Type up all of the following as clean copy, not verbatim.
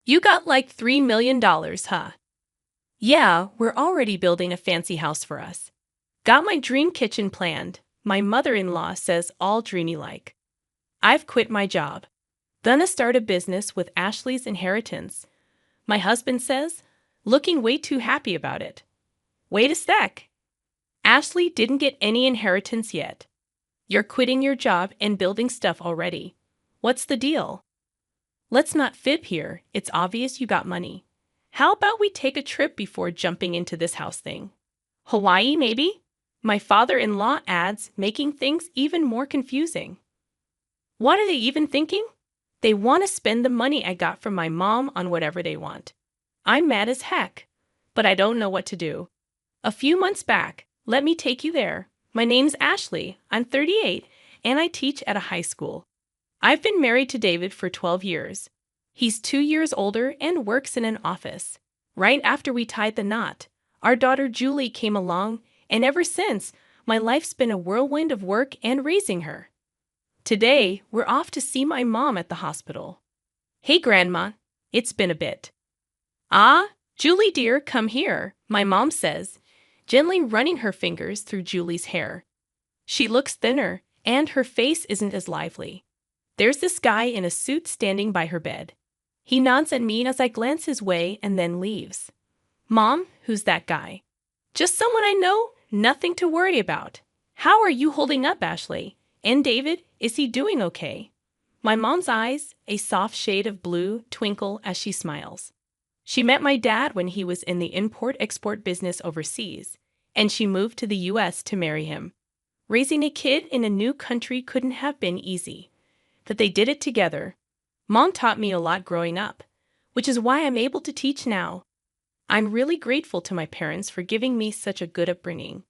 You got like $3 million, huh? Yeah, we're already building a fancy house for us. Got my dream kitchen planned. My mother-in-law says all dreamy-like. I've quit my job. Gonna start a business with Ashley's inheritance. My husband says, looking way too happy about it. Wait a sec. Ashley didn't get any inheritance yet. You're quitting your job and building stuff already. What's the deal? Let's not fib here. It's obvious you got money. How about we take a trip before jumping into this house thing? Hawaii, maybe? My father-in-law adds, making things even more confusing. What are they even thinking? They want to spend the money I got from my mom on whatever they want. I'm mad as heck, but I don't know what to do. A few months back, let me take you there. My name's Ashley, I'm 38, and I teach at a high school. I've been married to David for 12 years. He's 2 years older and works in an office. Right after we tied the knot, our daughter Julie came along, and ever since, my life's been a whirlwind of work and raising her. Today, we're off to see my mom at the hospital. Hey, Grandma, it's been a bit. Ah, Julie dear, come here, my mom says, gently running her fingers through Julie's hair. She looks thinner, and her face isn't as lively. There's this guy in a suit standing by her bed. He nods at me as I glance his way and then leaves. Mom, who's that guy? Just someone I know, nothing to worry about. How are you holding up, Ashley? And David, is he doing okay? My mom's eyes, a soft shade of blue, twinkle as she smiles. She met my dad when he was in the import-export business overseas, and she moved to the U.S. to marry him. Raising a kid in a new country couldn't have been easy. That they did it together. Mom taught me a lot growing up, which is why I'm able to teach now. I'm really grateful to my parents for giving me such a good upbringing.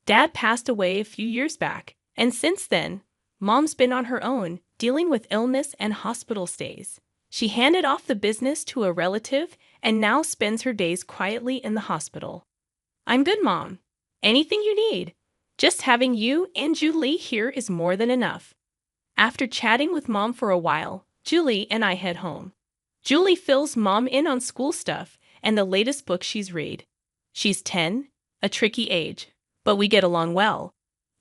Dad passed away a few years back, and since then, Mom's been on her own, dealing with illness and hospital stays. She handed off the business to a relative and now spends her days quietly in the hospital. I'm good, Mom. Anything you need. Just having you and Julie here is more than enough. After chatting with Mom for a while, Julie and I head home. Julie fills Mom in on school stuff and the latest book she's read. She's 10, a tricky age, but we get along well.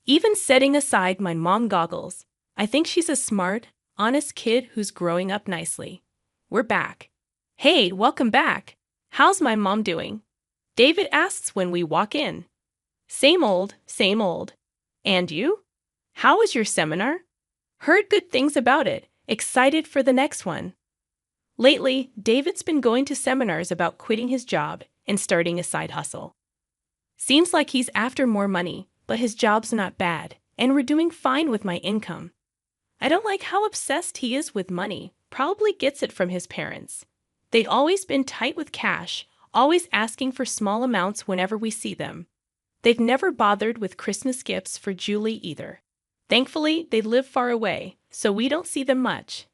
Even setting aside my mom goggles, I think she's a smart, honest kid who's growing up nicely. We're back. Hey, welcome back. How's my mom doing? David asks when we walk in. Same old, same old. And you? How was your seminar? Heard good things about it. Excited for the next one. Lately, David's been going to seminars about quitting his job and starting a side hustle. Seems like he's after more money, but his job's not bad, and we're doing fine with my income. I don't like how obsessed he is with money. Probably gets it from his parents. They've always been tight with cash, always asking for small amounts whenever we see them. They've never bothered with Christmas gifts for Julie either. Thankfully, they live far away, so we don't see them much.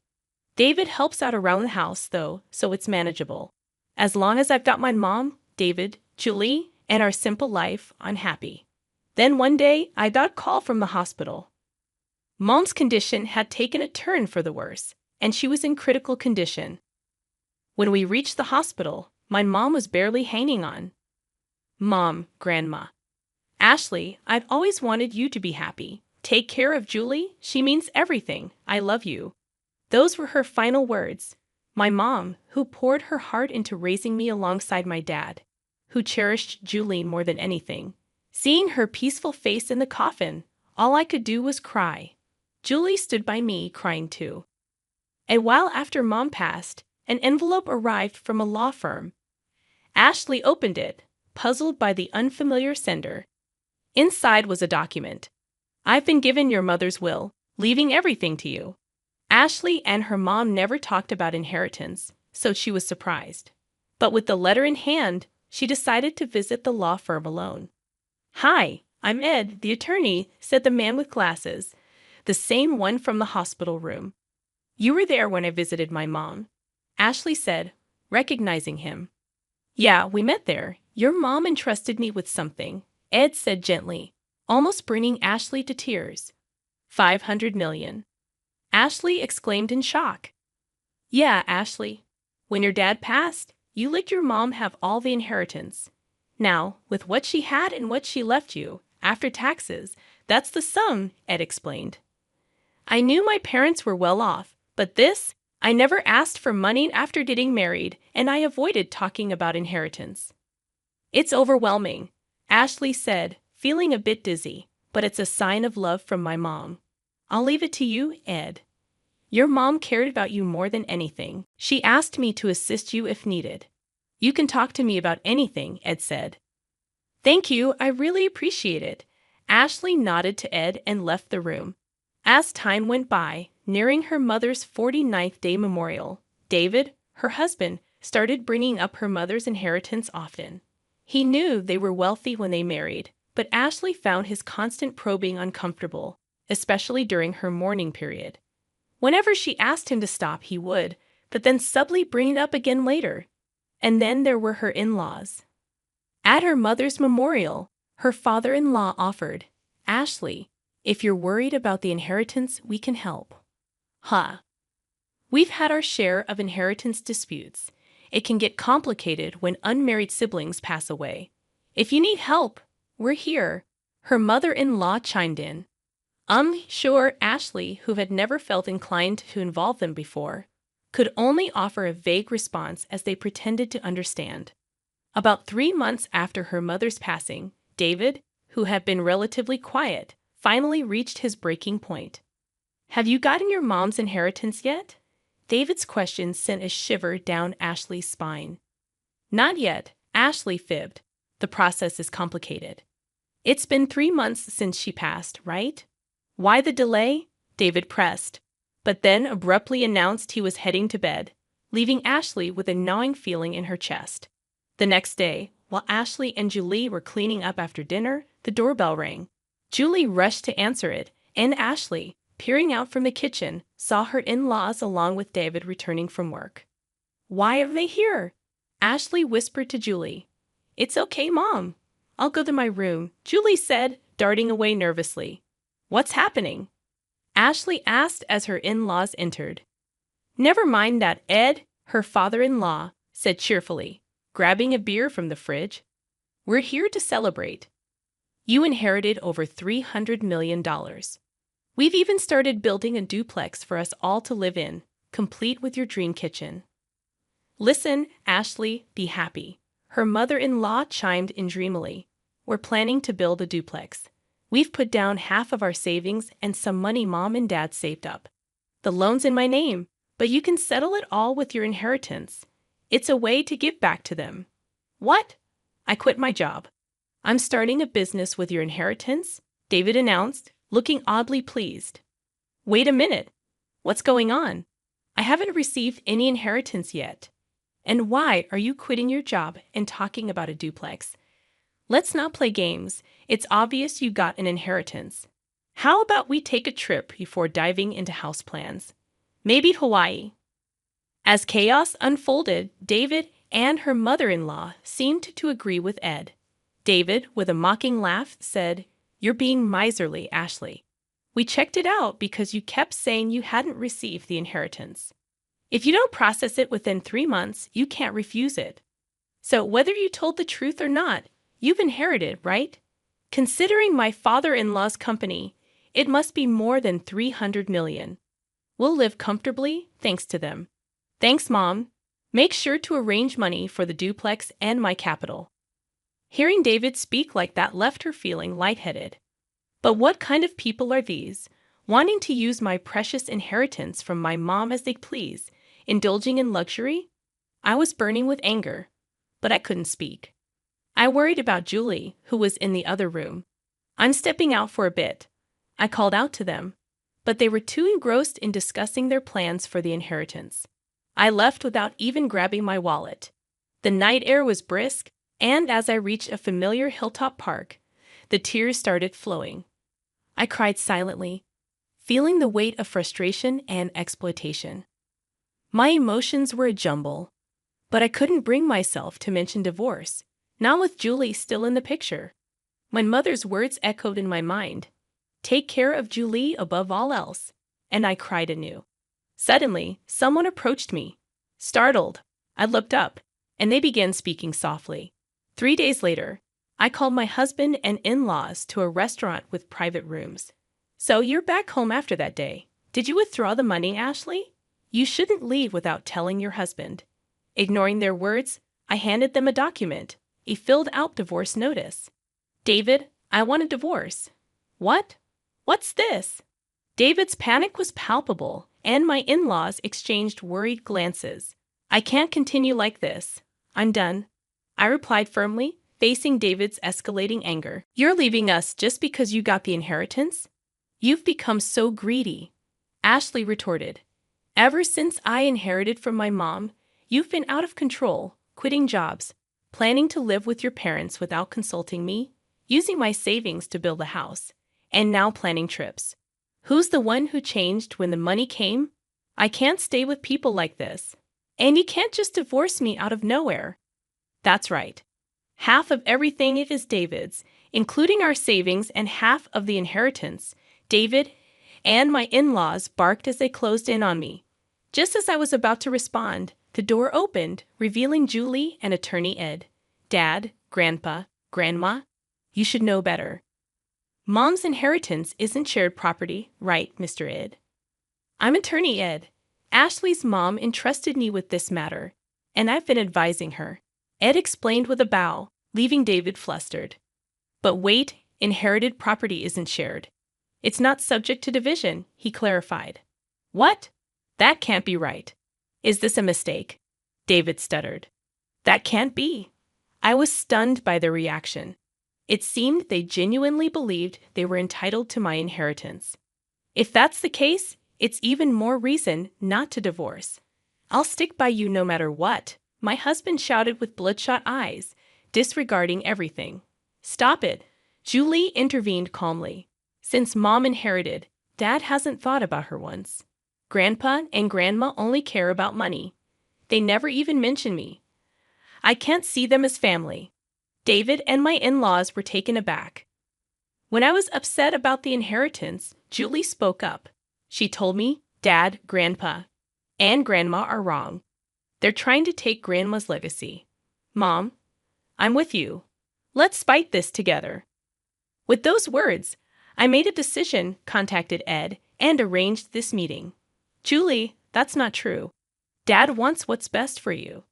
David helps out around the house, though, so it's manageable. As long as I've got my mom, David, Julie, and our simple life, I'm happy. Then one day, I got a call from the hospital. Mom's condition had taken a turn for the worse, and she was in critical condition. When we reached the hospital, my mom was barely hanging on. Mom, Grandma. Ashley, I've always wanted you to be happy. Take care of Julie. She means everything. I love you. Those were her final words. My mom, who poured her heart into raising me alongside my dad, who cherished Julie more than anything. Seeing her peaceful face in the coffin, all I could do was cry. Julie stood by me, crying too. A while after Mom passed, an envelope arrived from a law firm. Ashley opened it, puzzled by the unfamiliar sender. Inside was a document. I've been given your mother's will, leaving everything to you. Ashley and her mom never talked about inheritance, so she was surprised. But with the letter in hand, she decided to visit the law firm alone. Hi, I'm Ed, the attorney, said the man with glasses, the same one from the hospital room. You were there when I visited my mom, Ashley said, recognizing him. Yeah, we met there. Your mom entrusted me with something, Ed said gently, almost bringing Ashley to tears. 500 million. Ashley exclaimed in shock. Yeah, Ashley. When your dad passed, you let your mom have all the inheritance. Now, with what she had and what she left you, after taxes, that's the sum, Ed explained. I knew my parents were well off, but I never asked for money after getting married, and I avoided talking about inheritance. It's overwhelming, Ashley said, feeling a bit dizzy, but it's a sign of love from my mom. I'll leave it to you, Ed. Your mom cared about you more than anything. She asked me to assist you if needed. You can talk to me about anything, Ed said. Thank you, I really appreciate it. Ashley nodded to Ed and left the room. As time went by, nearing her mother's 49th day memorial, David, her husband, started bringing up her mother's inheritance often. He knew they were wealthy when they married, but Ashley found his constant probing uncomfortable, especially during her mourning period. Whenever she asked him to stop, he would, but then subtly bring it up again later. And then there were her in-laws. At her mother's memorial, her father-in-law offered, Ashley, if you're worried about the inheritance, we can help. We've had our share of inheritance disputes. It can get complicated when unmarried siblings pass away. If you need help, we're here. Her mother-in-law chimed in. Sure, Ashley, who had never felt inclined to involve them before, could only offer a vague response as they pretended to understand. About 3 months after her mother's passing, David, who had been relatively quiet, finally reached his breaking point. Have you gotten your mom's inheritance yet? David's question sent a shiver down Ashley's spine. Not yet, Ashley fibbed. The process is complicated. It's been 3 months since she passed, right? Why the delay? David pressed, but then abruptly announced he was heading to bed, leaving Ashley with a gnawing feeling in her chest. The next day, while Ashley and Julie were cleaning up after dinner, the doorbell rang. Julie rushed to answer it, and Ashley, peering out from the kitchen, saw her in-laws along with David returning from work. Why are they here? Ashley whispered to Julie. It's okay, Mom. I'll go to my room, Julie said, darting away nervously. What's happening? Ashley asked as her in-laws entered. Never mind that, Ed, her father-in-law said cheerfully, grabbing a beer from the fridge. We're here to celebrate. You inherited over $300 million. We've even started building a duplex for us all to live in, complete with your dream kitchen. Listen, Ashley, be happy. Her mother-in-law chimed in dreamily. We're planning to build a duplex. We've put down half of our savings and some money Mom and Dad saved up. The loan's in my name, but you can settle it all with your inheritance. It's a way to give back to them. What? I quit my job. I'm starting a business with your inheritance, David announced, looking oddly pleased. Wait a minute. What's going on? I haven't received any inheritance yet. And why are you quitting your job and talking about a duplex? Let's not play games. It's obvious you got an inheritance. How about we take a trip before diving into house plans? Maybe Hawaii. As chaos unfolded, David and her mother-in-law seemed to agree with Ed. David, with a mocking laugh, said, You're being miserly, Ashley. We checked it out because you kept saying you hadn't received the inheritance. If you don't process it within 3 months, you can't refuse it. So whether you told the truth or not, you've inherited, right? Considering my father-in-law's company, it must be more than $300 million. We'll live comfortably thanks to them. Thanks, Mom. Make sure to arrange money for the duplex and my capital. Hearing David speak like that left her feeling lightheaded. But what kind of people are these, wanting to use my precious inheritance from my mom as they please, indulging in luxury? I was burning with anger, but I couldn't speak. I worried about Julie, who was in the other room. I'm stepping out for a bit. I called out to them, but they were too engrossed in discussing their plans for the inheritance. I left without even grabbing my wallet. The night air was brisk, and as I reached a familiar hilltop park, the tears started flowing. I cried silently, feeling the weight of frustration and exploitation. My emotions were a jumble, but I couldn't bring myself to mention divorce, not with Julie still in the picture. My mother's words echoed in my mind. Take care of Julie above all else, and I cried anew. Suddenly, someone approached me. Startled, I looked up, and they began speaking softly. 3 days later, I called my husband and in-laws to a restaurant with private rooms. So you're back home after that day. Did you withdraw the money, Ashley? You shouldn't leave without telling your husband. Ignoring their words, I handed them a document, a filled-out divorce notice. David, I want a divorce. What? What's this? David's panic was palpable, and my in-laws exchanged worried glances. I can't continue like this. I'm done. I replied firmly, facing David's escalating anger. You're leaving us just because you got the inheritance? You've become so greedy. Ashley retorted. Ever since I inherited from my mom, you've been out of control, quitting jobs, planning to live with your parents without consulting me, using my savings to build a house, and now planning trips. Who's the one who changed when the money came? I can't stay with people like this. And you can't just divorce me out of nowhere. That's right. Half of everything it is David's, including our savings and half of the inheritance. David and my in-laws barked as they closed in on me. Just as I was about to respond, the door opened, revealing Julie and Attorney Ed. Dad, Grandpa, Grandma, you should know better. Mom's inheritance isn't shared property, right, Mr. Ed? I'm Attorney Ed. Ashley's mom entrusted me with this matter, and I've been advising her. Ed explained with a bow, leaving David flustered. But wait, inherited property isn't shared. It's not subject to division, he clarified. What? That can't be right. Is this a mistake? David stuttered. That can't be. I was stunned by their reaction. It seemed they genuinely believed they were entitled to my inheritance. If that's the case, it's even more reason not to divorce. I'll stick by you no matter what, my husband shouted with bloodshot eyes, disregarding everything. Stop it, Julie intervened calmly. Since Mom inherited, Dad hasn't thought about her once. Grandpa and Grandma only care about money. They never even mention me. I can't see them as family. David and my in-laws were taken aback. When I was upset about the inheritance, Julie spoke up. She told me, Dad, Grandpa, and Grandma are wrong. They're trying to take Grandma's legacy. Mom, I'm with you. Let's fight this together. With those words, I made a decision, contacted Ed, and arranged this meeting. Julie, that's not true. Dad wants what's best for you.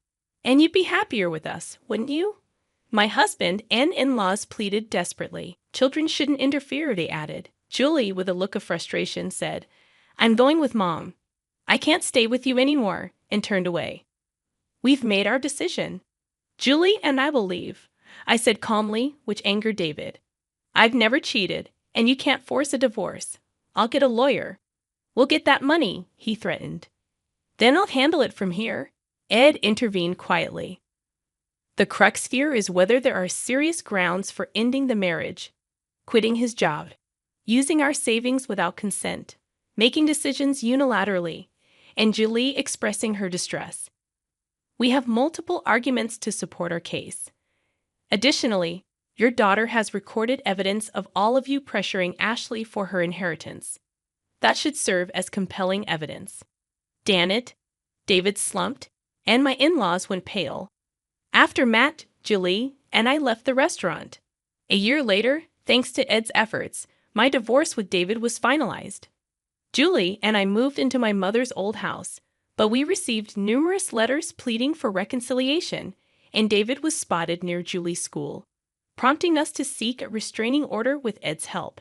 And you'd be happier with us, wouldn't you? My husband and in-laws pleaded desperately. Children shouldn't interfere, they added. Julie, with a look of frustration, said, I'm going with Mom. I can't stay with you anymore, and turned away. We've made our decision. Julie and I will leave, I said calmly, which angered David. I've never cheated, and you can't force a divorce. I'll get a lawyer. We'll get that money, he threatened. Then I'll handle it from here. Ed intervened quietly. The crux here is whether there are serious grounds for ending the marriage, quitting his job, using our savings without consent, making decisions unilaterally, and Julie expressing her distress. We have multiple arguments to support our case. Additionally, your daughter has recorded evidence of all of you pressuring Ashley for her inheritance. That should serve as compelling evidence. Damn it, David slumped, and my in-laws went pale. After Matt, Julie, and I left the restaurant. A year later, thanks to Ed's efforts, my divorce with David was finalized. Julie and I moved into my mother's old house, but we received numerous letters pleading for reconciliation, and David was spotted near Julie's school, prompting us to seek a restraining order with Ed's help.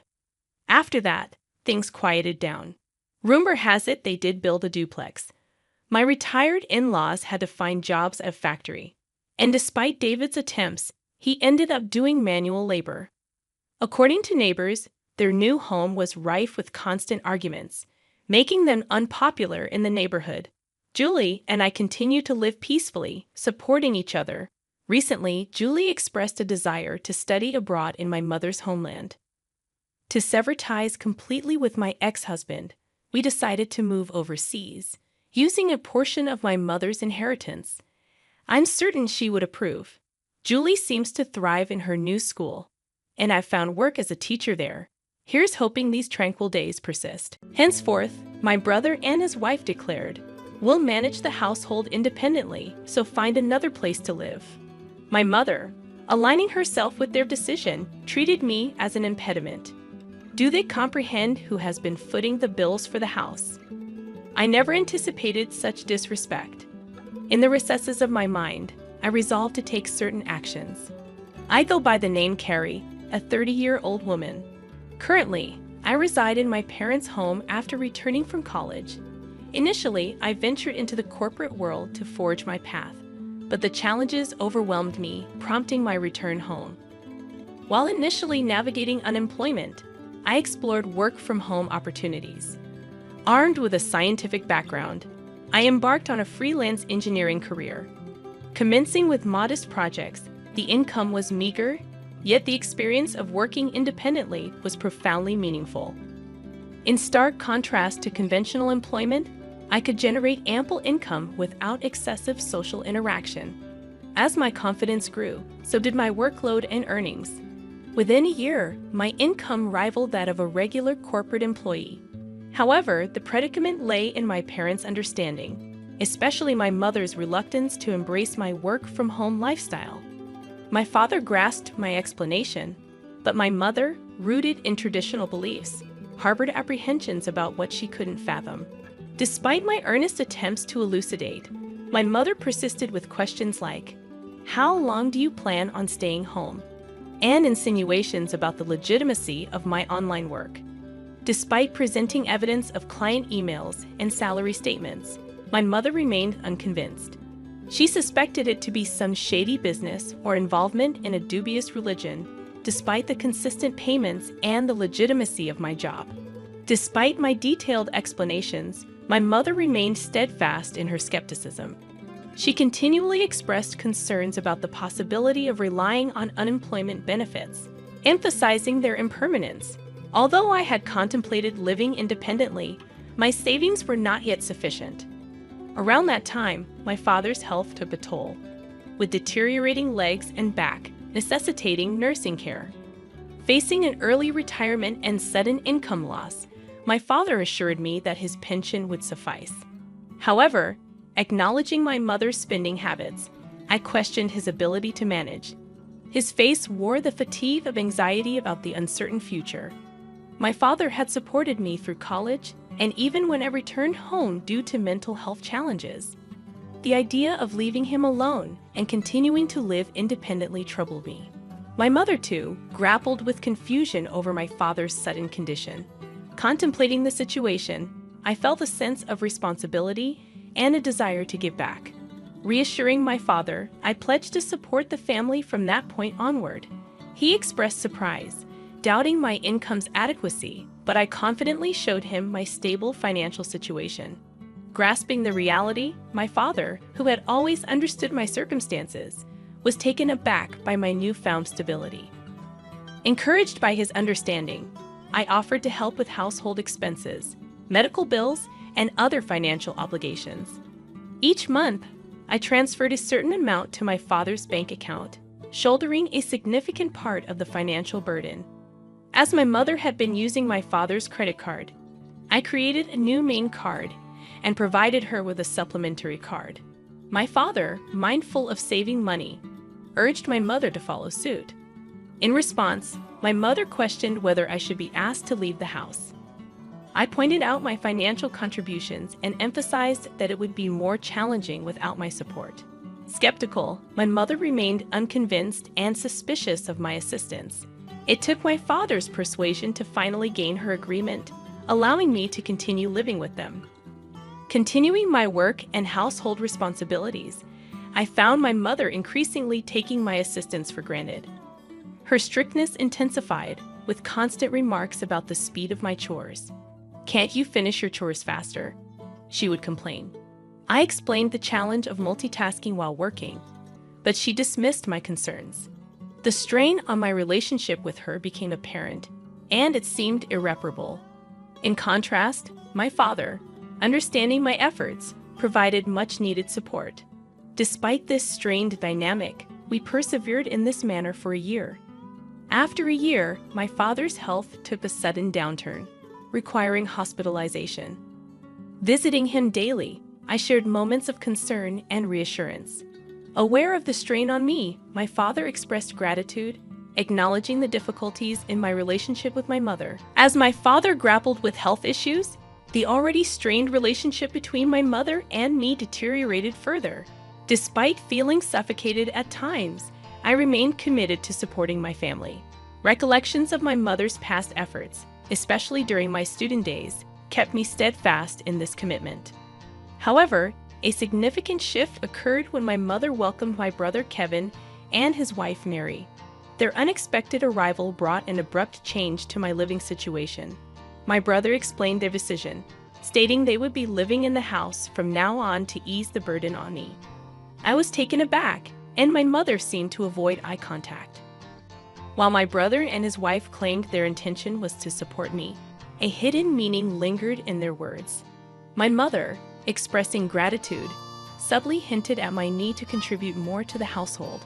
After that, things quieted down. Rumor has it they did build a duplex. My retired in-laws had to find jobs at a factory, and despite David's attempts, he ended up doing manual labor. According to neighbors, their new home was rife with constant arguments, making them unpopular in the neighborhood. Julie and I continue to live peacefully, supporting each other. Recently, Julie expressed a desire to study abroad in my mother's homeland. To sever ties completely with my ex-husband, we decided to move overseas, using a portion of my mother's inheritance. I'm certain she would approve. Julie seems to thrive in her new school, and I've found work as a teacher there. Here's hoping these tranquil days persist. Henceforth, my brother and his wife declared, We'll manage the household independently, so find another place to live. My mother, aligning herself with their decision, treated me as an impediment. Do they comprehend who has been footing the bills for the house? I never anticipated such disrespect. In the recesses of my mind, I resolved to take certain actions. I go by the name Carrie, a 30-year-old woman. Currently, I reside in my parents' home after returning from college. Initially, I ventured into the corporate world to forge my path, but the challenges overwhelmed me, prompting my return home. While initially navigating unemployment, I explored work-from-home opportunities. Armed with a scientific background, I embarked on a freelance engineering career. Commencing with modest projects, the income was meager, yet the experience of working independently was profoundly meaningful. In stark contrast to conventional employment, I could generate ample income without excessive social interaction. As my confidence grew, so did my workload and earnings. Within a year, my income rivaled that of a regular corporate employee. However, the predicament lay in my parents' understanding, especially my mother's reluctance to embrace my work-from-home lifestyle. My father grasped my explanation, but my mother, rooted in traditional beliefs, harbored apprehensions about what she couldn't fathom. Despite my earnest attempts to elucidate, my mother persisted with questions like, "How long do you plan on staying home?" and insinuations about the legitimacy of my online work. Despite presenting evidence of client emails and salary statements, my mother remained unconvinced. She suspected it to be some shady business or involvement in a dubious religion, despite the consistent payments and the legitimacy of my job. Despite my detailed explanations, my mother remained steadfast in her skepticism. She continually expressed concerns about the possibility of relying on unemployment benefits, emphasizing their impermanence. Although I had contemplated living independently, my savings were not yet sufficient. Around that time, my father's health took a toll, with deteriorating legs and back necessitating nursing care. Facing an early retirement and sudden income loss, my father assured me that his pension would suffice. However, acknowledging my mother's spending habits, I questioned his ability to manage. His face wore the fatigue of anxiety about the uncertain future. My father had supported me through college and even when I returned home due to mental health challenges. The idea of leaving him alone and continuing to live independently troubled me. My mother, too, grappled with confusion over my father's sudden condition. Contemplating the situation, I felt a sense of responsibility and a desire to give back. Reassuring my father, I pledged to support the family from that point onward. He expressed surprise, doubting my income's adequacy, but I confidently showed him my stable financial situation. Grasping the reality, my father, who had always understood my circumstances, was taken aback by my newfound stability. Encouraged by his understanding, I offered to help with household expenses, medical bills, and other financial obligations. Each month, I transferred a certain amount to my father's bank account, shouldering a significant part of the financial burden. As my mother had been using my father's credit card, I created a new main card and provided her with a supplementary card. My father, mindful of saving money, urged my mother to follow suit. In response, my mother questioned whether I should be asked to leave the house. I pointed out my financial contributions and emphasized that it would be more challenging without my support. Skeptical, my mother remained unconvinced and suspicious of my assistance. It took my father's persuasion to finally gain her agreement, allowing me to continue living with them. Continuing my work and household responsibilities, I found my mother increasingly taking my assistance for granted. Her strictness intensified, with constant remarks about the speed of my chores. "Can't you finish your chores faster?" she would complain. I explained the challenge of multitasking while working, but she dismissed my concerns. The strain on my relationship with her became apparent, and it seemed irreparable. In contrast, my father, understanding my efforts, provided much-needed support. Despite this strained dynamic, we persevered in this manner for a year. After a year, my father's health took a sudden downturn, requiring hospitalization. Visiting him daily, I shared moments of concern and reassurance. Aware of the strain on me, my father expressed gratitude, acknowledging the difficulties in my relationship with my mother. As my father grappled with health issues, the already strained relationship between my mother and me deteriorated further. Despite feeling suffocated at times, I remained committed to supporting my family. Recollections of my mother's past efforts, especially during my student days, kept me steadfast in this commitment. However, a significant shift occurred when my mother welcomed my brother Kevin and his wife Mary. Their unexpected arrival brought an abrupt change to my living situation. My brother explained their decision, stating they would be living in the house from now on to ease the burden on me. I was taken aback, and my mother seemed to avoid eye contact. While my brother and his wife claimed their intention was to support me, a hidden meaning lingered in their words. My mother, expressing gratitude, subtly hinted at my need to contribute more to the household.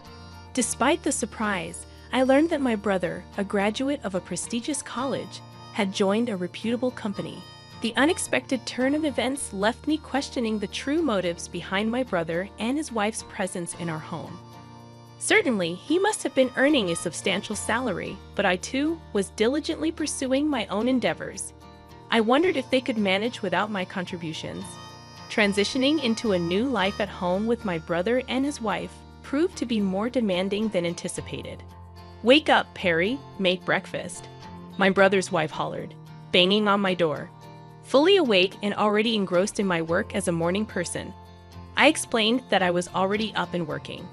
Despite the surprise, I learned that my brother, a graduate of a prestigious college, had joined a reputable company. The unexpected turn of events left me questioning the true motives behind my brother and his wife's presence in our home. Certainly, he must have been earning a substantial salary, but I too was diligently pursuing my own endeavors. I wondered if they could manage without my contributions. Transitioning into a new life at home with my brother and his wife proved to be more demanding than anticipated. "Wake up, Perry, make breakfast," my brother's wife hollered, banging on my door. Fully awake and already engrossed in my work as a morning person, I explained that I was already up and working.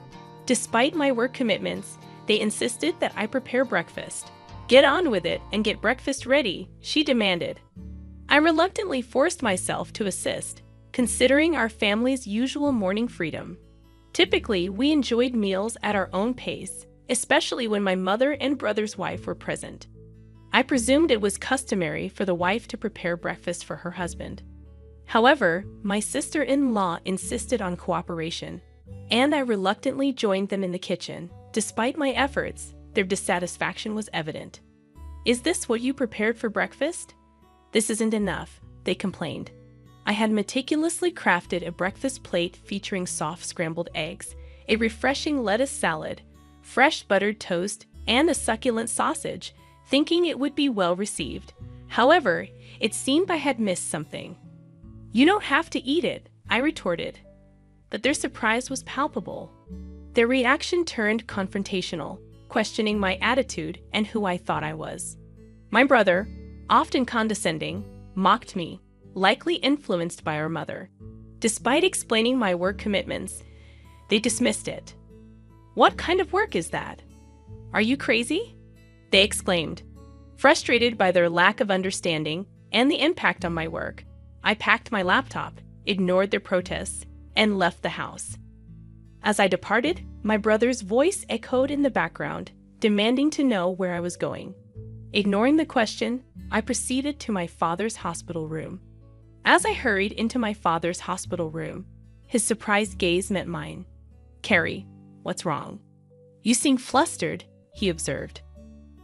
Despite my work commitments, they insisted that I prepare breakfast. "Get on with it and get breakfast ready," she demanded. I reluctantly forced myself to assist, considering our family's usual morning freedom. Typically, we enjoyed meals at our own pace, especially when my mother and brother's wife were present. I presumed it was customary for the wife to prepare breakfast for her husband. However, my sister-in-law insisted on cooperation, and I reluctantly joined them in the kitchen. Despite my efforts, their dissatisfaction was evident. "Is this what you prepared for breakfast?" "This isn't enough," they complained. I had meticulously crafted a breakfast plate featuring soft scrambled eggs, a refreshing lettuce salad, fresh buttered toast, and a succulent sausage, thinking it would be well received. However, it seemed I had missed something. "You don't have to eat it," I retorted. But their surprise was palpable. Their reaction turned confrontational, questioning my attitude and who I thought I was. My brother, often condescending, mocked me, likely influenced by our mother. Despite explaining my work commitments, they dismissed it. "What kind of work is that? Are you crazy?" they exclaimed. Frustrated by their lack of understanding and the impact on my work, I packed my laptop, ignored their protests, and left the house. As I departed, my brother's voice echoed in the background, demanding to know where I was going. Ignoring the question, I proceeded to my father's hospital room. As I hurried into my father's hospital room, his surprised gaze met mine. "Carrie, what's wrong? You seem flustered," he observed.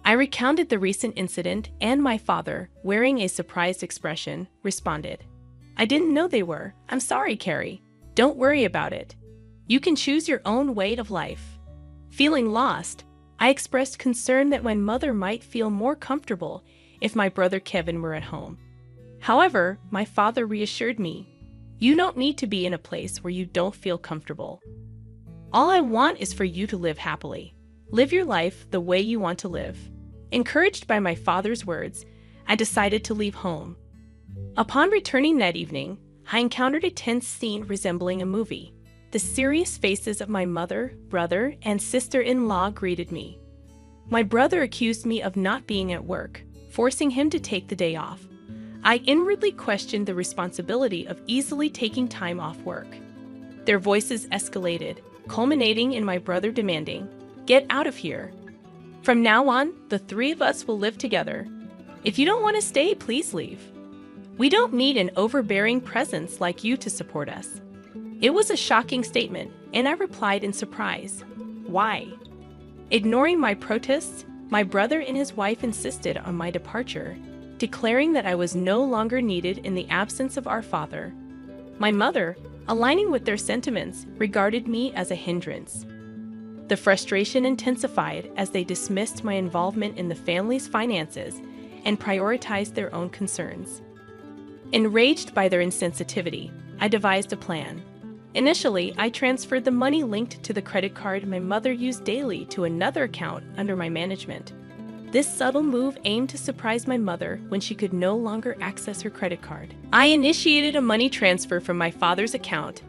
I recounted the recent incident, and my father, wearing a surprised expression, responded, "I didn't know they were. I'm sorry, Carrie. Don't worry about it. You can choose your own way of life." Feeling lost, I expressed concern that my mother might feel more comfortable if my brother Kevin were at home. However, my father reassured me, "You don't need to be in a place where you don't feel comfortable. All I want is for you to live happily. Live your life the way you want to live." Encouraged by my father's words, I decided to leave home. Upon returning that evening, I encountered a tense scene resembling a movie. The serious faces of my mother, brother, and sister-in-law greeted me. My brother accused me of not being at work, forcing him to take the day off. I inwardly questioned the responsibility of easily taking time off work. Their voices escalated, culminating in my brother demanding, "Get out of here. From now on, the three of us will live together. If you don't want to stay, please leave. We don't need an overbearing presence like you to support us." It was a shocking statement, and I replied in surprise, "Why?" Ignoring my protests, my brother and his wife insisted on my departure, declaring that I was no longer needed in the absence of our father. My mother, aligning with their sentiments, regarded me as a hindrance. The frustration intensified as they dismissed my involvement in the family's finances and prioritized their own concerns. Enraged by their insensitivity, I devised a plan. Initially, I transferred the money linked to the credit card my mother used daily to another account under my management. This subtle move aimed to surprise my mother when she could no longer access her credit card. I initiated a money transfer from my father's account,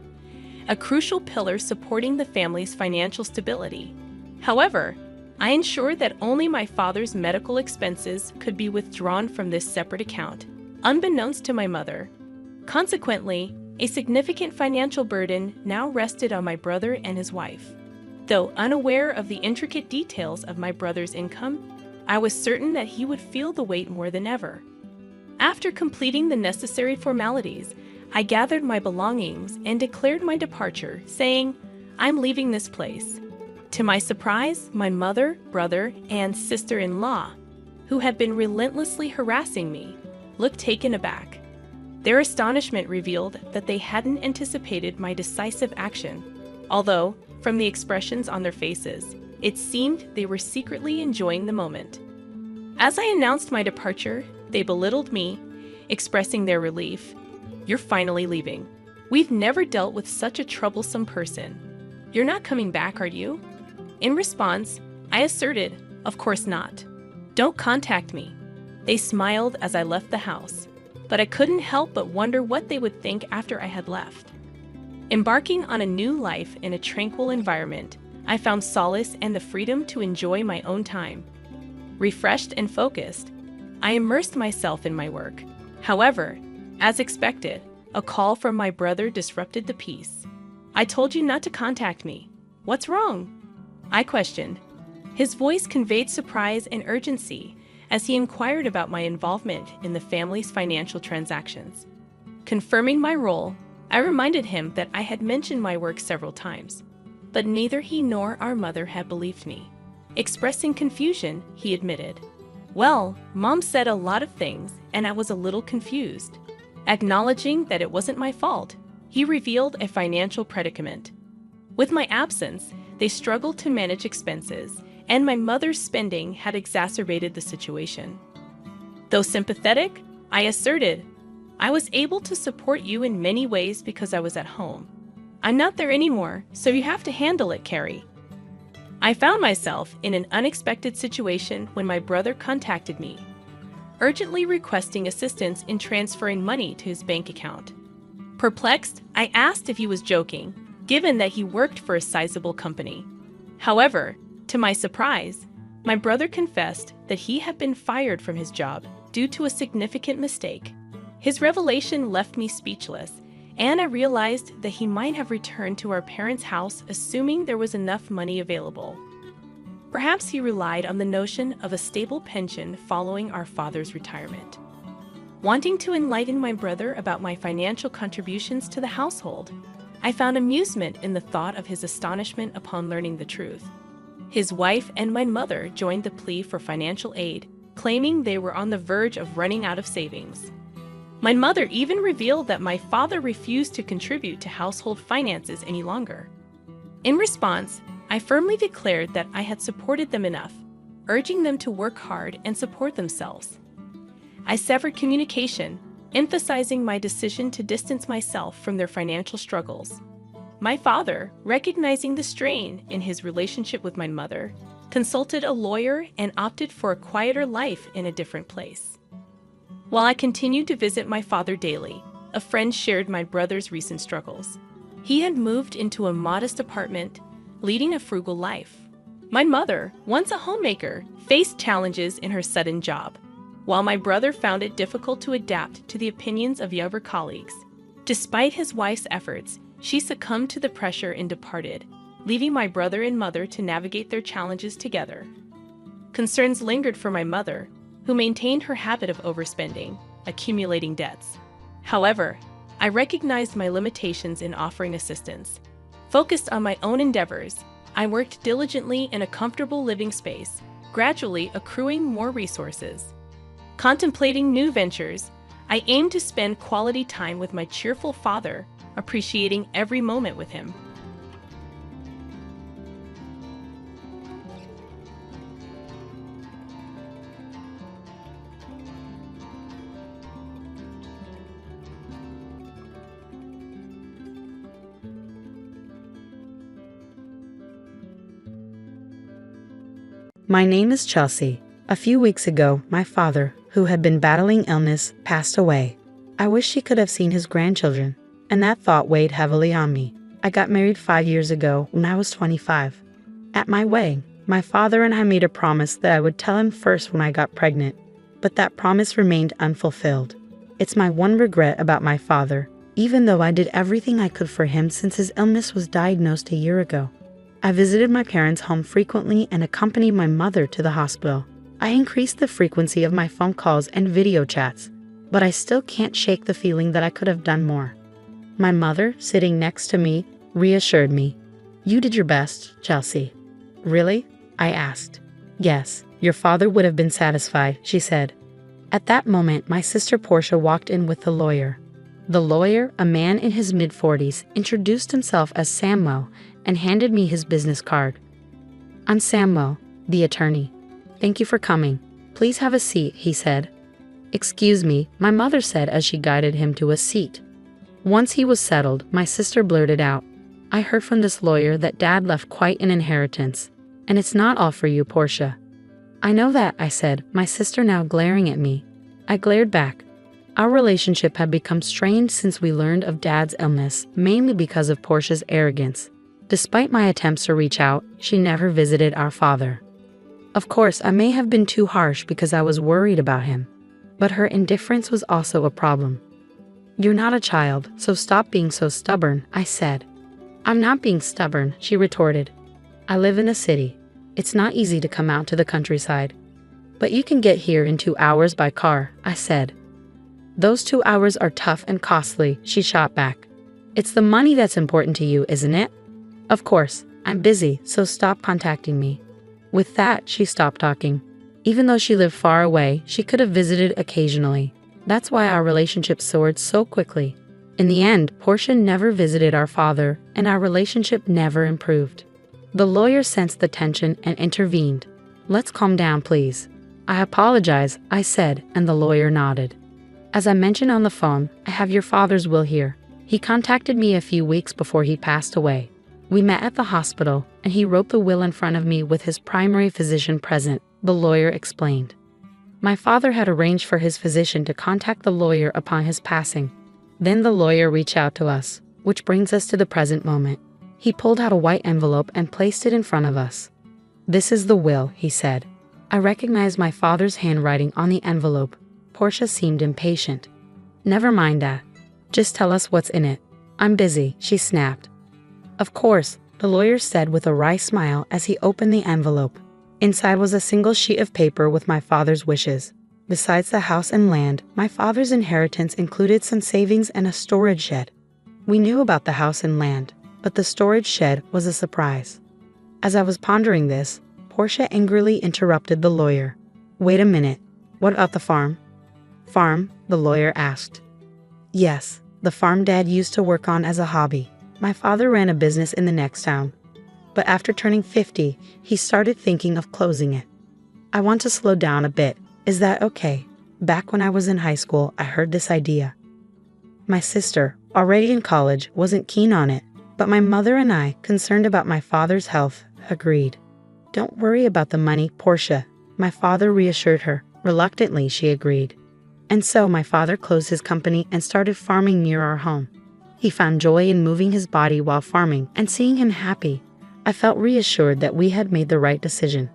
a crucial pillar supporting the family's financial stability. However, I ensured that only my father's medical expenses could be withdrawn from this separate account, unbeknownst to my mother. Consequently, a significant financial burden now rested on my brother and his wife. Though unaware of the intricate details of my brother's income, I was certain that he would feel the weight more than ever. After completing the necessary formalities, I gathered my belongings and declared my departure, saying, "I'm leaving this place." To my surprise, my mother, brother, and sister-in-law, who had been relentlessly harassing me, looked taken aback. Their astonishment revealed that they hadn't anticipated my decisive action, although, from the expressions on their faces, it seemed they were secretly enjoying the moment. As I announced my departure, they belittled me, expressing their relief. "You're finally leaving. We've never dealt with such a troublesome person. You're not coming back, are you?" In response, I asserted, "Of course not. Don't contact me." They smiled as I left the house, but I couldn't help but wonder what they would think after I had left. Embarking on a new life in a tranquil environment, I found solace and the freedom to enjoy my own time. Refreshed and focused, I immersed myself in my work. However, as expected, a call from my brother disrupted the peace. "I told you not to contact me. What's wrong?" I questioned. His voice conveyed surprise and urgency as he inquired about my involvement in the family's financial transactions. Confirming my role, I reminded him that I had mentioned my work several times, but neither he nor our mother had believed me. Expressing confusion, he admitted, "Well, Mom said a lot of things, and I was a little confused." Acknowledging that it wasn't my fault, he revealed a financial predicament. With my absence, they struggled to manage expenses, and my mother's spending had exacerbated the situation. Though sympathetic, I asserted, "I was able to support you in many ways because I was at home. I'm not there anymore, so you have to handle it, Carrie." I found myself in an unexpected situation when my brother contacted me, urgently requesting assistance in transferring money to his bank account. Perplexed, I asked if he was joking, given that he worked for a sizable company. However, to my surprise, my brother confessed that he had been fired from his job due to a significant mistake. His revelation left me speechless, and I realized that he might have returned to our parents' house assuming there was enough money available. Perhaps he relied on the notion of a stable pension following our father's retirement. Wanting to enlighten my brother about my financial contributions to the household, I found amusement in the thought of his astonishment upon learning the truth. His wife and my mother joined the plea for financial aid, claiming they were on the verge of running out of savings. My mother even revealed that my father refused to contribute to household finances any longer. In response, I firmly declared that I had supported them enough, urging them to work hard and support themselves. I severed communication, emphasizing my decision to distance myself from their financial struggles. My father, recognizing the strain in his relationship with my mother, consulted a lawyer and opted for a quieter life in a different place. While I continued to visit my father daily, a friend shared my brother's recent struggles. He had moved into a modest apartment, leading a frugal life. My mother, once a homemaker, faced challenges in her sudden job, while my brother found it difficult to adapt to the opinions of younger colleagues. Despite his wife's efforts, she succumbed to the pressure and departed, leaving my brother and mother to navigate their challenges together. Concerns lingered for my mother, who maintained her habit of overspending, accumulating debts. However, I recognized my limitations in offering assistance. Focused on my own endeavors, I worked diligently in a comfortable living space, gradually accruing more resources. Contemplating new ventures, I aimed to spend quality time with my cheerful father, appreciating every moment with him. My name is Chelsea. A few weeks ago, my father, who had been battling illness, passed away. I wish he could have seen his grandchildren, and that thought weighed heavily on me. I got married 5 years ago when I was 25. At my wedding, my father and I made a promise that I would tell him first when I got pregnant, but that promise remained unfulfilled. It's my one regret about my father, even though I did everything I could for him since his illness was diagnosed a year ago. I visited my parents' home frequently and accompanied my mother to the hospital. I increased the frequency of my phone calls and video chats, but I still can't shake the feeling that I could have done more. My mother, sitting next to me, reassured me. "You did your best, Chelsea." "Really?" I asked. "Yes, your father would have been satisfied," she said. At that moment, my sister Portia walked in with the lawyer. The lawyer, a man in his mid-40s, introduced himself as Samuel and handed me his business card. "I'm Samuel, the attorney. Thank you for coming. Please have a seat," he said. "Excuse me," my mother said as she guided him to a seat. Once he was settled, my sister blurted out, "I heard from this lawyer that Dad left quite an inheritance, and it's not all for you, Portia." "I know that," I said, my sister now glaring at me. I glared back. Our relationship had become strained since we learned of Dad's illness, mainly because of Portia's arrogance. Despite my attempts to reach out, she never visited our father. Of course, I may have been too harsh because I was worried about him, but her indifference was also a problem. "You're not a child, so stop being so stubborn," I said. "I'm not being stubborn," she retorted. "I live in a city. It's not easy to come out to the countryside. But you can get here in 2 hours by car," I said. "Those 2 hours are tough and costly," she shot back. "It's the money that's important to you, isn't it?" "Of course, I'm busy, so stop contacting me." With that, she stopped talking. Even though she lived far away, she could have visited occasionally. That's why our relationship soared so quickly. In the end, Portia never visited our father, and our relationship never improved. The lawyer sensed the tension and intervened. "Let's calm down, please." "I apologize," I said, and the lawyer nodded. "As I mentioned on the phone, I have your father's will here. He contacted me a few weeks before he passed away. We met at the hospital, and he wrote the will in front of me with his primary physician present," the lawyer explained. My father had arranged for his physician to contact the lawyer upon his passing. Then the lawyer reached out to us, which brings us to the present moment. He pulled out a white envelope and placed it in front of us. "This is the will," he said. I recognized my father's handwriting on the envelope. Portia seemed impatient. "Never mind that. Just tell us what's in it." "I'm busy," she snapped. "Of course," the lawyer said with a wry smile as he opened the envelope. Inside was a single sheet of paper with my father's wishes. Besides the house and land, my father's inheritance included some savings and a storage shed. We knew about the house and land, but the storage shed was a surprise. As I was pondering this, Portia angrily interrupted the lawyer. "Wait a minute. What about the farm?" "Farm?" the lawyer asked. "Yes, the farm Dad used to work on as a hobby. My father ran a business in the next town. But after turning 50, he started thinking of closing it. I want to slow down a bit. Is that okay? Back when I was in high school, I heard this idea. My sister, already in college, wasn't keen on it, but my mother and I, concerned about my father's health, agreed. Don't worry about the money, Portia, my father reassured her. Reluctantly, she agreed. And so my father closed his company and started farming near our home. He found joy in moving his body while farming, and seeing him happy, I felt reassured that we had made the right decision.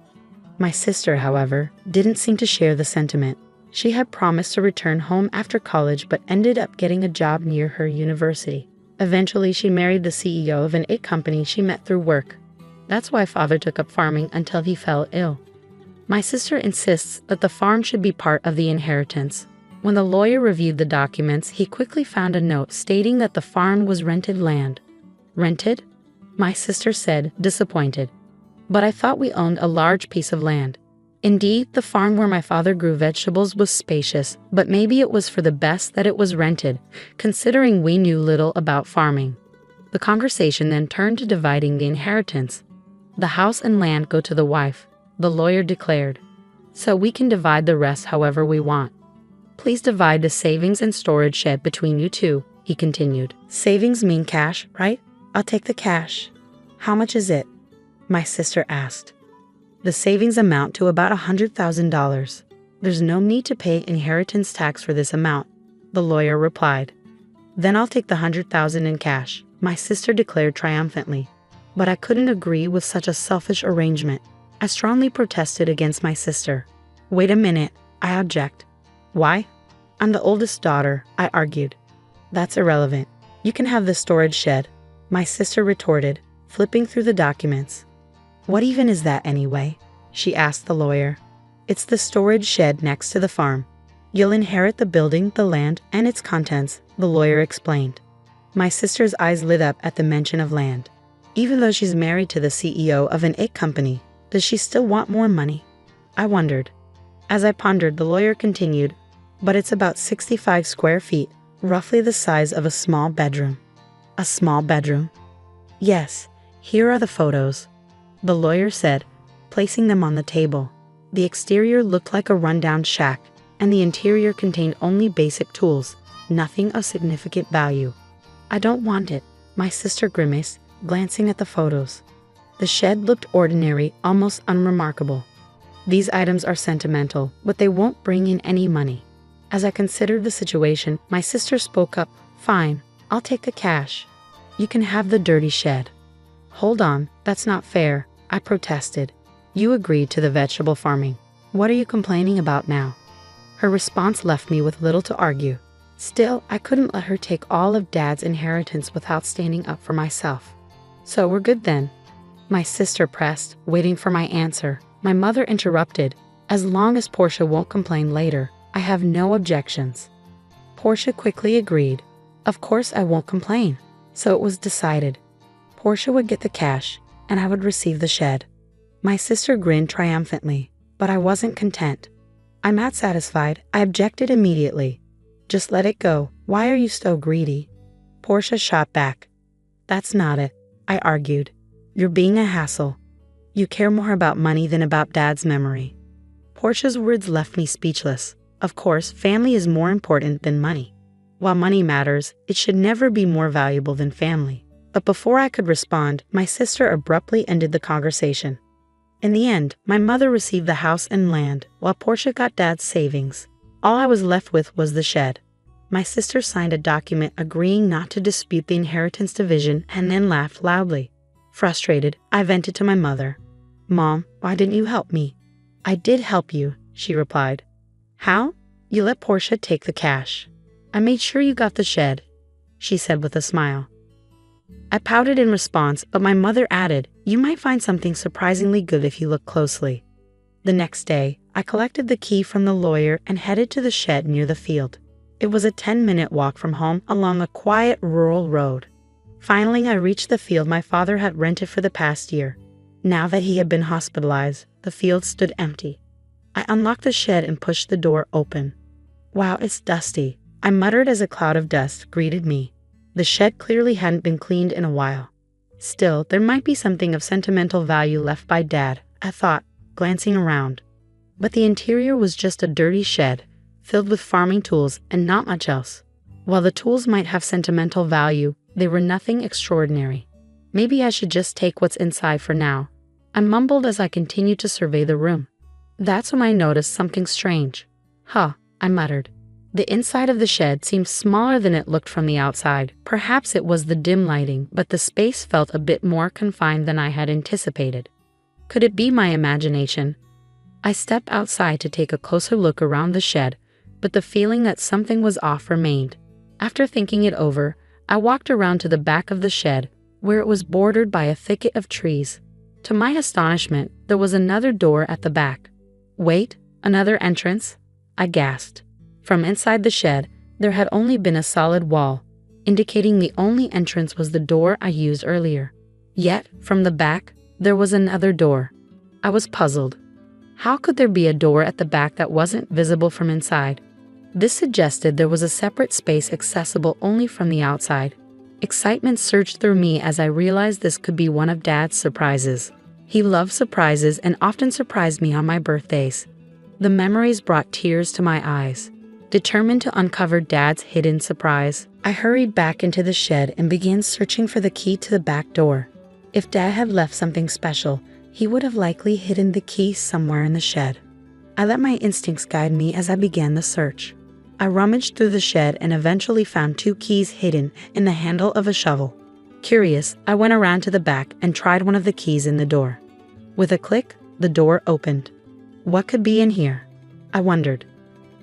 My sister, however, didn't seem to share the sentiment. She had promised to return home after college but ended up getting a job near her university. Eventually, she married the CEO of an IT company she met through work. That's why father took up farming until he fell ill. My sister insists that the farm should be part of the inheritance. When the lawyer reviewed the documents, he quickly found a note stating that the farm was rented land. Rented? My sister said, disappointed. But I thought we owned a large piece of land. Indeed, the farm where my father grew vegetables was spacious, but maybe it was for the best that it was rented, considering we knew little about farming. The conversation then turned to dividing the inheritance. The house and land go to the wife, the lawyer declared. So we can divide the rest however we want. Please divide the savings and storage shed between you two, he continued. Savings mean cash, right? I'll take the cash. How much is it? My sister asked. The savings amount to about $100,000. There's no need to pay inheritance tax for this amount, the lawyer replied. Then I'll take the $100,000 in cash, my sister declared triumphantly. But I couldn't agree with such a selfish arrangement. I strongly protested against my sister. Wait a minute, I object. Why? I'm the oldest daughter, I argued. That's irrelevant. You can have the storage shed, my sister retorted, flipping through the documents. What even is that anyway? She asked the lawyer. It's the storage shed next to the farm. You'll inherit the building, the land, and its contents, the lawyer explained. My sister's eyes lit up at the mention of land. Even though she's married to the CEO of an egg company, does she still want more money? I wondered. As I pondered, the lawyer continued, but it's about 65 square feet, roughly the size of a small bedroom. A small bedroom? Yes, here are the photos, the lawyer said, placing them on the table. The exterior looked like a rundown shack, and the interior contained only basic tools, nothing of significant value. I don't want it, my sister grimaced, glancing at the photos. The shed looked ordinary, almost unremarkable. These items are sentimental, but they won't bring in any money. As I considered the situation, my sister spoke up. Fine, I'll take the cash. You can have the dirty shed. Hold on, that's not fair, I protested. You agreed to the vegetable farming. What are you complaining about now? Her response left me with little to argue. Still, I couldn't let her take all of Dad's inheritance without standing up for myself. So we're good then? My sister pressed, waiting for my answer. My mother interrupted. As long as Portia won't complain later, I have no objections. Portia quickly agreed. Of course I won't complain. So it was decided. Portia would get the cash, and I would receive the shed. My sister grinned triumphantly, but I wasn't content. I'm not satisfied, I objected immediately. Just let it go. Why are you so greedy? Portia shot back. That's not it, I argued. You're being a hassle. You care more about money than about Dad's memory. Portia's words left me speechless. Of course, family is more important than money. While money matters, it should never be more valuable than family. But before I could respond, my sister abruptly ended the conversation. In the end, my mother received the house and land, while Portia got Dad's savings. All I was left with was the shed. My sister signed a document agreeing not to dispute the inheritance division and then laughed loudly. Frustrated, I vented to my mother. Mom, why didn't you help me? I did help you, she replied. How? You let Portia take the cash. I made sure you got the shed, she said with a smile. I pouted in response, but my mother added, you might find something surprisingly good if you look closely. The next day, I collected the key from the lawyer and headed to the shed near the field. It was a 10-minute walk from home along a quiet rural road. Finally, I reached the field my father had rented for the past year. Now that he had been hospitalized, the field stood empty. I unlocked the shed and pushed the door open. Wow, it's dusty, I muttered as a cloud of dust greeted me. The shed clearly hadn't been cleaned in a while. Still, there might be something of sentimental value left by Dad, I thought, glancing around. But the interior was just a dirty shed, filled with farming tools and not much else. While the tools might have sentimental value, they were nothing extraordinary. Maybe I should just take what's inside for now. I mumbled as I continued to survey the room. That's when I noticed something strange. Huh, I muttered. The inside of the shed seemed smaller than it looked from the outside. Perhaps it was the dim lighting, but the space felt a bit more confined than I had anticipated. Could it be my imagination? I stepped outside to take a closer look around the shed, but the feeling that something was off remained. After thinking it over, I walked around to the back of the shed, where it was bordered by a thicket of trees. To my astonishment, there was another door at the back. Wait, another entrance? I gasped. From inside the shed, there had only been a solid wall, indicating the only entrance was the door I used earlier. Yet, from the back, there was another door. I was puzzled. How could there be a door at the back that wasn't visible from inside? This suggested there was a separate space accessible only from the outside. Excitement surged through me as I realized this could be one of Dad's surprises. He loved surprises and often surprised me on my birthdays. The memories brought tears to my eyes. Determined to uncover Dad's hidden surprise, I hurried back into the shed and began searching for the key to the back door. If Dad had left something special, he would have likely hidden the key somewhere in the shed. I let my instincts guide me as I began the search. I rummaged through the shed and eventually found 2 keys hidden in the handle of a shovel. Curious, I went around to the back and tried one of the keys in the door. With a click, the door opened. What could be in here? I wondered.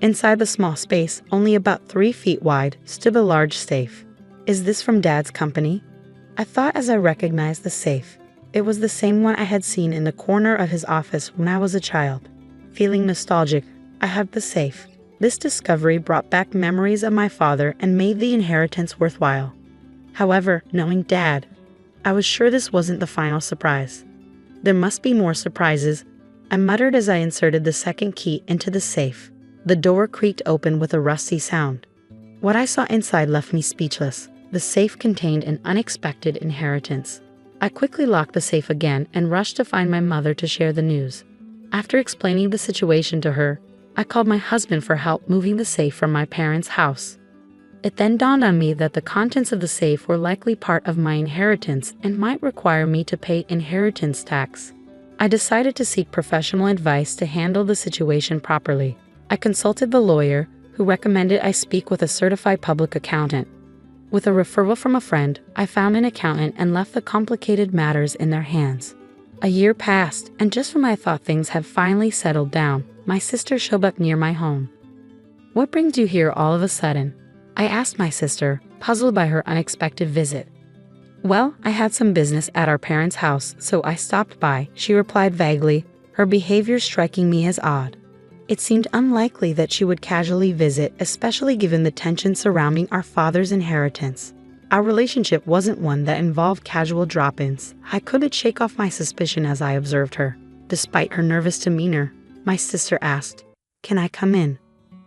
Inside the small space, only about 3 feet wide, stood a large safe. Is this from Dad's company? I thought as I recognized the safe. It was the same one I had seen in the corner of his office when I was a child. Feeling nostalgic, I hugged the safe. This discovery brought back memories of my father and made the inheritance worthwhile. However, knowing Dad, I was sure this wasn't the final surprise. There must be more surprises, I muttered as I inserted the second key into the safe. The door creaked open with a rusty sound. What I saw inside left me speechless. The safe contained an unexpected inheritance. I quickly locked the safe again and rushed to find my mother to share the news. After explaining the situation to her, I called my husband for help moving the safe from my parents' house. It then dawned on me that the contents of the safe were likely part of my inheritance and might require me to pay inheritance tax. I decided to seek professional advice to handle the situation properly. I consulted the lawyer, who recommended I speak with a certified public accountant. With a referral from a friend, I found an accountant and left the complicated matters in their hands. A year passed, and just when I thought things had finally settled down, my sister showed up near my home. "What brings you here all of a sudden?" I asked my sister, puzzled by her unexpected visit. "Well, I had some business at our parents' house, so I stopped by," she replied vaguely, her behavior striking me as odd. It seemed unlikely that she would casually visit, especially given the tension surrounding our father's inheritance. Our relationship wasn't one that involved casual drop-ins. I couldn't shake off my suspicion as I observed her. Despite her nervous demeanor, my sister asked, "Can I come in?"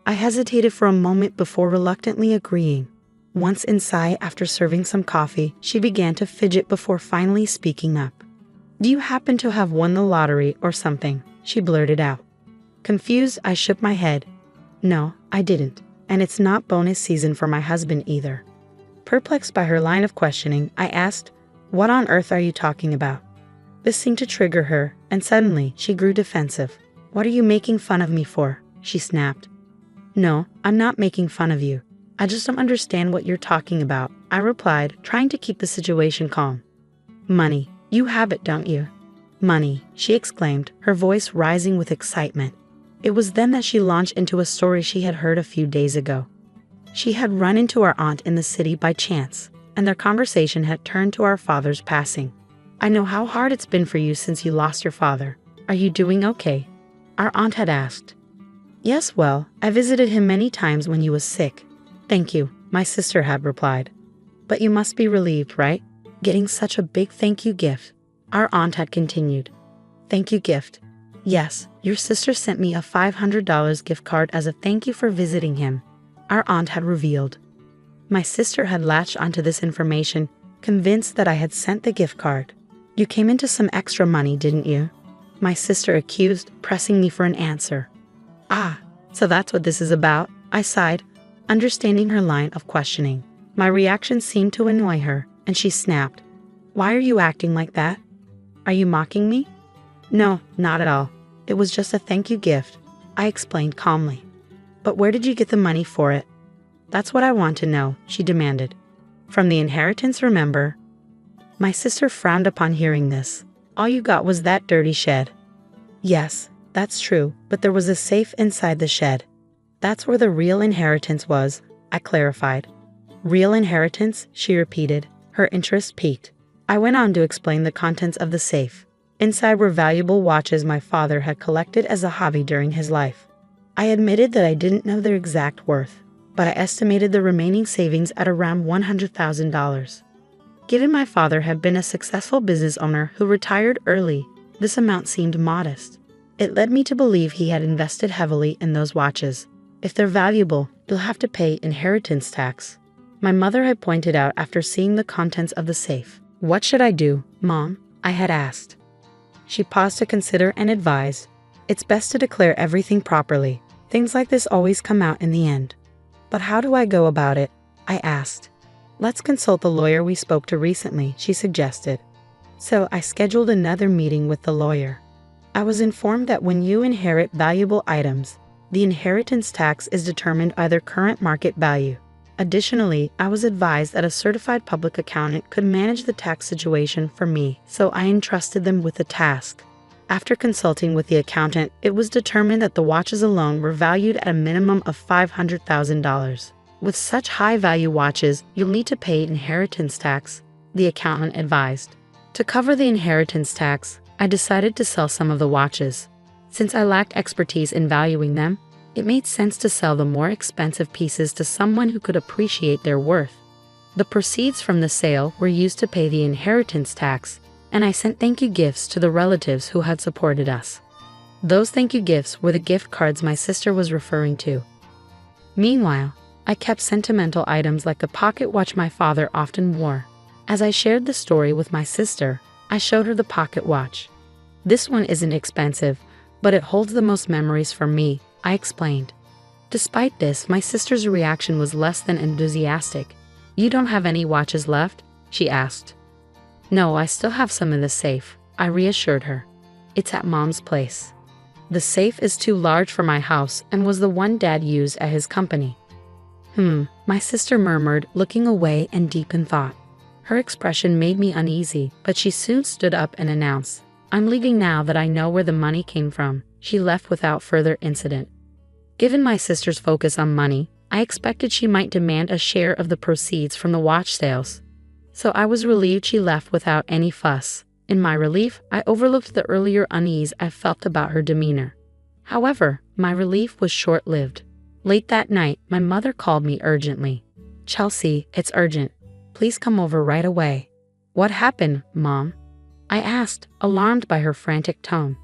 I hesitated for a moment before reluctantly agreeing. Once inside, after serving some coffee, she began to fidget before finally speaking up. "Do you happen to have won the lottery or something?" she blurted out. Confused, I shook my head. "No, I didn't, and it's not bonus season for my husband either." Perplexed by her line of questioning, I asked, "What on earth are you talking about?" This seemed to trigger her, and suddenly she grew defensive. "What are you making fun of me for?" she snapped. "No, I'm not making fun of you. I just don't understand what you're talking about," I replied, trying to keep the situation calm. "Money. You have it, don't you?" "Money," she exclaimed, her voice rising with excitement. It was then that she launched into a story she had heard a few days ago. She had run into our aunt in the city by chance, and their conversation had turned to our father's passing. "I know how hard it's been for you since you lost your father. Are you doing okay?" our aunt had asked. "Yes, well, I visited him many times when he was sick. Thank you," my sister had replied. "But you must be relieved, right? Getting such a big thank you gift," our aunt had continued. "Thank you gift? Yes, your sister sent me a $500 gift card as a thank you for visiting him," our aunt had revealed. My sister had latched onto this information, convinced that I had sent the gift card. "You came into some extra money, didn't you?" my sister accused, pressing me for an answer. "Ah, so that's what this is about," I sighed, understanding her line of questioning. My reaction seemed to annoy her, and she snapped, "Why are you acting like that? Are you mocking me?" "No, not at all. It was just a thank you gift," I explained calmly. "But where did you get the money for it?" "That's what I want to know," she demanded. "From the inheritance, remember?" My sister frowned upon hearing this. "All you got was that dirty shed." "Yes, that's true, but there was a safe inside the shed. That's where the real inheritance was," I clarified. "Real inheritance?" she repeated, her interest piqued. I went on to explain the contents of the safe. Inside were valuable watches my father had collected as a hobby during his life. I admitted that I didn't know their exact worth, but I estimated the remaining savings at around $100,000. Given my father had been a successful business owner who retired early, this amount seemed modest. It led me to believe he had invested heavily in those watches. If they're valuable, you'll have to pay inheritance tax, my mother had pointed out after seeing the contents of the safe. What should I do, Mom? I had asked. She paused to consider and advised, it's best to declare everything properly. Things like this always come out in the end. But how do I go about it? I asked. Let's consult the lawyer we spoke to recently, she suggested. So I scheduled another meeting with the lawyer. I was informed that when you inherit valuable items, the inheritance tax is determined by their current market value. Additionally, I was advised that a certified public accountant could manage the tax situation for me, so I entrusted them with the task. After consulting with the accountant, it was determined that the watches alone were valued at a minimum of $500,000. With such high-value watches, you'll need to pay inheritance tax, the accountant advised. To cover the inheritance tax, I decided to sell some of the watches. Since I lacked expertise in valuing them, it made sense to sell the more expensive pieces to someone who could appreciate their worth. The proceeds from the sale were used to pay the inheritance tax, and I sent thank you gifts to the relatives who had supported us. Those thank you gifts were the gift cards my sister was referring to. Meanwhile, I kept sentimental items like a pocket watch my father often wore. As I shared the story with my sister, I showed her the pocket watch. This one isn't expensive, but it holds the most memories for me, I explained. Despite this, my sister's reaction was less than enthusiastic. You don't have any watches left? She asked. No, I still have some in the safe, I reassured her. It's at Mom's place. The safe is too large for my house and was the one Dad used at his company. My sister murmured, looking away and deep in thought. Her expression made me uneasy, but she soon stood up and announced, I'm leaving now that I know where the money came from. She left without further incident. Given my sister's focus on money, I expected she might demand a share of the proceeds from the watch sales. So I was relieved she left without any fuss. In my relief, I overlooked the earlier unease I felt about her demeanor. However, my relief was short-lived. Late that night, my mother called me urgently. Chelsea, it's urgent. Please come over right away. What happened, Mom? I asked, alarmed by her frantic tone.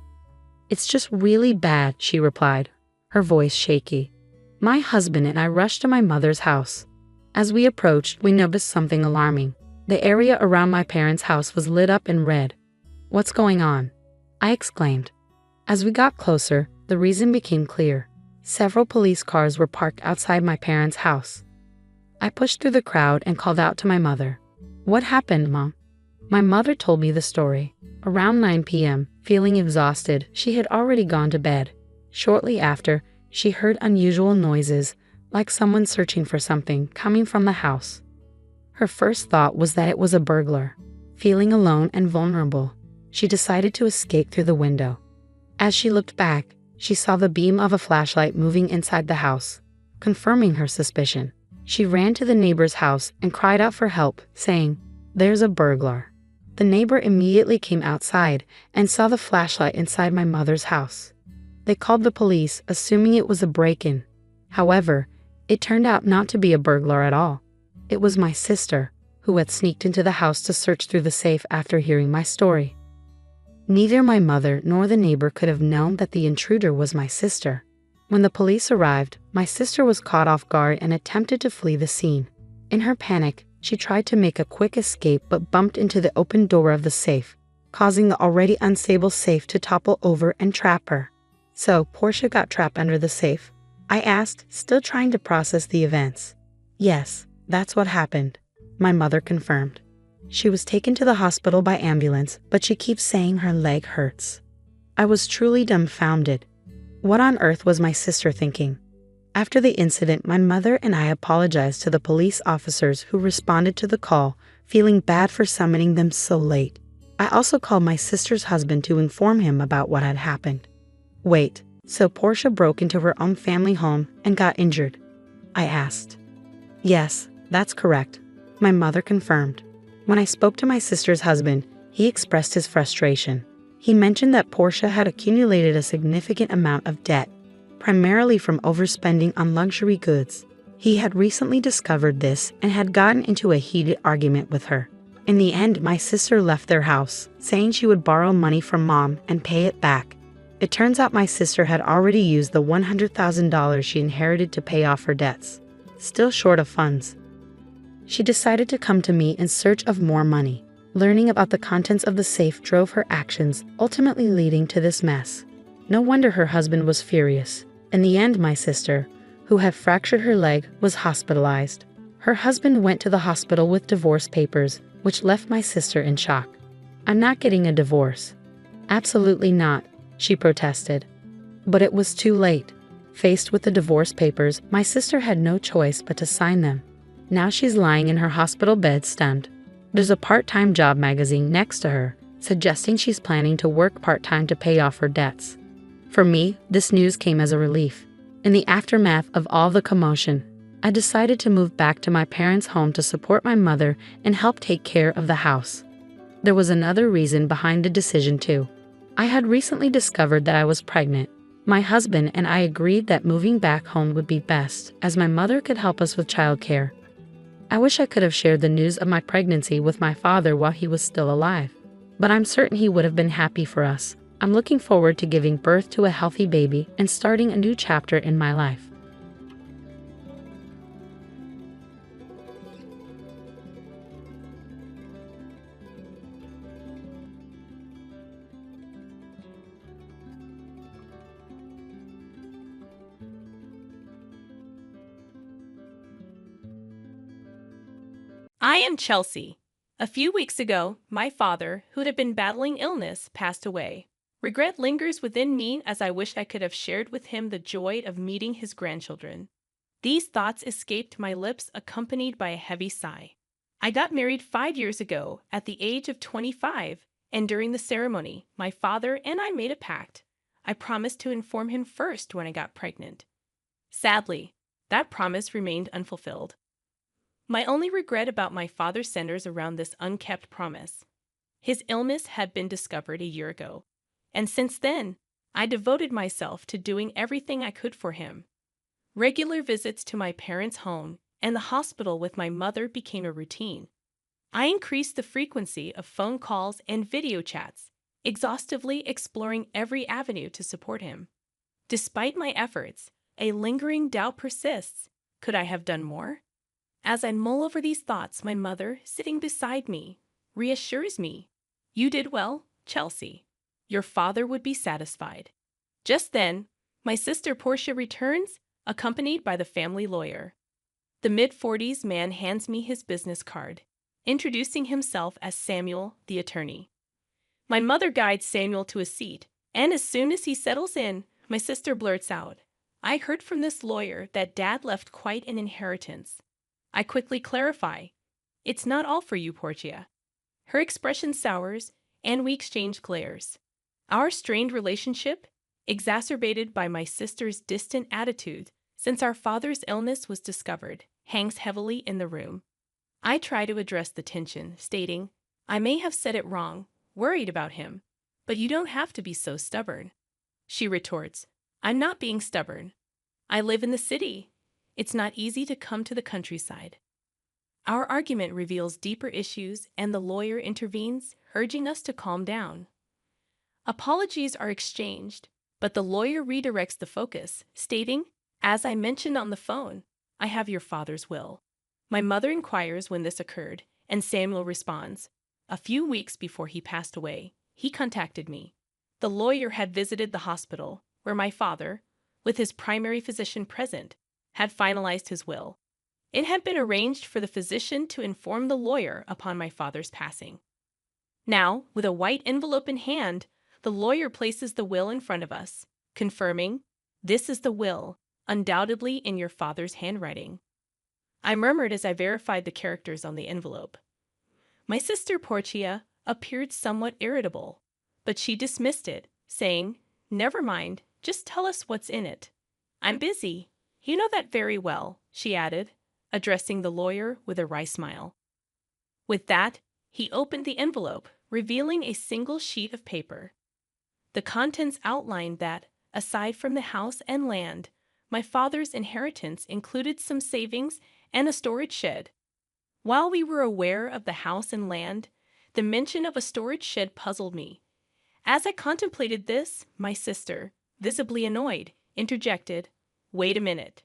It's just really bad, she replied, her voice shaky. My husband and I rushed to my mother's house. As we approached, we noticed something alarming. The area around my parents' house was lit up in red. What's going on? I exclaimed. As we got closer, the reason became clear. Several police cars were parked outside my parents' house. I pushed through the crowd and called out to my mother. What happened, Mom? My mother told me the story. Around 9 p.m., feeling exhausted, she had already gone to bed. Shortly after, she heard unusual noises, like someone searching for something, coming from the house. Her first thought was that it was a burglar. Feeling alone and vulnerable, she decided to escape through the window. As she looked back, she saw the beam of a flashlight moving inside the house, confirming her suspicion. She ran to the neighbor's house and cried out for help, saying, There's a burglar. The neighbor immediately came outside and saw the flashlight inside my mother's house. They called the police, assuming it was a break-in. However, it turned out not to be a burglar at all. It was my sister, who had sneaked into the house to search through the safe after hearing my story. Neither my mother nor the neighbor could have known that the intruder was my sister. When the police arrived, my sister was caught off guard and attempted to flee the scene. In her panic, she tried to make a quick escape but bumped into the open door of the safe, causing the already unstable safe to topple over and trap her. So, Portia got trapped under the safe? I asked, still trying to process the events. Yes, that's what happened, my mother confirmed. She was taken to the hospital by ambulance, but she keeps saying her leg hurts. I was truly dumbfounded. What on earth was my sister thinking? After the incident, my mother and I apologized to the police officers who responded to the call, feeling bad for summoning them so late. I also called my sister's husband to inform him about what had happened. Wait, so Portia broke into her own family home and got injured? I asked. Yes, that's correct, my mother confirmed. When I spoke to my sister's husband, he expressed his frustration. He mentioned that Portia had accumulated a significant amount of debt, primarily from overspending on luxury goods. He had recently discovered this and had gotten into a heated argument with her. In the end, my sister left their house, saying she would borrow money from Mom and pay it back. It turns out my sister had already used the $100,000 she inherited to pay off her debts, still short of funds. She decided to come to me in search of more money. Learning about the contents of the safe drove her actions, ultimately leading to this mess. No wonder her husband was furious. In the end, my sister, who had fractured her leg, was hospitalized. Her husband went to the hospital with divorce papers, which left my sister in shock. "I'm not getting a divorce." "Absolutely not," she protested. But it was too late. Faced with the divorce papers, my sister had no choice but to sign them. Now she's lying in her hospital bed stunned. There's a part-time job magazine next to her, suggesting she's planning to work part-time to pay off her debts. For me, this news came as a relief. In the aftermath of all the commotion, I decided to move back to my parents' home to support my mother and help take care of the house. There was another reason behind the decision too. I had recently discovered that I was pregnant. My husband and I agreed that moving back home would be best, as my mother could help us with childcare. I wish I could have shared the news of my pregnancy with my father while he was still alive, but I'm certain he would have been happy for us. I'm looking forward to giving birth to a healthy baby and starting a new chapter in my life. I am Chelsea. A few weeks ago, my father, who had been battling illness, passed away. Regret lingers within me as I wish I could have shared with him the joy of meeting his grandchildren. These thoughts escaped my lips accompanied by a heavy sigh. I got married 5 years ago at the age of 25, and during the ceremony, my father and I made a pact. I promised to inform him first when I got pregnant. Sadly, that promise remained unfulfilled. My only regret about my father centers around this unkept promise. His illness had been discovered a year ago, and since then, I devoted myself to doing everything I could for him. Regular visits to my parents' home and the hospital with my mother became a routine. I increased the frequency of phone calls and video chats, exhaustively exploring every avenue to support him. Despite my efforts, a lingering doubt persists. Could I have done more? As I mull over these thoughts, my mother, sitting beside me, reassures me. "You did well, Chelsea. Your father would be satisfied." Just then, my sister Portia returns, accompanied by the family lawyer. The mid-40s man hands me his business card, introducing himself as Samuel, the attorney. My mother guides Samuel to a seat, and as soon as he settles in, my sister blurts out, "I heard from this lawyer that Dad left quite an inheritance." I quickly clarify, "It's not all for you, Portia." Her expression sours, and we exchange glares. Our strained relationship, exacerbated by my sister's distant attitude since our father's illness was discovered, hangs heavily in the room. I try to address the tension, stating, "I may have said it wrong, worried about him, but you don't have to be so stubborn." She retorts, "I'm not being stubborn. I live in the city. It's not easy to come to the countryside." Our argument reveals deeper issues, and the lawyer intervenes, urging us to calm down. Apologies are exchanged, but the lawyer redirects the focus, stating, "As I mentioned on the phone, I have your father's will." My mother inquires when this occurred, and Samuel responds, "A few weeks before he passed away, he contacted me." The lawyer had visited the hospital, where my father, with his primary physician present, had finalized his will. It had been arranged for the physician to inform the lawyer upon my father's passing. Now, with a white envelope in hand, the lawyer places the will in front of us, confirming, "This is the will, undoubtedly in your father's handwriting." I murmured as I verified the characters on the envelope. My sister Portia appeared somewhat irritable, but she dismissed it, saying, "Never mind, just tell us what's in it." "I'm busy. You know that very well," she added, addressing the lawyer with a wry smile. With that, he opened the envelope, revealing a single sheet of paper. The contents outlined that, aside from the house and land, my father's inheritance included some savings and a storage shed. While we were aware of the house and land, the mention of a storage shed puzzled me, As I contemplated this, my sister, visibly annoyed, interjected, "Wait a minute.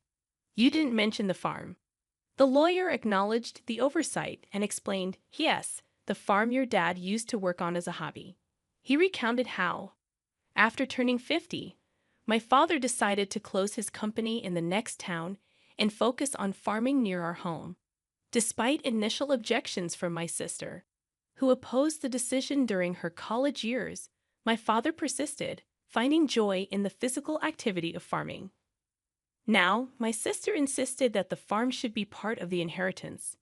You didn't mention the farm." The lawyer acknowledged the oversight and explained, "Yes, the farm your dad used to work on as a hobby." He recounted how, after turning 50, my father decided to close his company in the next town and focus on farming near our home. Despite initial objections from my sister, who opposed the decision during her college years, my father persisted, finding joy in the physical activity of farming. Now, my sister insisted that the farm should be part of the inheritance.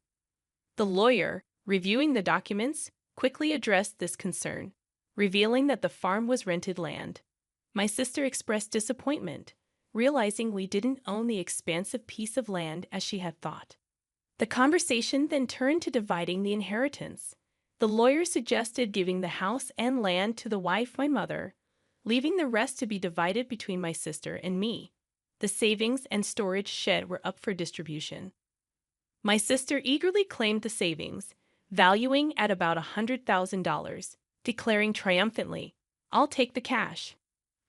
The lawyer, reviewing the documents, quickly addressed this concern, revealing that the farm was rented land. My sister expressed disappointment, realizing we didn't own the expansive piece of land as she had thought. The conversation then turned to dividing the inheritance. The lawyer suggested giving the house and land to the wife, my mother, leaving the rest to be divided between my sister and me. The savings and storage shed were up for distribution. My sister eagerly claimed the savings, valuing at about $100,000, declaring triumphantly, "I'll take the cash."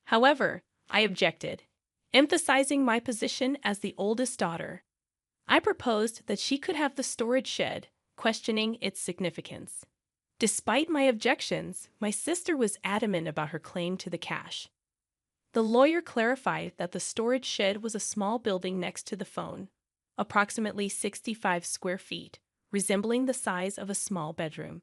However, I objected, emphasizing my position as the oldest daughter. I proposed that she could have the storage shed, questioning its significance. Despite my objections, my sister was adamant about her claim to the cash. The lawyer clarified that the storage shed was a small building next to the phone, approximately 65 square feet, resembling the size of a small bedroom.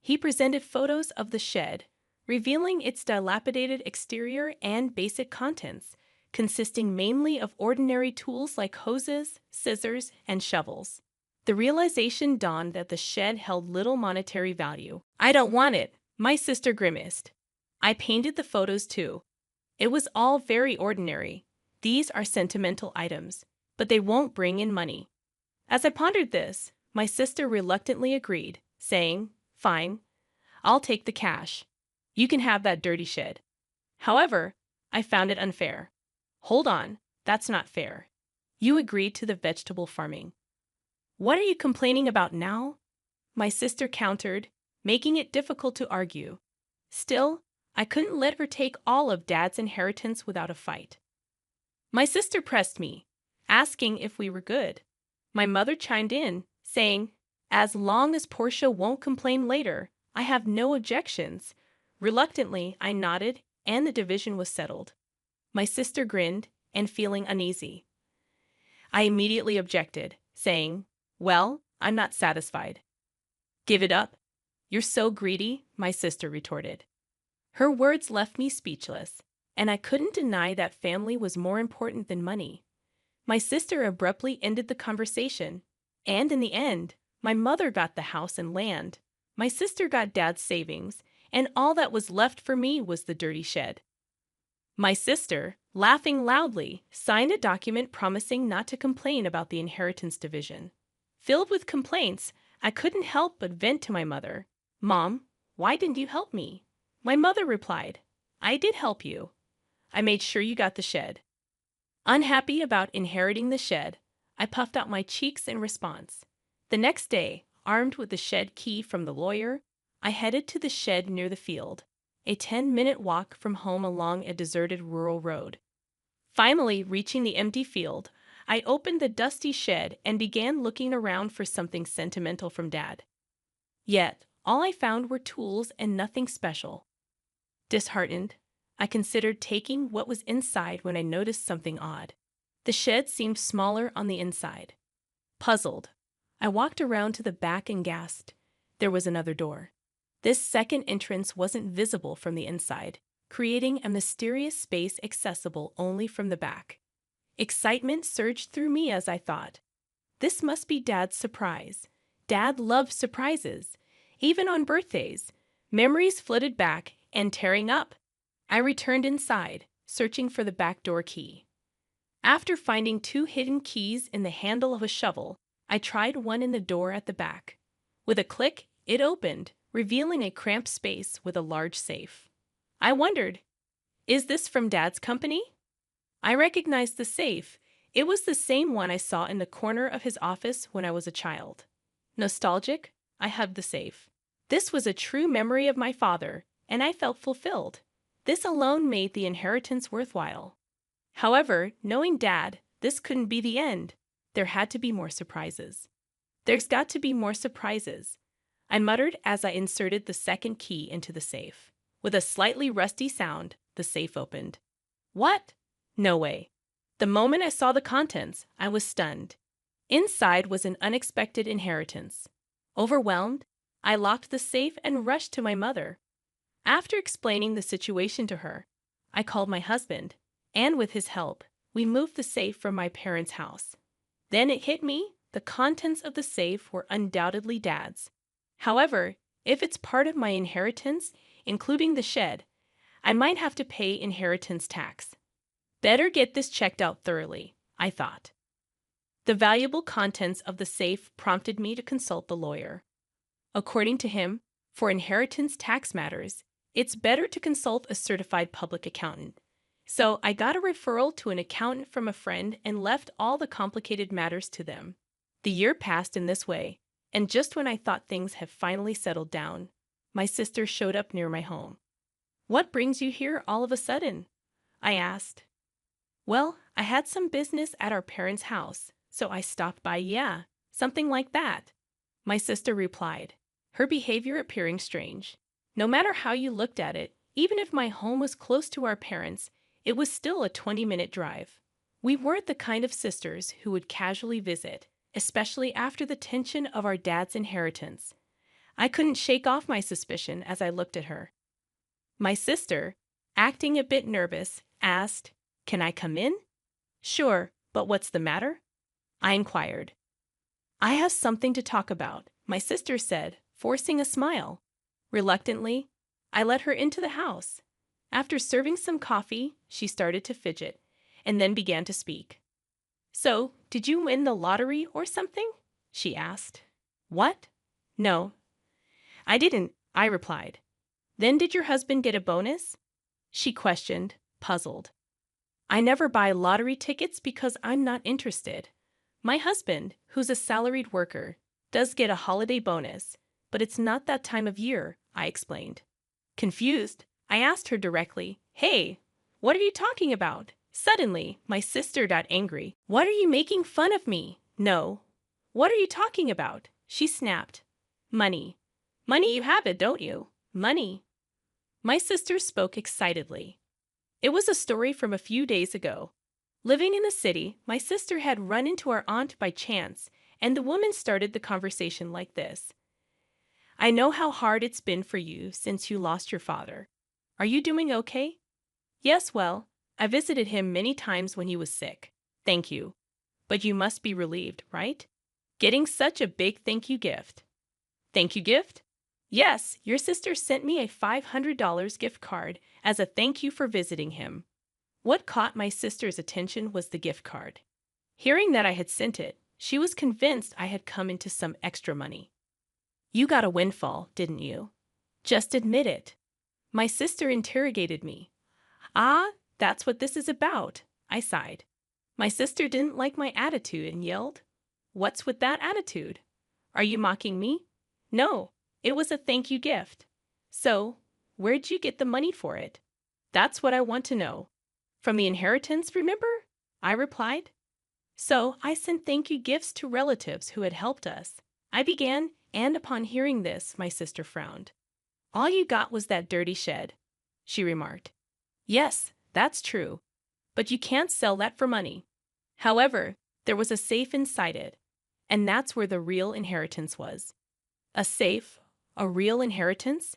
He presented photos of the shed, revealing its dilapidated exterior and basic contents, consisting mainly of ordinary tools like hoses, scissors, and shovels. The realization dawned that the shed held little monetary value. "I don't want it," my sister grimaced. I painted the photos too. It was all very ordinary. "These are sentimental items, but they won't bring in money." As I pondered this, my sister reluctantly agreed, saying, "Fine, I'll take the cash. You can have that dirty shed." However, I found it unfair. "Hold on, that's not fair. You agreed to the vegetable farming. What are you complaining about now?" My sister countered, making it difficult to argue. Still, I couldn't let her take all of Dad's inheritance without a fight. My sister pressed me, asking if we were good. My mother chimed in, saying, "As long as Portia won't complain later, I have no objections." Reluctantly, I nodded, and the division was settled. My sister grinned, and feeling uneasy. I immediately objected, saying, "Well, I'm not satisfied." "Give it up. You're so greedy," my sister retorted. Her words left me speechless, and I couldn't deny that family was more important than money. My sister abruptly ended the conversation, and in the end, my mother got the house and land. My sister got Dad's savings, and all that was left for me was the dirty shed. My sister, laughing loudly, signed a document promising not to complain about the inheritance division. Filled with complaints, I couldn't help but vent to my mother. "Mom, why didn't you help me?" My mother replied, "I did help you. I made sure you got the shed." Unhappy about inheriting the shed, I puffed out my cheeks in response. The next day, armed with the shed key from the lawyer, I headed to the shed near the field, a 10-minute walk from home along a deserted rural road. Finally, reaching the empty field, I opened the dusty shed and began looking around for something sentimental from Dad. Yet, all I found were tools and nothing special. Disheartened, I considered taking what was inside when I noticed something odd. The shed seemed smaller on the inside. Puzzled, I walked around to the back and gasped. There was another door. This second entrance wasn't visible from the inside, creating a mysterious space accessible only from the back. Excitement surged through me as I thought, "This must be Dad's surprise." Dad loved surprises. Even on birthdays, memories flooded back and tearing up. I returned inside, searching for the back door key. After finding 2 hidden keys in the handle of a shovel, I tried one in the door at the back. With a click, it opened, revealing a cramped space with a large safe. I wondered, is this from Dad's company? I recognized the safe. It was the same one I saw in the corner of his office when I was a child. Nostalgic, I hugged the safe. This was a true memory of my father, and I felt fulfilled. This alone made the inheritance worthwhile. However, knowing Dad, this couldn't be the end. There had to be more surprises. There's got to be more surprises, I muttered as I inserted the second key into the safe. With a slightly rusty sound, the safe opened. What? No way. The moment I saw the contents, I was stunned. Inside was an unexpected inheritance. Overwhelmed, I locked the safe and rushed to my mother. After explaining the situation to her, I called my husband, and with his help, we moved the safe from my parents' house. Then it hit me, the contents of the safe were undoubtedly Dad's. However, if it's part of my inheritance, including the shed, I might have to pay inheritance tax. Better get this checked out thoroughly, I thought. The valuable contents of the safe prompted me to consult the lawyer. According to him, for inheritance tax matters, it's better to consult a certified public accountant. So I got a referral to an accountant from a friend and left all the complicated matters to them. The year passed in this way, and just when I thought things had finally settled down, my sister showed up near my home. What brings you here all of a sudden? I asked. Well, I had some business at our parents' house, so I stopped by, yeah, something like that. My sister replied, her behavior appearing strange. No matter how you looked at it, even if my home was close to our parents', it was still a 20-minute drive. We weren't the kind of sisters who would casually visit, especially after the tension of our dad's inheritance. I couldn't shake off my suspicion as I looked at her. My sister, acting a bit nervous, asked, "Can I come in?" "Sure, but what's the matter?" I inquired. "I have something to talk about," my sister said, forcing a smile. Reluctantly, I let her into the house. After serving some coffee, she started to fidget, and then began to speak. "So, did you win the lottery or something?" she asked. "What? No, I didn't," I replied. "Then did your husband get a bonus?" she questioned, puzzled. "I never buy lottery tickets because I'm not interested. My husband, who's a salaried worker, does get a holiday bonus, but it's not that time of year," I explained. Confused, I asked her directly, "Hey, what are you talking about?" Suddenly, my sister got angry. "What are you making fun of me?" "No. What are you talking about?" she snapped. "Money. Money, you have it, don't you? Money." My sister spoke excitedly. It was a story from a few days ago. Living in the city, my sister had run into our aunt by chance, and the woman started the conversation like this. "I know how hard it's been for you since you lost your father. Are you doing okay?" "Yes, well, I visited him many times when he was sick. Thank you. But you must be relieved, right? Getting such a big thank you gift." "Thank you gift?" "Yes, your sister sent me a $500 gift card as a thank you for visiting him." What caught my sister's attention was the gift card. Hearing that I had sent it, she was convinced I had come into some extra money. "You got a windfall, didn't you? Just admit it." My sister interrogated me. "Ah, that's what this is about," I sighed. My sister didn't like my attitude and yelled, "What's with that attitude? Are you mocking me?" "No, it was a thank you gift." "So, where'd you get the money for it?" "That's what I want to know." "From the inheritance, remember?" I replied. "So I sent thank you gifts to relatives who had helped us," I began, and upon hearing this, my sister frowned. "All you got was that dirty shed," she remarked. "Yes, that's true, but you can't sell that for money." However, there was a safe inside it, and that's where the real inheritance was. A safe? A real inheritance?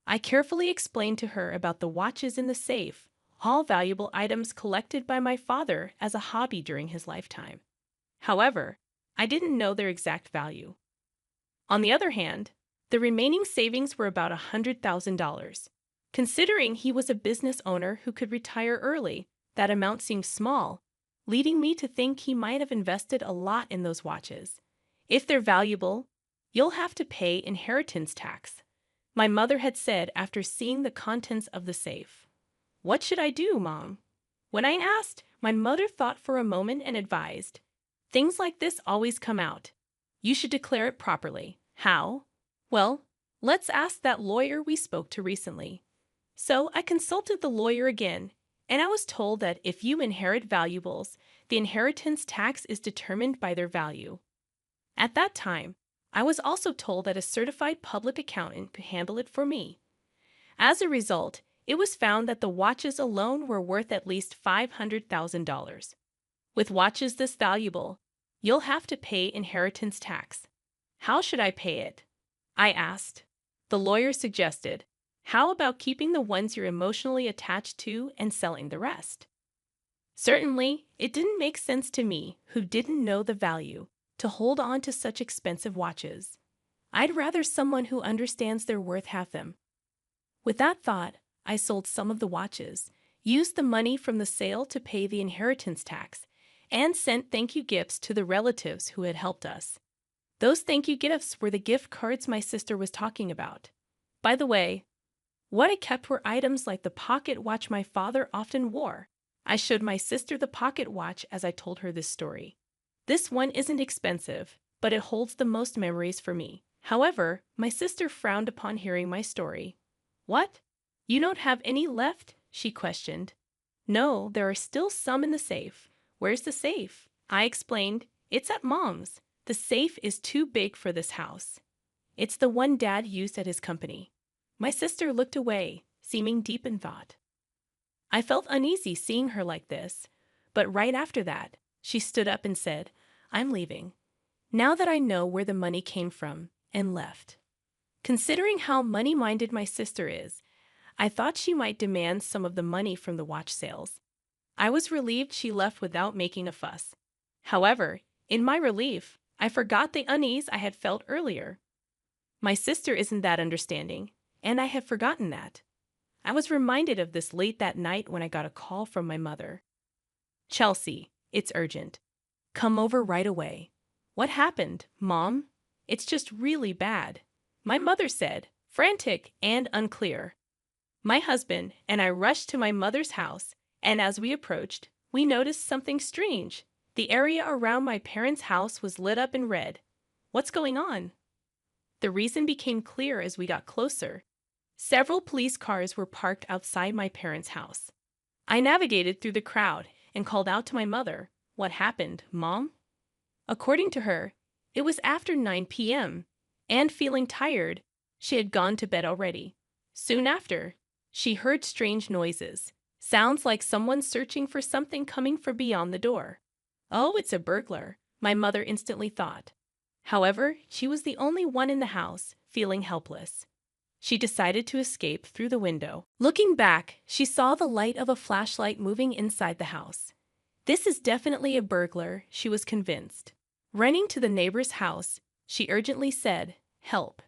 I carefully explained to her about the watches in the safe, all valuable items collected by my father as a hobby during his lifetime. However, I didn't know their exact value. On the other hand, the remaining savings were about $100,000. Considering he was a business owner who could retire early, that amount seemed small, leading me to think he might have invested a lot in those watches. "If they're valuable, you'll have to pay inheritance tax," my mother had said after seeing the contents of the safe. "What should I do, Mom?" When I asked, my mother thought for a moment and advised, "Things like this always come out. You should declare it properly." "How?" "Well, let's ask that lawyer we spoke to recently. So I consulted the lawyer again, and I was told that if you inherit valuables, the inheritance tax is determined by their value. At that time, I was also told that a certified public accountant could handle it for me. As a result, it was found that the watches alone were worth at least $500,000. With watches this valuable, you'll have to pay inheritance tax. How should I pay it? I asked. The lawyer suggested, how about keeping the ones you're emotionally attached to and selling the rest? Certainly, it didn't make sense to me, who didn't know the value, to hold on to such expensive watches. I'd rather someone who understands their worth have them. With that thought, I sold some of the watches, used the money from the sale to pay the inheritance tax, and sent thank you gifts to the relatives who had helped us. Those thank you gifts were the gift cards my sister was talking about. By the way, what I kept were items like the pocket watch my father often wore. I showed my sister the pocket watch as I told her this story. This one isn't expensive, but it holds the most memories for me. However, my sister frowned upon hearing my story. What? You don't have any left? She questioned. No, there are still some in the safe. Where's the safe? I explained. It's at Mom's. The safe is too big for this house. It's the one Dad used at his company. My sister looked away, seeming deep in thought. I felt uneasy seeing her like this, but right after that, she stood up and said, I'm leaving. Now that I know where the money came from, and left. Considering how money-minded my sister is, I thought she might demand some of the money from the watch sales. I was relieved she left without making a fuss. However, in my relief, I forgot the unease I had felt earlier. My sister isn't that understanding, and I had forgotten that. I was reminded of this late that night when I got a call from my mother. Chelsea, it's urgent. Come over right away. What happened, Mom? It's just really bad. My mother said, frantic and unclear. My husband and I rushed to my mother's house, and as we approached, we noticed something strange. The area around my parents' house was lit up in red. What's going on? The reason became clear as we got closer. Several police cars were parked outside my parents' house. I navigated through the crowd and called out to my mother. What happened, Mom? According to her, it was after 9 p.m., and feeling tired, she had gone to bed already. Soon after, she heard strange noises, sounds like someone searching for something coming from beyond the door. Oh, it's a burglar, my mother instantly thought. However, she was the only one in the house, feeling helpless. She decided to escape through the window. Looking back, she saw the light of a flashlight moving inside the house. This is definitely a burglar, she was convinced. Running to the neighbor's house, she urgently said, Help.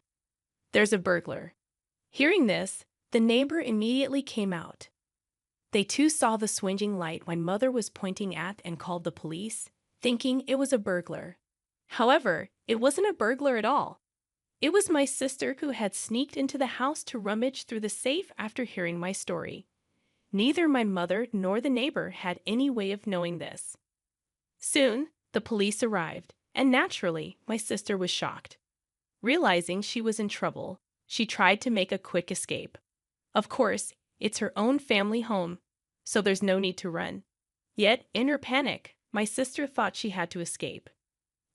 There's a burglar. Hearing this, the neighbor immediately came out. They too saw the swinging light my mother was pointing at and called the police, thinking it was a burglar. However, it wasn't a burglar at all. It was my sister who had sneaked into the house to rummage through the safe after hearing my story. Neither my mother nor the neighbor had any way of knowing this. Soon, the police arrived, and naturally, my sister was shocked. Realizing she was in trouble, she tried to make a quick escape. Of course, it's her own family home, so there's no need to run. Yet, in her panic, my sister thought she had to escape.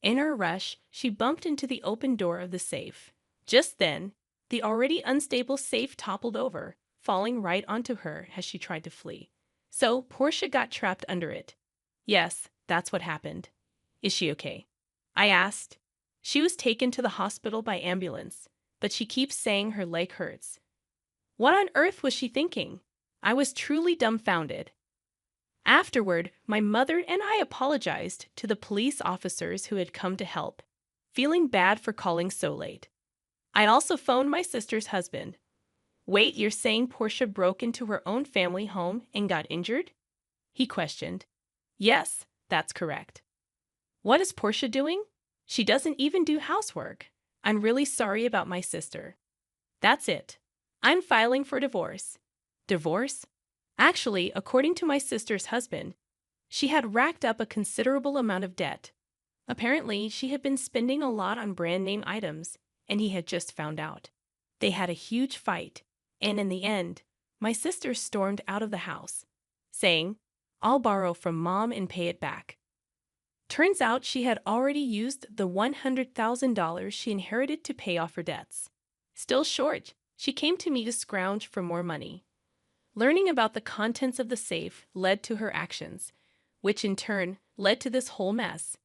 In her rush, she bumped into the open door of the safe. Just then, the already unstable safe toppled over, falling right onto her as she tried to flee. So, Portia got trapped under it. Yes, that's what happened. Is she okay? I asked. She was taken to the hospital by ambulance, but she keeps saying her leg hurts. What on earth was she thinking? I was truly dumbfounded. Afterward, my mother and I apologized to the police officers who had come to help, feeling bad for calling so late. I also phoned my sister's husband. Wait, you're saying Portia broke into her own family home and got injured? He questioned. Yes, that's correct. What is Portia doing? She doesn't even do housework. I'm really sorry about my sister. That's it. I'm filing for divorce. Divorce? Actually, according to my sister's husband, she had racked up a considerable amount of debt. Apparently, she had been spending a lot on brand name items, and he had just found out. They had a huge fight, and in the end, my sister stormed out of the house, saying, "I'll borrow from Mom and pay it back." Turns out she had already used the $100,000 she inherited to pay off her debts. Still short, she came to me to scrounge for more money. Learning about the contents of the safe led to her actions, which in turn led to this whole mess.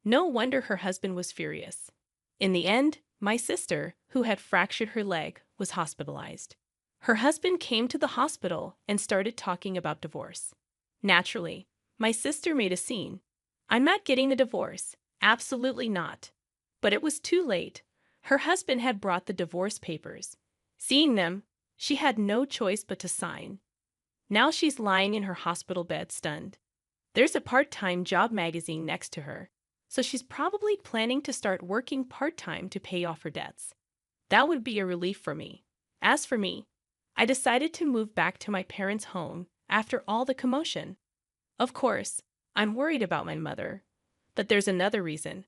No wonder her husband was furious. In the end, my sister, who had fractured her leg, was hospitalized. Her husband came to the hospital and started talking about divorce. Naturally, my sister made a scene. "I'm not getting a divorce. Absolutely not." But it was too late. Her husband had brought the divorce papers. Seeing them, she had no choice but to sign. Now she's lying in her hospital bed stunned. There's a part-time job magazine next to her, so she's probably planning to start working part-time to pay off her debts. That would be a relief for me. As for me, I decided to move back to my parents' home after all the commotion. Of course, I'm worried about my mother, but there's another reason.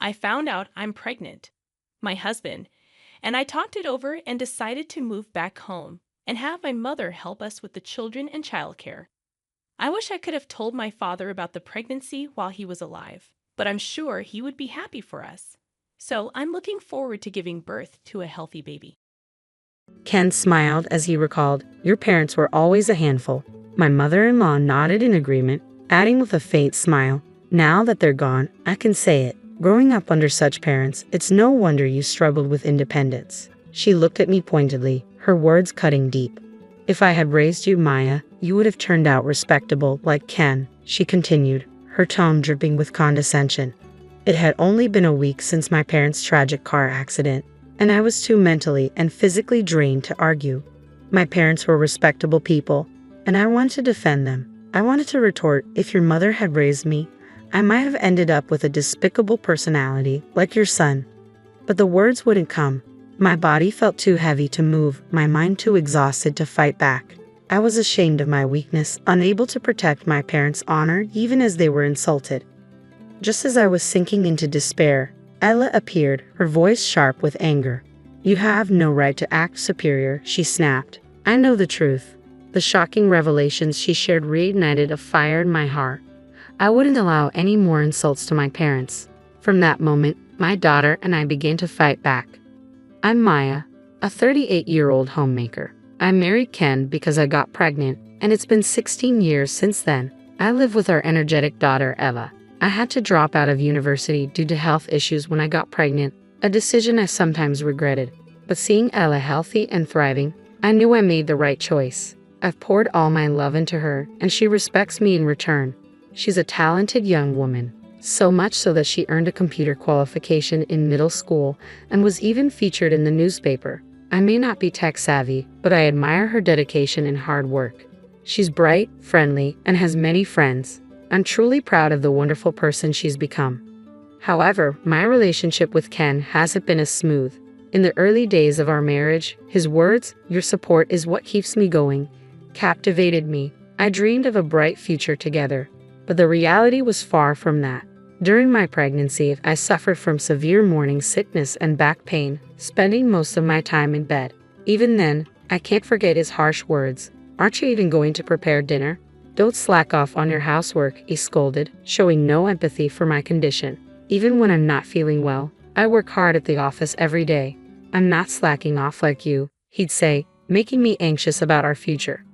I found out I'm pregnant. My husband and I talked it over and decided to move back home and have my mother help us with the children and childcare. I wish I could have told my father about the pregnancy while he was alive, but I'm sure he would be happy for us. So I'm looking forward to giving birth to a healthy baby. Ken smiled as he recalled, "Your parents were always a handful." My mother-in-law nodded in agreement, adding with a faint smile, "Now that they're gone, I can say it. Growing up under such parents, it's no wonder you struggled with independence." She looked at me pointedly, her words cutting deep. "If I had raised you, Maya, you would have turned out respectable like Ken," she continued, her tone dripping with condescension. It had only been a week since my parents' tragic car accident, and I was too mentally and physically drained to argue. My parents were respectable people, and I wanted to defend them. I wanted to retort, "If your mother had raised me, I might have ended up with a despicable personality like your son." But the words wouldn't come. My body felt too heavy to move, my mind too exhausted to fight back. I was ashamed of my weakness, unable to protect my parents' honor even as they were insulted. Just as I was sinking into despair, Ella appeared, her voice sharp with anger. "You have no right to act superior," she snapped. "I know the truth." The shocking revelations she shared reignited a fire in my heart. I wouldn't allow any more insults to my parents. From that moment, my daughter and I began to fight back. I'm Maya, a 38-year-old homemaker. I married Ken because I got pregnant, and it's been 16 years since then. I live with our energetic daughter, Eva. I had to drop out of university due to health issues when I got pregnant, a decision I sometimes regretted. But seeing Ella healthy and thriving, I knew I made the right choice. I've poured all my love into her, and she respects me in return. She's a talented young woman, so much so that she earned a computer qualification in middle school and was even featured in the newspaper. I may not be tech-savvy, but I admire her dedication and hard work. She's bright, friendly, and has many friends. I'm truly proud of the wonderful person she's become. However, my relationship with Ken hasn't been as smooth. In the early days of our marriage, his words, "Your support is what keeps me going," captivated me. I dreamed of a bright future together, but the reality was far from that. During my pregnancy, I suffered from severe morning sickness and back pain, spending most of my time in bed. Even then, I can't forget his harsh words. "Aren't you even going to prepare dinner? Don't slack off on your housework," he scolded, showing no empathy for my condition. Even when I'm not feeling well, I work hard at the office every day. "I'm not slacking off like you," he'd say, making me anxious about our future.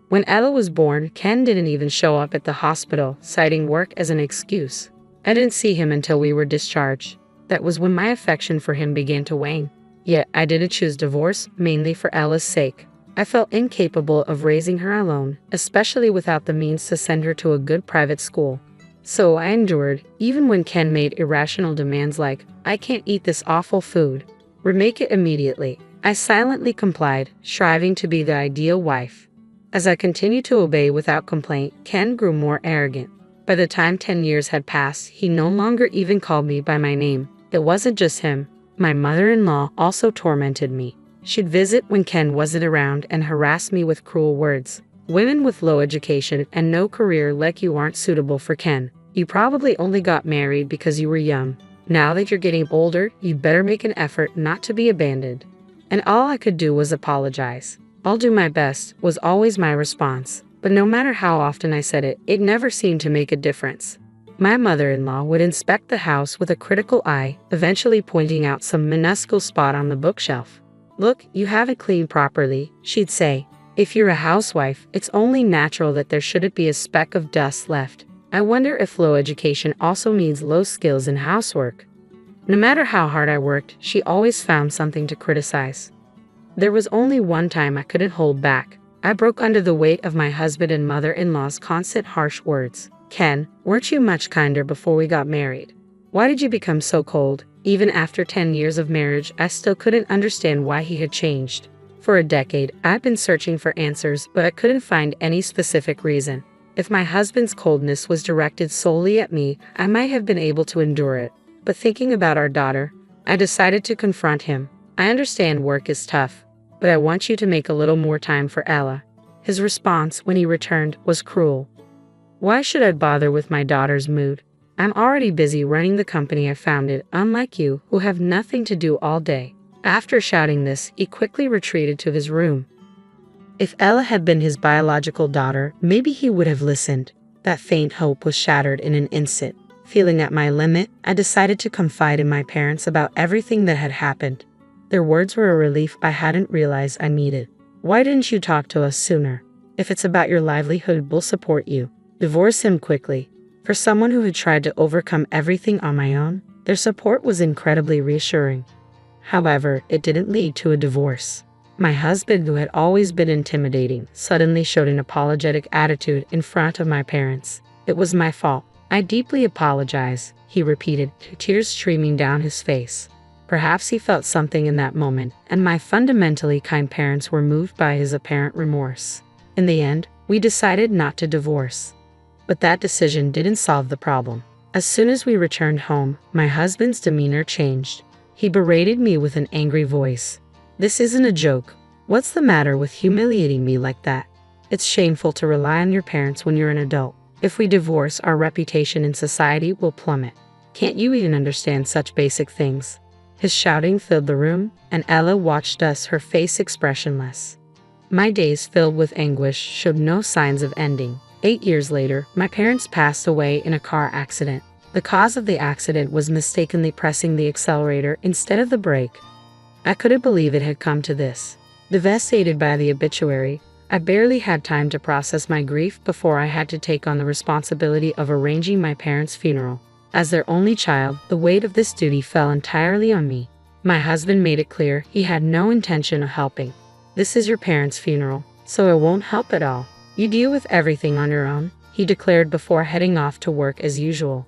When Ella was born, Ken didn't even show up at the hospital, citing work as an excuse. I didn't see him until we were discharged. That was when my affection for him began to wane. Yet I didn't choose divorce, mainly for Ella's sake. I felt incapable of raising her alone, especially without the means to send her to a good private school. So I endured, even when Ken made irrational demands like, "I can't eat this awful food. Remake it immediately." I silently complied, striving to be the ideal wife. As I continued to obey without complaint, Ken grew more arrogant. By the time 10 years had passed, he no longer even called me by my name. It wasn't just him. My mother-in-law also tormented me. She'd visit when Ken wasn't around and harass me with cruel words. "Women with low education and no career like you aren't suitable for Ken. You probably only got married because you were young. Now that you're getting older, you better make an effort not to be abandoned." And all I could do was apologize. "I'll do my best," was always my response. But no matter how often I said it, it never seemed to make a difference. My mother-in-law would inspect the house with a critical eye, eventually pointing out some minuscule spot on the bookshelf. "Look, you haven't cleaned properly," she'd say. "If you're a housewife, it's only natural that there shouldn't be a speck of dust left." I wonder if low education also means low skills in housework. No matter how hard I worked, she always found something to criticize. There was only one time I couldn't hold back. I broke under the weight of my husband and mother-in-law's constant harsh words. "Ken, weren't you much kinder before we got married? Why did you become so cold?" Even after 10 years of marriage, I still couldn't understand why he had changed. For a decade, I'd been searching for answers, but I couldn't find any specific reason. If my husband's coldness was directed solely at me, I might have been able to endure it. But thinking about our daughter, I decided to confront him. "I understand work is tough, but I want you to make a little more time for Ella." His response when he returned was cruel. "Why should I bother with my daughter's mood? I'm already busy running the company I founded, unlike you, who have nothing to do all day." After shouting this, he quickly retreated to his room. If Ella had been his biological daughter, maybe he would have listened. That faint hope was shattered in an instant. Feeling at my limit, I decided to confide in my parents about everything that had happened. Their words were a relief I hadn't realized I needed. "Why didn't you talk to us sooner? If it's about your livelihood, we'll support you." Divorce him quickly. For someone who had tried to overcome everything on my own, their support was incredibly reassuring. However, it didn't lead to a divorce. My husband, who had always been intimidating, suddenly showed an apologetic attitude in front of my parents. "It was my fault. I deeply apologize," he repeated, tears streaming down his face. Perhaps he felt something in that moment, and my fundamentally kind parents were moved by his apparent remorse. In the end, we decided not to divorce. But that decision didn't solve the problem. As soon as we returned home, my husband's demeanor changed. He berated me with an angry voice. "This isn't a joke. What's the matter with humiliating me like that? It's shameful to rely on your parents when you're an adult. If we divorce, our reputation in society will plummet. Can't you even understand such basic things?" His shouting filled the room, and Ella watched us, her face expressionless. My days filled with anguish showed no signs of ending. 8 years later, my parents passed away in a car accident. The cause of the accident was mistakenly pressing the accelerator instead of the brake. I couldn't believe it had come to this. Devastated by the obituary, I barely had time to process my grief before I had to take on the responsibility of arranging my parents' funeral. As their only child, the weight of this duty fell entirely on me. My husband made it clear he had no intention of helping. "This is your parents' funeral, so it won't help at all. You deal with everything on your own," he declared before heading off to work as usual.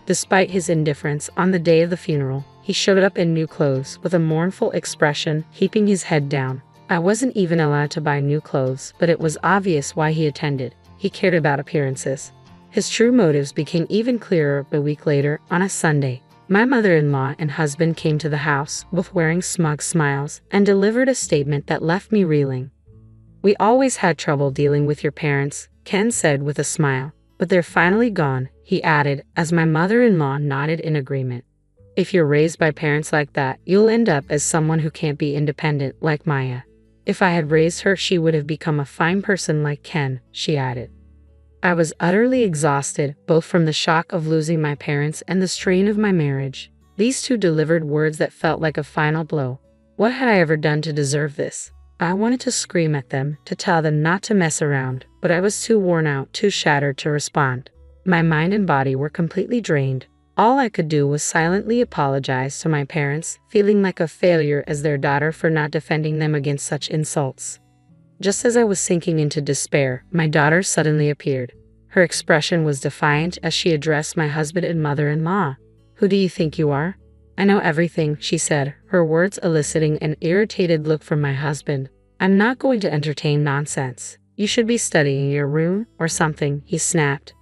Despite his indifference, on the day of the funeral, he showed up in new clothes with a mournful expression, keeping his head down. I wasn't even allowed to buy new clothes, but it was obvious why he attended. He cared about appearances. His true motives became even clearer a week later, on a Sunday. My mother-in-law and husband came to the house, both wearing smug smiles, and delivered a statement that left me reeling. "We always had trouble dealing with your parents," Ken said with a smile. "But they're finally gone," he added, as my mother-in-law nodded in agreement. "If you're raised by parents like that, you'll end up as someone who can't be independent, like Maya. If I had raised her, she would have become a fine person like Ken," she added. I was utterly exhausted, both from the shock of losing my parents and the strain of my marriage. These two delivered words that felt like a final blow. What had I ever done to deserve this? I wanted to scream at them, to tell them not to mess around, but I was too worn out, too shattered to respond. My mind and body were completely drained. All I could do was silently apologize to my parents, feeling like a failure as their daughter for not defending them against such insults. Just as I was sinking into despair, my daughter suddenly appeared. Her expression was defiant as she addressed my husband and mother-in-law. "Who do you think you are?" "I know everything," she said, her words eliciting an irritated look from my husband. "I'm not going to entertain nonsense. You should be studying in your room or something," he snapped.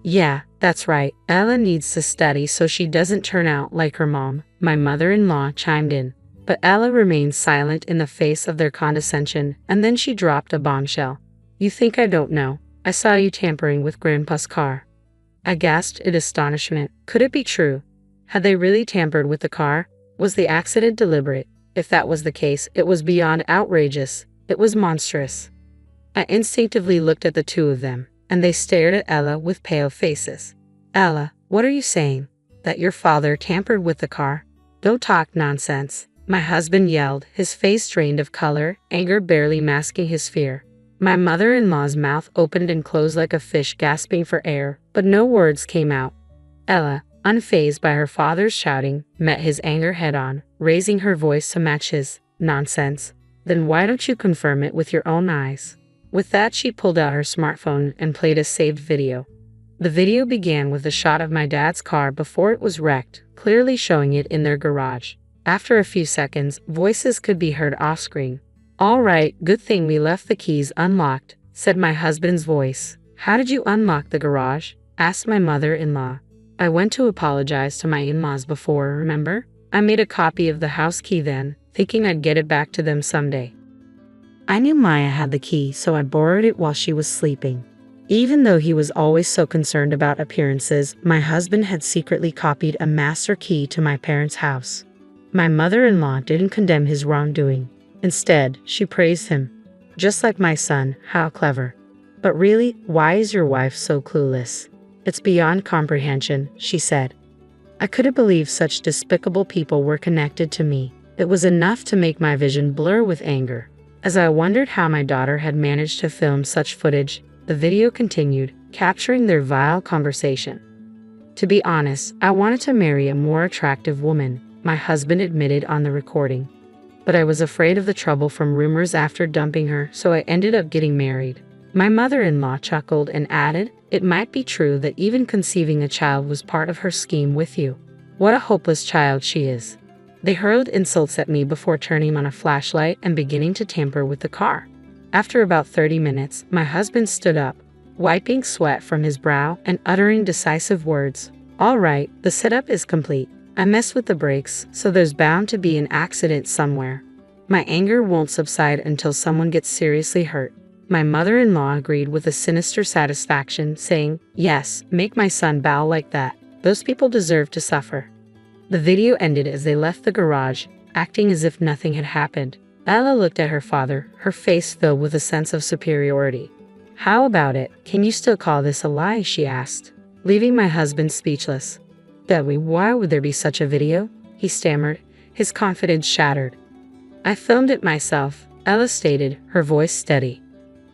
"Yeah, that's right. Ella needs to study so she doesn't turn out like her mom," my mother-in-law chimed in. But Ella remained silent in the face of their condescension, and then she dropped a bombshell. "You think I don't know? I saw you tampering with Grandpa's car." I gasped in astonishment. Could it be true? Had they really tampered with the car? Was the accident deliberate? If that was the case, it was beyond outrageous. It was monstrous. I instinctively looked at the two of them, and they stared at Ella with pale faces. Ella, what are you saying? That your father tampered with the car? Don't talk nonsense, my husband yelled, his face drained of color, anger barely masking his fear. My mother-in-law's mouth opened and closed like a fish gasping for air, but no words came out. Ella, unfazed by her father's shouting, met his anger head-on, raising her voice to match his. Nonsense. Then why don't you confirm it with your own eyes? With that, she pulled out her smartphone and played a saved video. The video began with a shot of my dad's car before it was wrecked, clearly showing it in their garage. After a few seconds, voices could be heard off-screen. All right, good thing we left the keys unlocked, said my husband's voice. How did you unlock the garage? Asked my mother-in-law. I went to apologize to my in-laws before, remember? I made a copy of the house key then, thinking I'd get it back to them someday. I knew Maya had the key, so I borrowed it while she was sleeping. Even though he was always so concerned about appearances, my husband had secretly copied a master key to my parents' house. My mother-in-law didn't condemn his wrongdoing. Instead, she praised him. Just like my son, how clever. But really, why is your wife so clueless? It's beyond comprehension, she said. I couldn't believe such despicable people were connected to me. It was enough to make my vision blur with anger. As I wondered how my daughter had managed to film such footage, the video continued, capturing their vile conversation. To be honest, I wanted to marry a more attractive woman, my husband admitted on the recording. But I was afraid of the trouble from rumors after dumping her, so I ended up getting married. My mother-in-law chuckled and added, it might be true that even conceiving a child was part of her scheme with you. What a hopeless child she is. They hurled insults at me before turning on a flashlight and beginning to tamper with the car. After about 30 minutes, my husband stood up, wiping sweat from his brow and uttering decisive words. All right, the setup is complete. I messed with the brakes, so there's bound to be an accident somewhere. My anger won't subside until someone gets seriously hurt. My mother-in-law agreed with a sinister satisfaction, saying, yes, make my son bow like that. Those people deserve to suffer. The video ended as they left the garage, acting as if nothing had happened. Ella looked at her father, her face filled with a sense of superiority. How about it? Can you still call this a lie? She asked, leaving my husband speechless. Debbie, why would there be such a video? He stammered, his confidence shattered. I filmed it myself, Ella stated, her voice steady.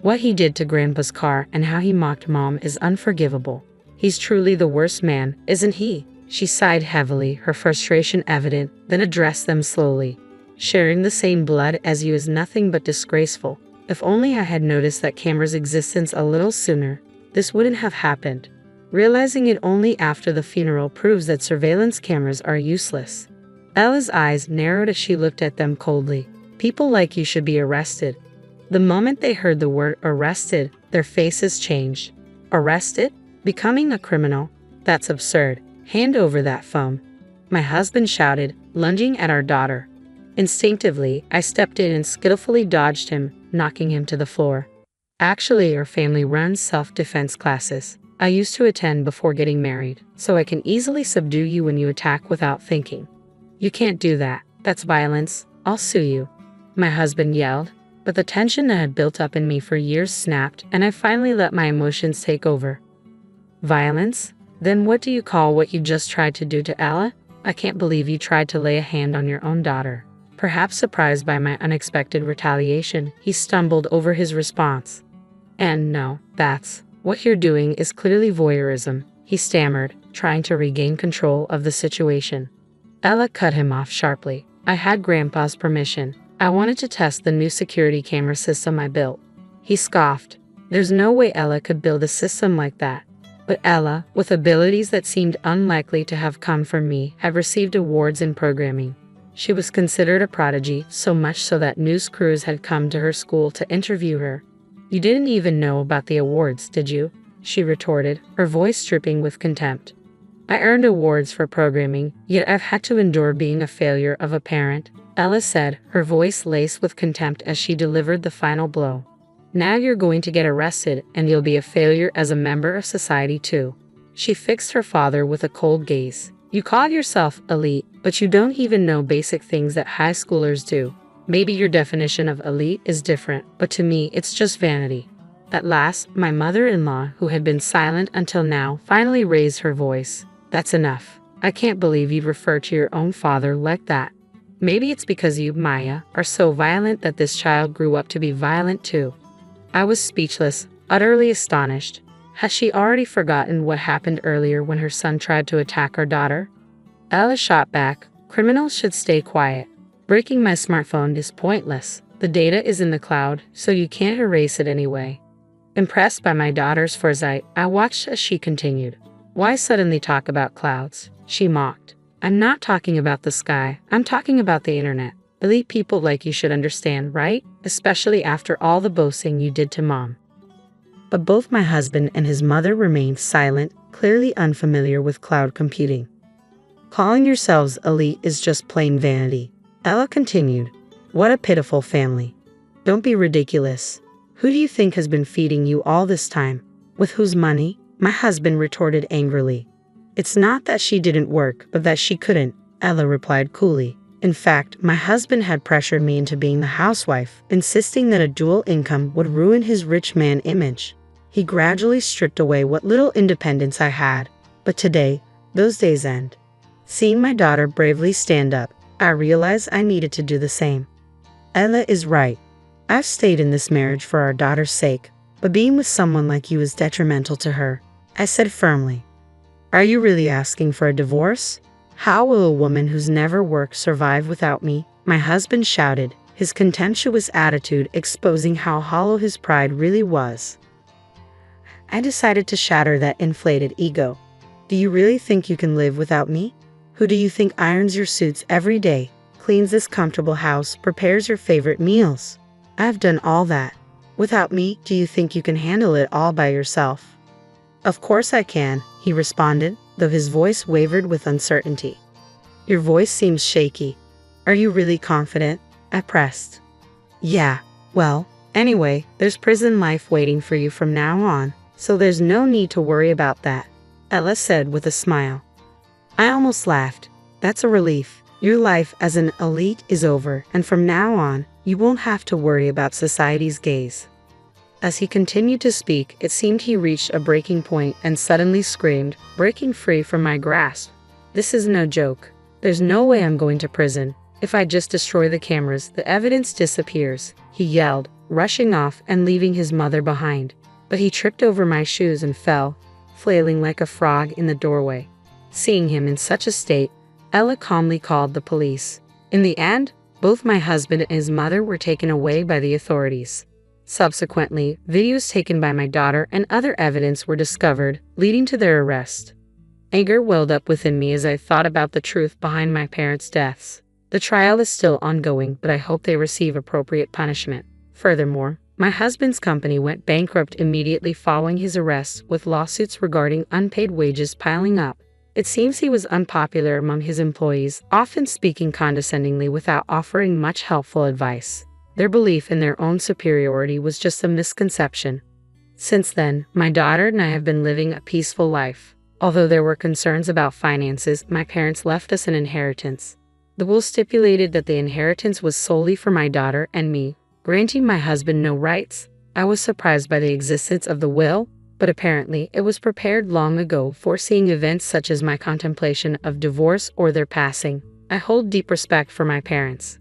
What he did to Grandpa's car and how he mocked Mom is unforgivable. He's truly the worst man, isn't he? She sighed heavily, her frustration evident, then addressed them slowly. Sharing the same blood as you is nothing but disgraceful. If only I had noticed that camera's existence a little sooner, this wouldn't have happened. Realizing it only after the funeral proves that surveillance cameras are useless. Ella's eyes narrowed as she looked at them coldly. People like you should be arrested. The moment they heard the word arrested, their faces changed. Arrested? Becoming a criminal? That's absurd. Hand over that phone. My husband shouted, lunging at our daughter. Instinctively, I stepped in and skillfully dodged him, knocking him to the floor. Actually, our family runs self-defense classes. I used to attend before getting married, so I can easily subdue you when you attack without thinking. You can't do that. That's violence. I'll sue you. My husband yelled, but the tension that had built up in me for years snapped, and I finally let my emotions take over. Violence? Then what do you call what you just tried to do to Ella? I can't believe you tried to lay a hand on your own daughter. Perhaps surprised by my unexpected retaliation, he stumbled over his response. And no, what you're doing is clearly voyeurism, he stammered, trying to regain control of the situation. Ella cut him off sharply. I had Grandpa's permission. I wanted to test the new security camera system I built. He scoffed. There's no way Ella could build a system like that. But Ella, with abilities that seemed unlikely to have come from me, had received awards in programming. She was considered a prodigy, so much so that news crews had come to her school to interview her. You didn't even know about the awards, did you? She retorted, her voice dripping with contempt. I earned awards for programming, yet I've had to endure being a failure of a parent, Ella said, her voice laced with contempt as she delivered the final blow. Now you're going to get arrested, and you'll be a failure as a member of society too. She fixed her father with a cold gaze. You call yourself elite, but you don't even know basic things that high schoolers do. Maybe your definition of elite is different, but to me, it's just vanity. At last, my mother-in-law, who had been silent until now, finally raised her voice. That's enough. I can't believe you'd refer to your own father like that. Maybe it's because you, Maya, are so violent that this child grew up to be violent too. I was speechless, utterly astonished. Has she already forgotten what happened earlier when her son tried to attack our daughter? Ella shot back, criminals should stay quiet. Breaking my smartphone is pointless. The data is in the cloud, so you can't erase it anyway. Impressed by my daughter's foresight, I watched as she continued. Why suddenly talk about clouds? She mocked. I'm not talking about the sky. I'm talking about the internet. Elite people like you should understand, right? Especially after all the boasting you did to Mom. But both my husband and his mother remained silent, clearly unfamiliar with cloud computing. Calling yourselves elite is just plain vanity. Ella continued. What a pitiful family. Don't be ridiculous. Who do you think has been feeding you all this time? With whose money? My husband retorted angrily. It's not that she didn't work, but that she couldn't, Ella replied coolly. In fact, my husband had pressured me into being the housewife, insisting that a dual income would ruin his rich man image. He gradually stripped away what little independence I had. But today, those days end. Seeing my daughter bravely stand up, I realized I needed to do the same. Ella is right. I've stayed in this marriage for our daughter's sake, but being with someone like you is detrimental to her, I said firmly. Are you really asking for a divorce? How will a woman who's never worked survive without me? My husband shouted, his contemptuous attitude exposing how hollow his pride really was. I decided to shatter that inflated ego. Do you really think you can live without me? Who do you think irons your suits every day, cleans this comfortable house, prepares your favorite meals? I've done all that. Without me, do you think you can handle it all by yourself? Of course I can, he responded, though his voice wavered with uncertainty. Your voice seems shaky. Are you really confident? I pressed. Yeah, well, anyway, there's prison life waiting for you from now on, so there's no need to worry about that, Ella said with a smile. I almost laughed. That's a relief. Your life as an elite is over, and from now on, you won't have to worry about society's gaze. As he continued to speak, it seemed he reached a breaking point and suddenly screamed, breaking free from my grasp. This is no joke. There's no way I'm going to prison. If I just destroy the cameras, the evidence disappears, he yelled, rushing off and leaving his mother behind. But he tripped over my shoes and fell, flailing like a frog in the doorway. Seeing him in such a state, Ella calmly called the police. In the end, both my husband and his mother were taken away by the authorities. Subsequently, videos taken by my daughter and other evidence were discovered, leading to their arrest. Anger welled up within me as I thought about the truth behind my parents' deaths. The trial is still ongoing, but I hope they receive appropriate punishment. Furthermore, my husband's company went bankrupt immediately following his arrest, with lawsuits regarding unpaid wages piling up. It seems he was unpopular among his employees, often speaking condescendingly without offering much helpful advice. Their belief in their own superiority was just a misconception. Since then, my daughter and I have been living a peaceful life. Although there were concerns about finances, my parents left us an inheritance. The will stipulated that the inheritance was solely for my daughter and me, granting my husband no rights. I was surprised by the existence of the will, but apparently it was prepared long ago, foreseeing events such as my contemplation of divorce or their passing. I hold deep respect for my parents.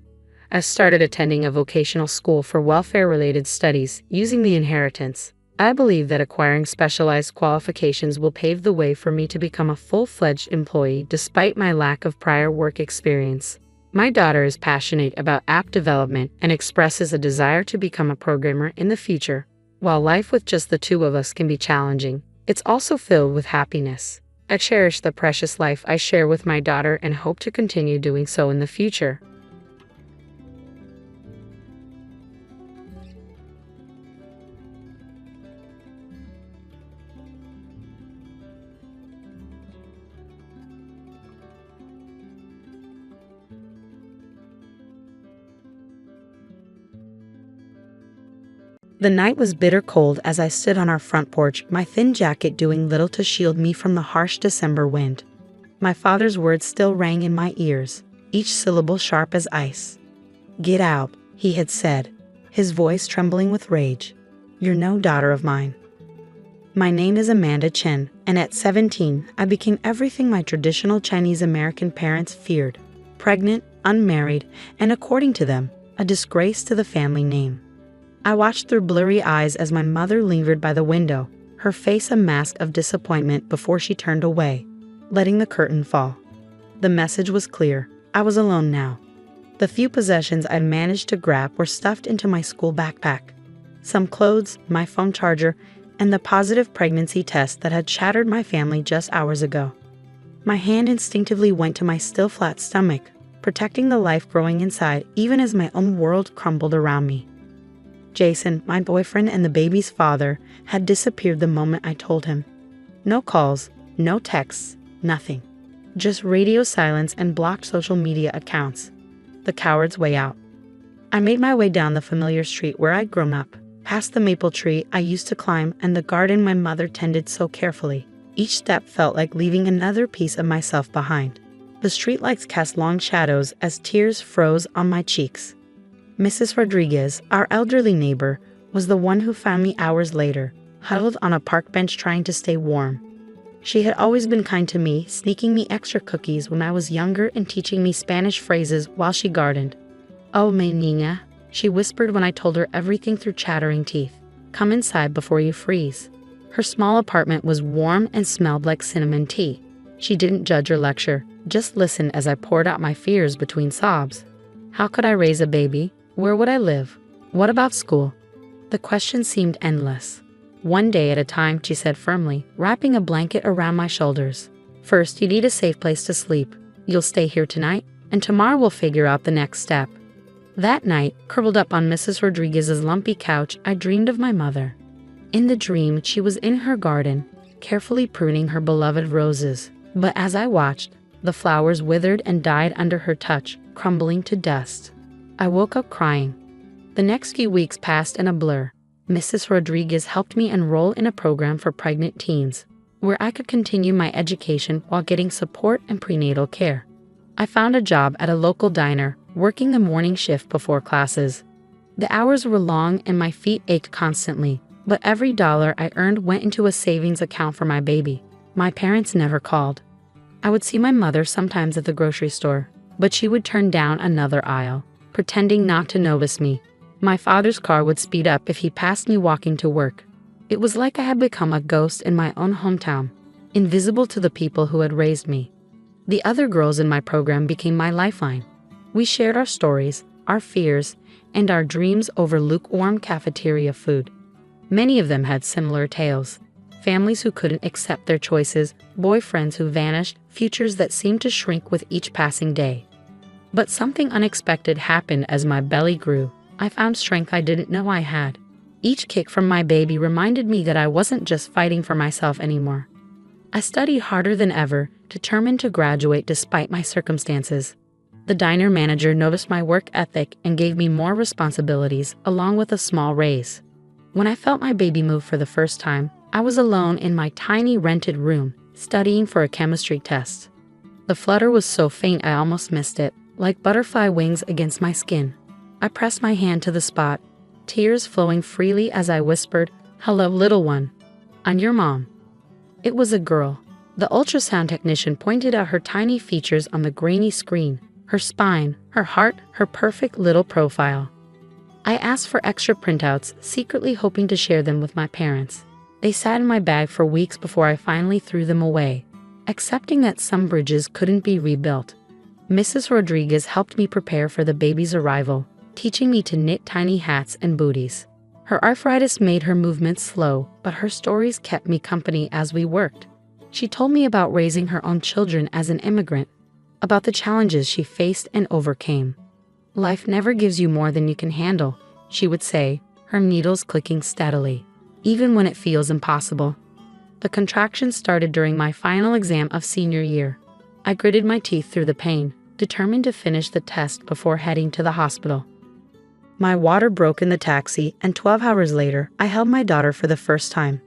I started attending a vocational school for welfare-related studies using the inheritance. I believe that acquiring specialized qualifications will pave the way for me to become a full-fledged employee despite my lack of prior work experience. My daughter is passionate about app development and expresses a desire to become a programmer in the future. While life with just the two of us can be challenging, it's also filled with happiness. I cherish the precious life I share with my daughter and hope to continue doing so in the future. The night was bitter cold as I stood on our front porch, my thin jacket doing little to shield me from the harsh December wind. My father's words still rang in my ears, each syllable sharp as ice. "Get out," he had said, his voice trembling with rage. "You're no daughter of mine." My name is Amanda Chen, and at 17, I became everything my traditional Chinese American parents feared: pregnant, unmarried, and according to them, a disgrace to the family name. I watched through blurry eyes as my mother lingered by the window, her face a mask of disappointment before she turned away, letting the curtain fall. The message was clear: I was alone now. The few possessions I'd managed to grab were stuffed into my school backpack. Some clothes, my phone charger, and the positive pregnancy test that had shattered my family just hours ago. My hand instinctively went to my still flat stomach, protecting the life growing inside even as my own world crumbled around me. Jason, my boyfriend and the baby's father, had disappeared the moment I told him. No calls, no texts, nothing. Just radio silence and blocked social media accounts. The coward's way out. I made my way down the familiar street where I'd grown up, past the maple tree I used to climb and the garden my mother tended so carefully. Each step felt like leaving another piece of myself behind. The streetlights cast long shadows as tears froze on my cheeks. Mrs. Rodriguez, our elderly neighbor, was the one who found me hours later, huddled on a park bench trying to stay warm. She had always been kind to me, sneaking me extra cookies when I was younger and teaching me Spanish phrases while she gardened. "Oh, mi niña," she whispered when I told her everything through chattering teeth. "Come inside before you freeze." Her small apartment was warm and smelled like cinnamon tea. She didn't judge or lecture, just listen as I poured out my fears between sobs. How could I raise a baby? Where would I live? What about school? The questions seemed endless. "One day at a time," she said firmly, wrapping a blanket around my shoulders. "First, you need a safe place to sleep. You'll stay here tonight, and tomorrow we'll figure out the next step." That night, curled up on Mrs. Rodriguez's lumpy couch, I dreamed of my mother. In the dream, she was in her garden, carefully pruning her beloved roses. But as I watched, the flowers withered and died under her touch, crumbling to dust. I woke up crying. The next few weeks passed in a blur. Mrs. Rodriguez helped me enroll in a program for pregnant teens, where I could continue my education while getting support and prenatal care. I found a job at a local diner, working the morning shift before classes. The hours were long and my feet ached constantly, but every dollar I earned went into a savings account for my baby. My parents never called. I would see my mother sometimes at the grocery store, but she would turn down another aisle, pretending not to notice me. My father's car would speed up if he passed me walking to work. It was like I had become a ghost in my own hometown, invisible to the people who had raised me. The other girls in my program became my lifeline. We shared our stories, our fears, and our dreams over lukewarm cafeteria food. Many of them had similar tales: families who couldn't accept their choices, boyfriends who vanished, futures that seemed to shrink with each passing day. But something unexpected happened as my belly grew. I found strength I didn't know I had. Each kick from my baby reminded me that I wasn't just fighting for myself anymore. I studied harder than ever, determined to graduate despite my circumstances. The diner manager noticed my work ethic and gave me more responsibilities, along with a small raise. When I felt my baby move for the first time, I was alone in my tiny rented room, studying for a chemistry test. The flutter was so faint I almost missed it, like butterfly wings against my skin. I pressed my hand to the spot, tears flowing freely as I whispered, "Hello, little one. I'm your mom." It was a girl. The ultrasound technician pointed out her tiny features on the grainy screen, her spine, her heart, her perfect little profile. I asked for extra printouts, secretly hoping to share them with my parents. They sat in my bag for weeks before I finally threw them away, accepting that some bridges couldn't be rebuilt. Mrs. Rodriguez helped me prepare for the baby's arrival, teaching me to knit tiny hats and booties. Her arthritis made her movements slow, but her stories kept me company as we worked. She told me about raising her own children as an immigrant, about the challenges she faced and overcame. "Life never gives you more than you can handle," she would say, her needles clicking steadily, "even when it feels impossible." The contractions started during my final exam of senior year. I gritted my teeth through the pain, determined to finish the test before heading to the hospital. My water broke in the taxi, and 12 hours later, I held my daughter for the first time.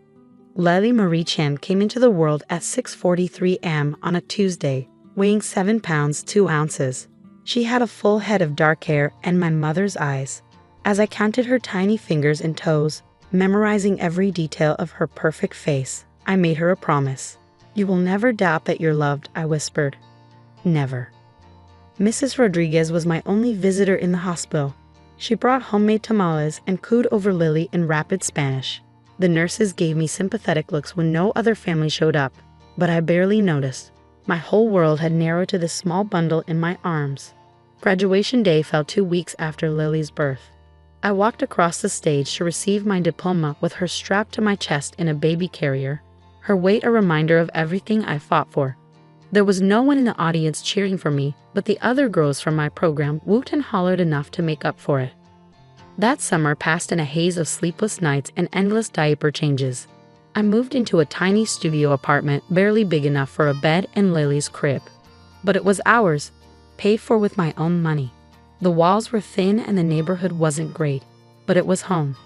Lily Marie Chen came into the world at 6:43 a.m. on a Tuesday, weighing 7 pounds 2 ounces. She had a full head of dark hair and my mother's eyes. As I counted her tiny fingers and toes, memorizing every detail of her perfect face, I made her a promise. "You will never doubt that you're loved," I whispered. Never. Mrs. Rodriguez was my only visitor in the hospital. She brought homemade tamales and cooed over Lily in rapid Spanish. The nurses gave me sympathetic looks when no other family showed up, but I barely noticed. My whole world had narrowed to this small bundle in my arms. Graduation day fell 2 weeks after Lily's birth. I walked across the stage to receive my diploma with her strapped to my chest in a baby carrier, her weight a reminder of everything I fought for. There was no one in the audience cheering for me, but the other girls from my program whooped and hollered enough to make up for it. That summer passed in a haze of sleepless nights and endless diaper changes. I moved into a tiny studio apartment barely big enough for a bed and Lily's crib. But it was ours, paid for with my own money. The walls were thin and the neighborhood wasn't great, but it was home.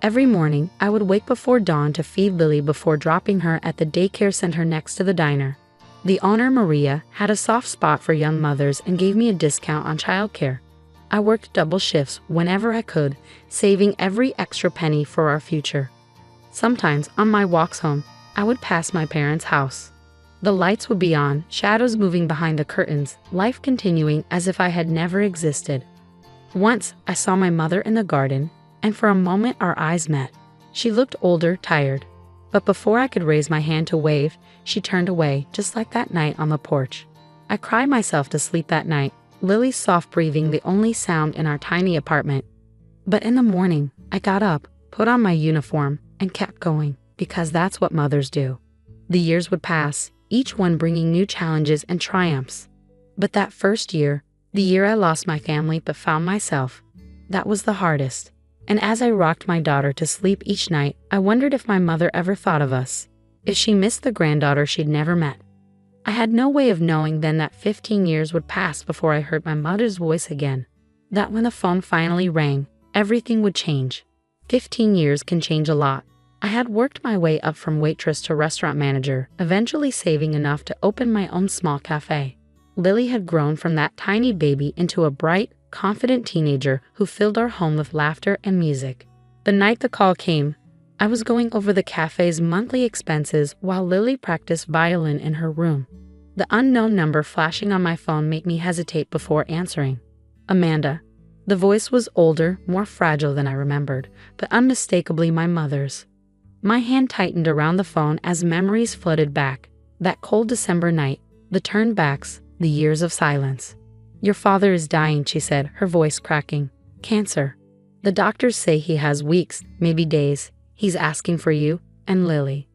Every morning, I would wake before dawn to feed Lily before dropping her at the daycare center next to the diner. The owner, Maria, had a soft spot for young mothers and gave me a discount on childcare. I worked double shifts whenever I could, saving every extra penny for our future. Sometimes, on my walks home, I would pass my parents' house. The lights would be on, shadows moving behind the curtains, life continuing as if I had never existed. Once, I saw my mother in the garden, and for a moment our eyes met. She looked older, tired. But before I could raise my hand to wave, she turned away, just like that night on the porch. I cried myself to sleep that night, Lily's soft breathing the only sound in our tiny apartment. But in the morning, I got up, put on my uniform, and kept going, because that's what mothers do. The years would pass, each one bringing new challenges and triumphs. But that first year, the year I lost my family but found myself, that was the hardest. And as I rocked my daughter to sleep each night, I wondered if my mother ever thought of us, if she missed the granddaughter she'd never met. I had no way of knowing then that 15 years would pass before I heard my mother's voice again. That when the phone finally rang, everything would change. 15 years can change a lot. I had worked my way up from waitress to restaurant manager, eventually saving enough to open my own small cafe. Lily had grown from that tiny baby into a bright, confident teenager who filled our home with laughter and music. The night the call came, I was going over the cafe's monthly expenses while Lily practiced violin in her room. The unknown number flashing on my phone made me hesitate before answering. Amanda. The voice was older, more fragile than I remembered, but unmistakably my mother's. My hand tightened around the phone as memories flooded back. That cold December night, the turnbacks, the years of silence. "Your father is dying," she said, her voice cracking. "Cancer. The doctors say he has weeks, maybe days. He's asking for you and Lily."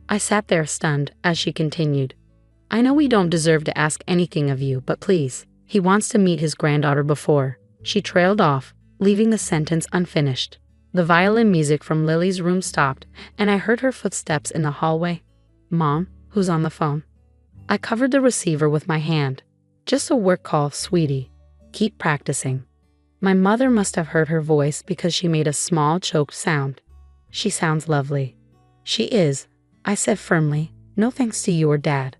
I sat there stunned as she continued. "I know we don't deserve to ask anything of you, but please, he wants to meet his granddaughter before." She trailed off, leaving the sentence unfinished. The violin music from Lily's room stopped, and I heard her footsteps in the hallway. "Mom, who's on the phone?" I covered the receiver with my hand. "Just a work call, sweetie. Keep practicing." My mother must have heard her voice because she made a small, choked sound. "She sounds lovely." "She is," I said firmly, "no thanks to you or Dad."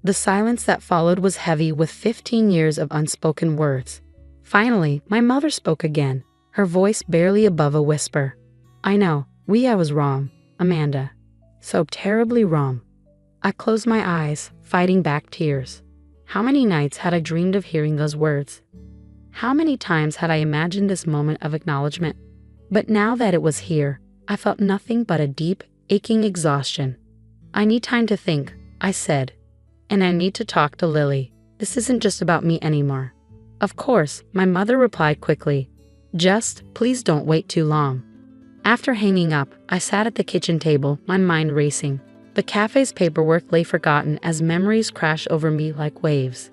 The silence that followed was heavy with 15 years of unspoken words. Finally, my mother spoke again, her voice barely above a whisper. "I know, I was wrong, Amanda. So terribly wrong." I closed my eyes, fighting back tears. How many nights had I dreamed of hearing those words? How many times had I imagined this moment of acknowledgement? But now that it was here, I felt nothing but a deep, aching exhaustion. "I need time to think," I said. "And I need to talk to Lily. This isn't just about me anymore." "Of course," my mother replied quickly. "Just, please don't wait too long." After hanging up, I sat at the kitchen table, my mind racing. The cafe's paperwork lay forgotten as memories crashed over me like waves.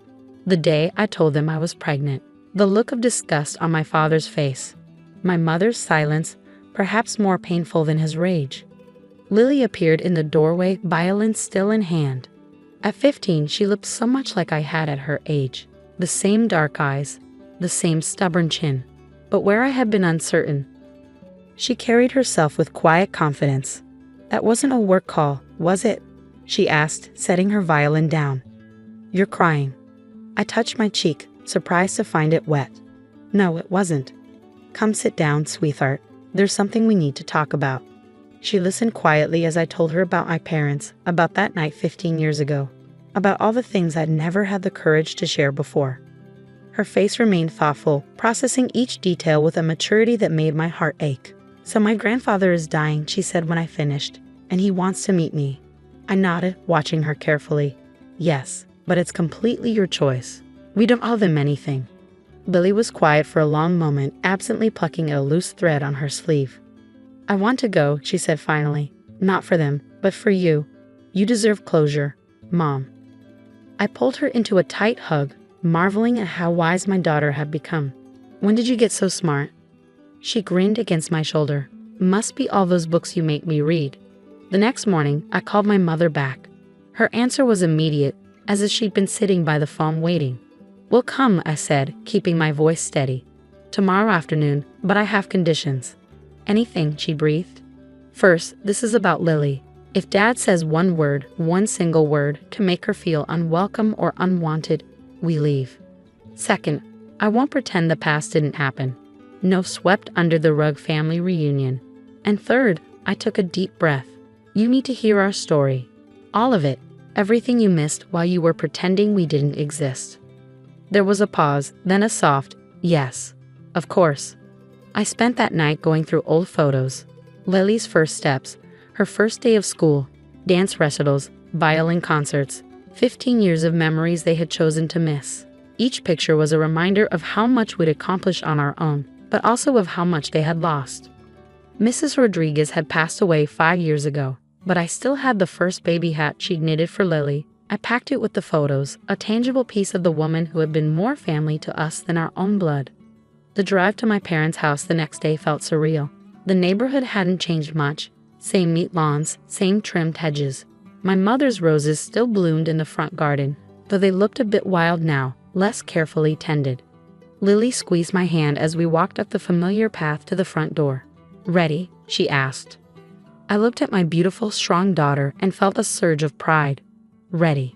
The day I told them I was pregnant, the look of disgust on my father's face, my mother's silence, perhaps more painful than his rage. Lily appeared in the doorway, violin still in hand. At 15, she looked so much like I had at her age. The same dark eyes, the same stubborn chin. But where I had been uncertain, she carried herself with quiet confidence. "That wasn't a work call, was it?" she asked, setting her violin down. "You're crying." I touched my cheek, surprised to find it wet. No, it wasn't. Come sit down, sweetheart. There's something we need to talk about. She listened quietly as I told her about my parents, about that night 15 years ago, about all the things I'd never had the courage to share before. Her face remained thoughtful, processing each detail with a maturity that made my heart ache. So my grandfather is dying, she said when I finished, and he wants to meet me. I nodded, watching her carefully. Yes, but it's completely your choice. We don't owe them anything. Lily was quiet for a long moment, absently plucking at a loose thread on her sleeve. I want to go, she said finally. Not for them, but for you. You deserve closure, Mom. I pulled her into a tight hug, marveling at how wise my daughter had become. When did you get so smart? She grinned against my shoulder. Must be all those books you make me read. The next morning, I called my mother back. Her answer was immediate, as if she'd been sitting by the phone waiting. We'll come, I said, keeping my voice steady. Tomorrow afternoon, but I have conditions. Anything, she breathed. First, this is about Lily. If Dad says one word, one single word, to make her feel unwelcome or unwanted, we leave. Second, I won't pretend the past didn't happen. No swept under the rug family reunion. And third, I took a deep breath. You need to hear our story. All of it. Everything you missed while you were pretending we didn't exist. There was a pause, then a soft, yes, of course. I spent that night going through old photos. Lily's first steps, her first day of school, dance recitals, violin concerts, 15 years of memories they had chosen to miss. Each picture was a reminder of how much we'd accomplished on our own, but also of how much they had lost. Mrs. Rodriguez had passed away 5 years ago, but I still had the first baby hat she'd knitted for Lily. I packed it with the photos, a tangible piece of the woman who had been more family to us than our own blood. The drive to my parents' house the next day felt surreal. The neighborhood hadn't changed much. Same neat lawns, same trimmed hedges. My mother's roses still bloomed in the front garden, though they looked a bit wild now, less carefully tended. Lily squeezed my hand as we walked up the familiar path to the front door. Ready? She asked. I looked at my beautiful, strong daughter and felt a surge of pride. Ready.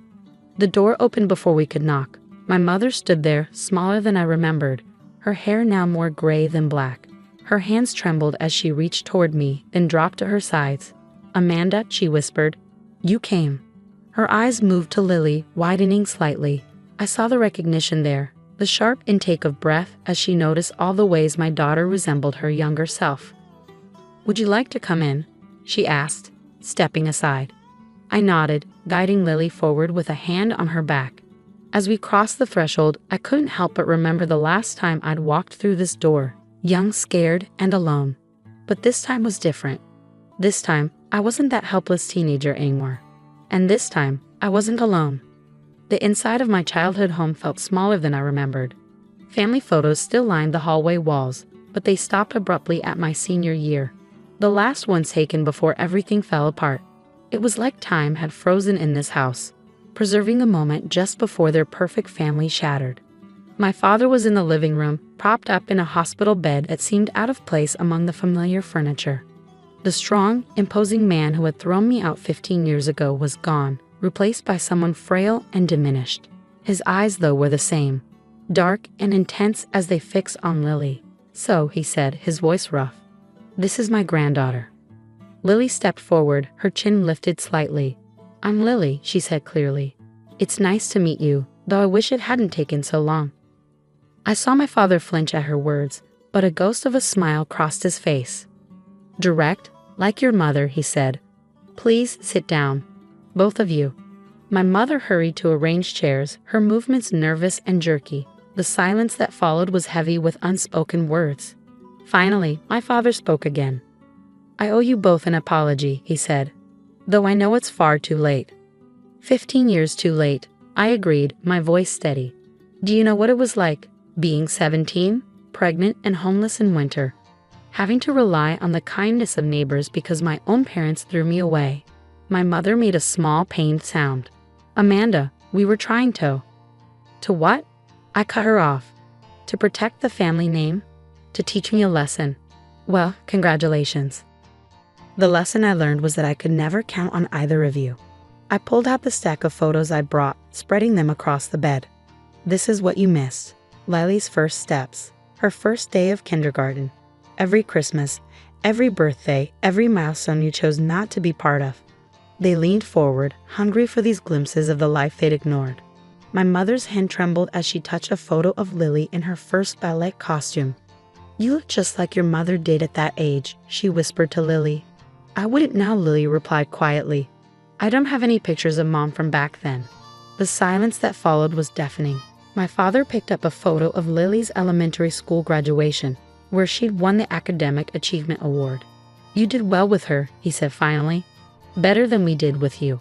The door opened before we could knock. My mother stood there, smaller than I remembered, her hair now more gray than black. Her hands trembled as she reached toward me, then dropped to her sides. Amanda, she whispered. You came. Her eyes moved to Lily, widening slightly. I saw the recognition there, the sharp intake of breath as she noticed all the ways my daughter resembled her younger self. Would you like to come in? She asked, stepping aside. I nodded, guiding Lily forward with a hand on her back. As we crossed the threshold, I couldn't help but remember the last time I'd walked through this door, young, scared, and alone. But this time was different. This time, I wasn't that helpless teenager anymore. And this time, I wasn't alone. The inside of my childhood home felt smaller than I remembered. Family photos still lined the hallway walls, but they stopped abruptly at my senior year. The last one taken before everything fell apart. It was like time had frozen in this house, preserving the moment just before their perfect family shattered. My father was in the living room, propped up in a hospital bed that seemed out of place among the familiar furniture. The strong, imposing man who had thrown me out 15 years ago was gone, replaced by someone frail and diminished. His eyes, though, were the same, dark and intense as they fixed on Lily. So, he said, his voice rough, this is my granddaughter. Lily stepped forward, her chin lifted slightly. I'm Lily, she said clearly. It's nice to meet you, though I wish it hadn't taken so long. I saw my father flinch at her words, but a ghost of a smile crossed his face. Direct, like your mother, he said. Please sit down. Both of you. My mother hurried to arrange chairs, her movements nervous and jerky. The silence that followed was heavy with unspoken words. Finally, my father spoke again. I owe you both an apology, he said. Though I know it's far too late. 15 years too late, I agreed, my voice steady. Do you know what it was like, being 17, pregnant and homeless in winter? Having to rely on the kindness of neighbors because my own parents threw me away. My mother made a small, pained sound. Amanda, we were trying to. To what? I cut her off. To protect the family name? To teach me a lesson. Well, congratulations. The lesson I learned was that I could never count on either of you. I pulled out the stack of photos I'd brought, spreading them across the bed. This is what you missed. Lily's first steps, her first day of kindergarten, every Christmas, every birthday, every milestone you chose not to be part of. They leaned forward, hungry for these glimpses of the life they'd ignored. My mother's hand trembled as she touched a photo of Lily in her first ballet costume. "You look just like your mother did at that age," she whispered to Lily. "I wouldn't now," Lily replied quietly. "I don't have any pictures of Mom from back then." The silence that followed was deafening. My father picked up a photo of Lily's elementary school graduation, where she'd won the Academic Achievement Award. "You did well with her," he said finally. "Better than we did with you."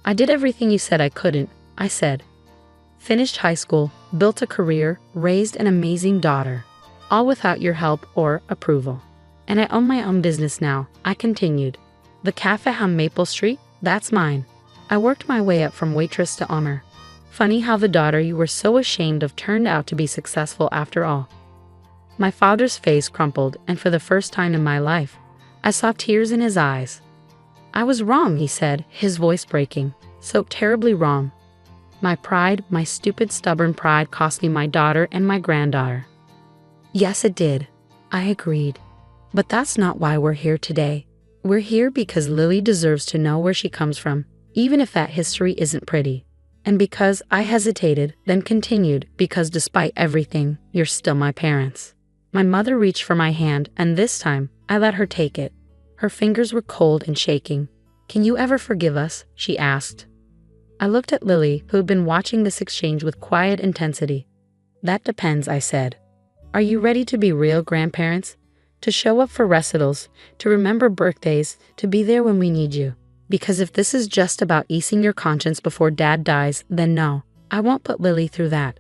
"I did everything you said I couldn't," I said. "Finished high school, built a career, raised an amazing daughter. All without your help or approval. And I own my own business now," I continued. "The cafe on Maple Street, that's mine. I worked my way up from waitress to owner. Funny how the daughter you were so ashamed of turned out to be successful after all." My father's face crumpled, and for the first time in my life, I saw tears in his eyes. "I was wrong," he said, his voice breaking. "So terribly wrong. My pride, my stupid, stubborn pride cost me my daughter and my granddaughter." "Yes, it did," I agreed. "But that's not why we're here today. We're here because Lily deserves to know where she comes from, even if that history isn't pretty. And because," I hesitated, then continued, "because despite everything, you're still my parents." My mother reached for my hand, and this time, I let her take it. Her fingers were cold and shaking. "Can you ever forgive us?" she asked. I looked at Lily, who had been watching this exchange with quiet intensity. "That depends," I said. "Are you ready to be real grandparents? To show up for recitals, to remember birthdays, to be there when we need you? Because if this is just about easing your conscience before Dad dies, then no, I won't put Lily through that."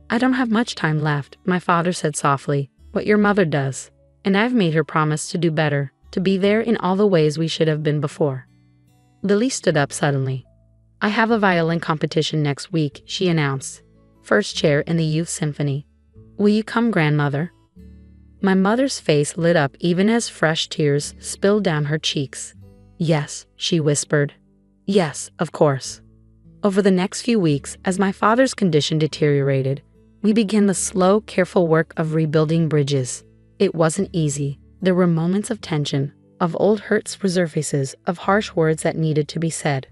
"I don't have much time left," my father said softly, "but your mother does. And I've made her promise to do better, to be there in all the ways we should have been before." Lily stood up suddenly. "I have a violin competition next week," she announced. "First chair in the youth symphony. Will you come, grandmother?" My mother's face lit up even as fresh tears spilled down her cheeks. "Yes," she whispered. "Yes, of course." Over the next few weeks, as my father's condition deteriorated, we began the slow, careful work of rebuilding bridges. It wasn't easy. There were moments of tension, of old hurts resurfaces, of harsh words that needed to be said.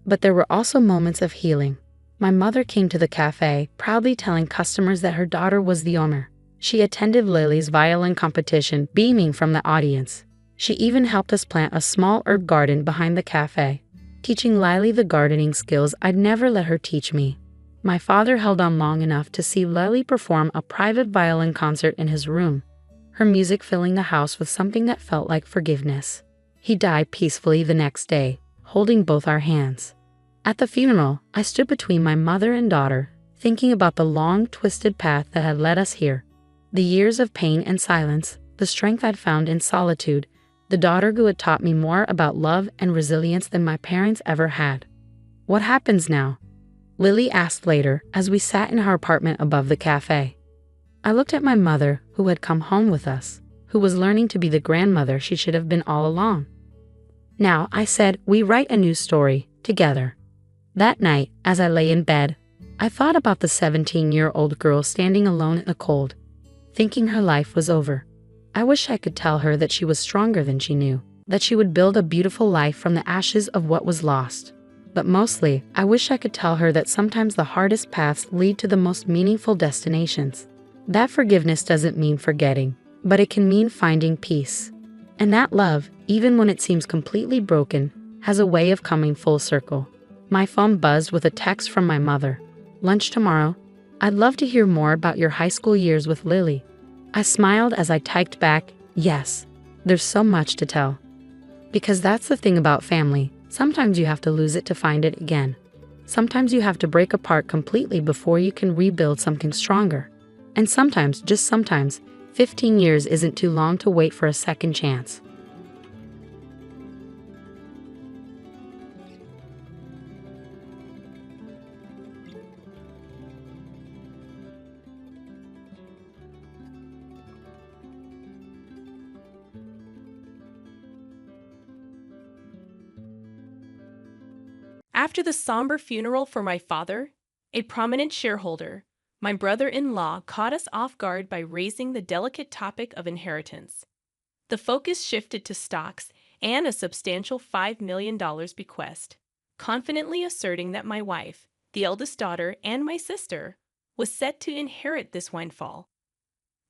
But there were also moments of healing. My mother came to the cafe, proudly telling customers that her daughter was the owner. She attended Lily's violin competition, beaming from the audience. She even helped us plant a small herb garden behind the cafe, teaching Lily the gardening skills I'd never let her teach me. My father held on long enough to see Lily perform a private violin concert in his room, her music filling the house with something that felt like forgiveness. He died peacefully the next day, holding both our hands. At the funeral, I stood between my mother and daughter, thinking about the long, twisted path that had led us here. The years of pain and silence, the strength I'd found in solitude, the daughter who had taught me more about love and resilience than my parents ever had. "What happens now?" Lily asked later as we sat in her apartment above the cafe. I looked at my mother, who had come home with us, who was learning to be the grandmother she should have been all along. "Now," I said, "we write a new story, together." That night, as I lay in bed, I thought about the 17-year-old girl standing alone in the cold, thinking her life was over. I wish I could tell her that she was stronger than she knew, that she would build a beautiful life from the ashes of what was lost. But mostly, I wish I could tell her that sometimes the hardest paths lead to the most meaningful destinations. That forgiveness doesn't mean forgetting, but it can mean finding peace. And that love, even when it seems completely broken, has a way of coming full circle. My phone buzzed with a text from my mother. "Lunch tomorrow? I'd love to hear more about your high school years with Lily." I smiled as I typed back, "Yes, there's so much to tell." Because that's the thing about family. Sometimes you have to lose it to find it again. Sometimes you have to break apart completely before you can rebuild something stronger. And sometimes, just sometimes, 15 years isn't too long to wait for a second chance. After the somber funeral for my father, a prominent shareholder, My brother-in-law caught us off guard by raising the delicate topic of inheritance. The focus shifted to stocks and a substantial $5 million bequest, confidently asserting that my wife, the eldest daughter, and my sister was set to inherit this windfall.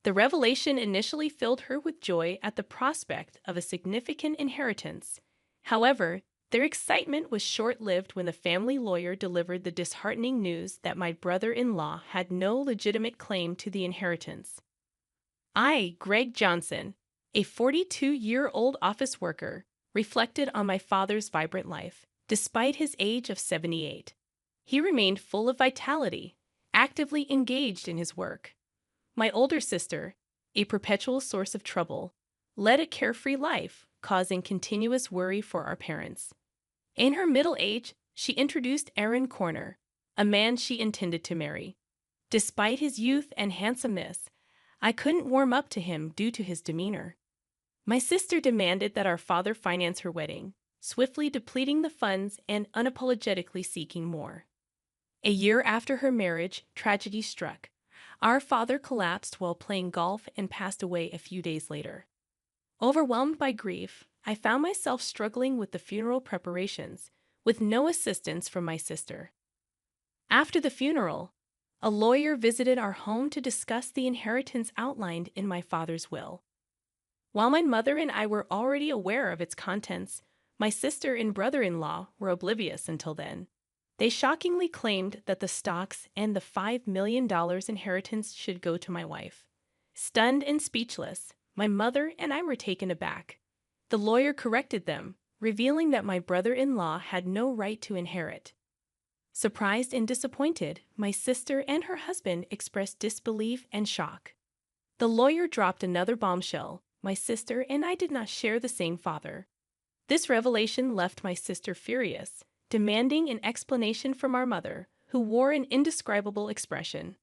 The revelation initially filled her with joy at the prospect of a significant inheritance. However, their excitement was short-lived when the family lawyer delivered the disheartening news that my brother-in-law had no legitimate claim to the inheritance. I, Greg Johnson, a 42-year-old office worker, reflected on my father's vibrant life. Despite his age of 78, he remained full of vitality, actively engaged in his work. My older sister, a perpetual source of trouble, led a carefree life, causing continuous worry for our parents. In her middle age, she introduced Aaron Corner, a man she intended to marry. Despite his youth and handsomeness, I couldn't warm up to him due to his demeanor. My sister demanded that our father finance her wedding, swiftly depleting the funds and unapologetically seeking more. A year after her marriage, tragedy struck. Our father collapsed while playing golf and passed away a few days later. Overwhelmed by grief, I found myself struggling with the funeral preparations, with no assistance from my sister. After the funeral, a lawyer visited our home to discuss the inheritance outlined in my father's will. While my mother and I were already aware of its contents, my sister and brother-in-law were oblivious until then. They shockingly claimed that the stocks and the $5 million inheritance should go to my wife. Stunned and speechless, my mother and I were taken aback. The lawyer corrected them, revealing that my brother-in-law had no right to inherit. Surprised and disappointed, my sister and her husband expressed disbelief and shock. The lawyer dropped another bombshell. My sister and I did not share the same father. This revelation left my sister furious, demanding an explanation from our mother, who wore an indescribable expression.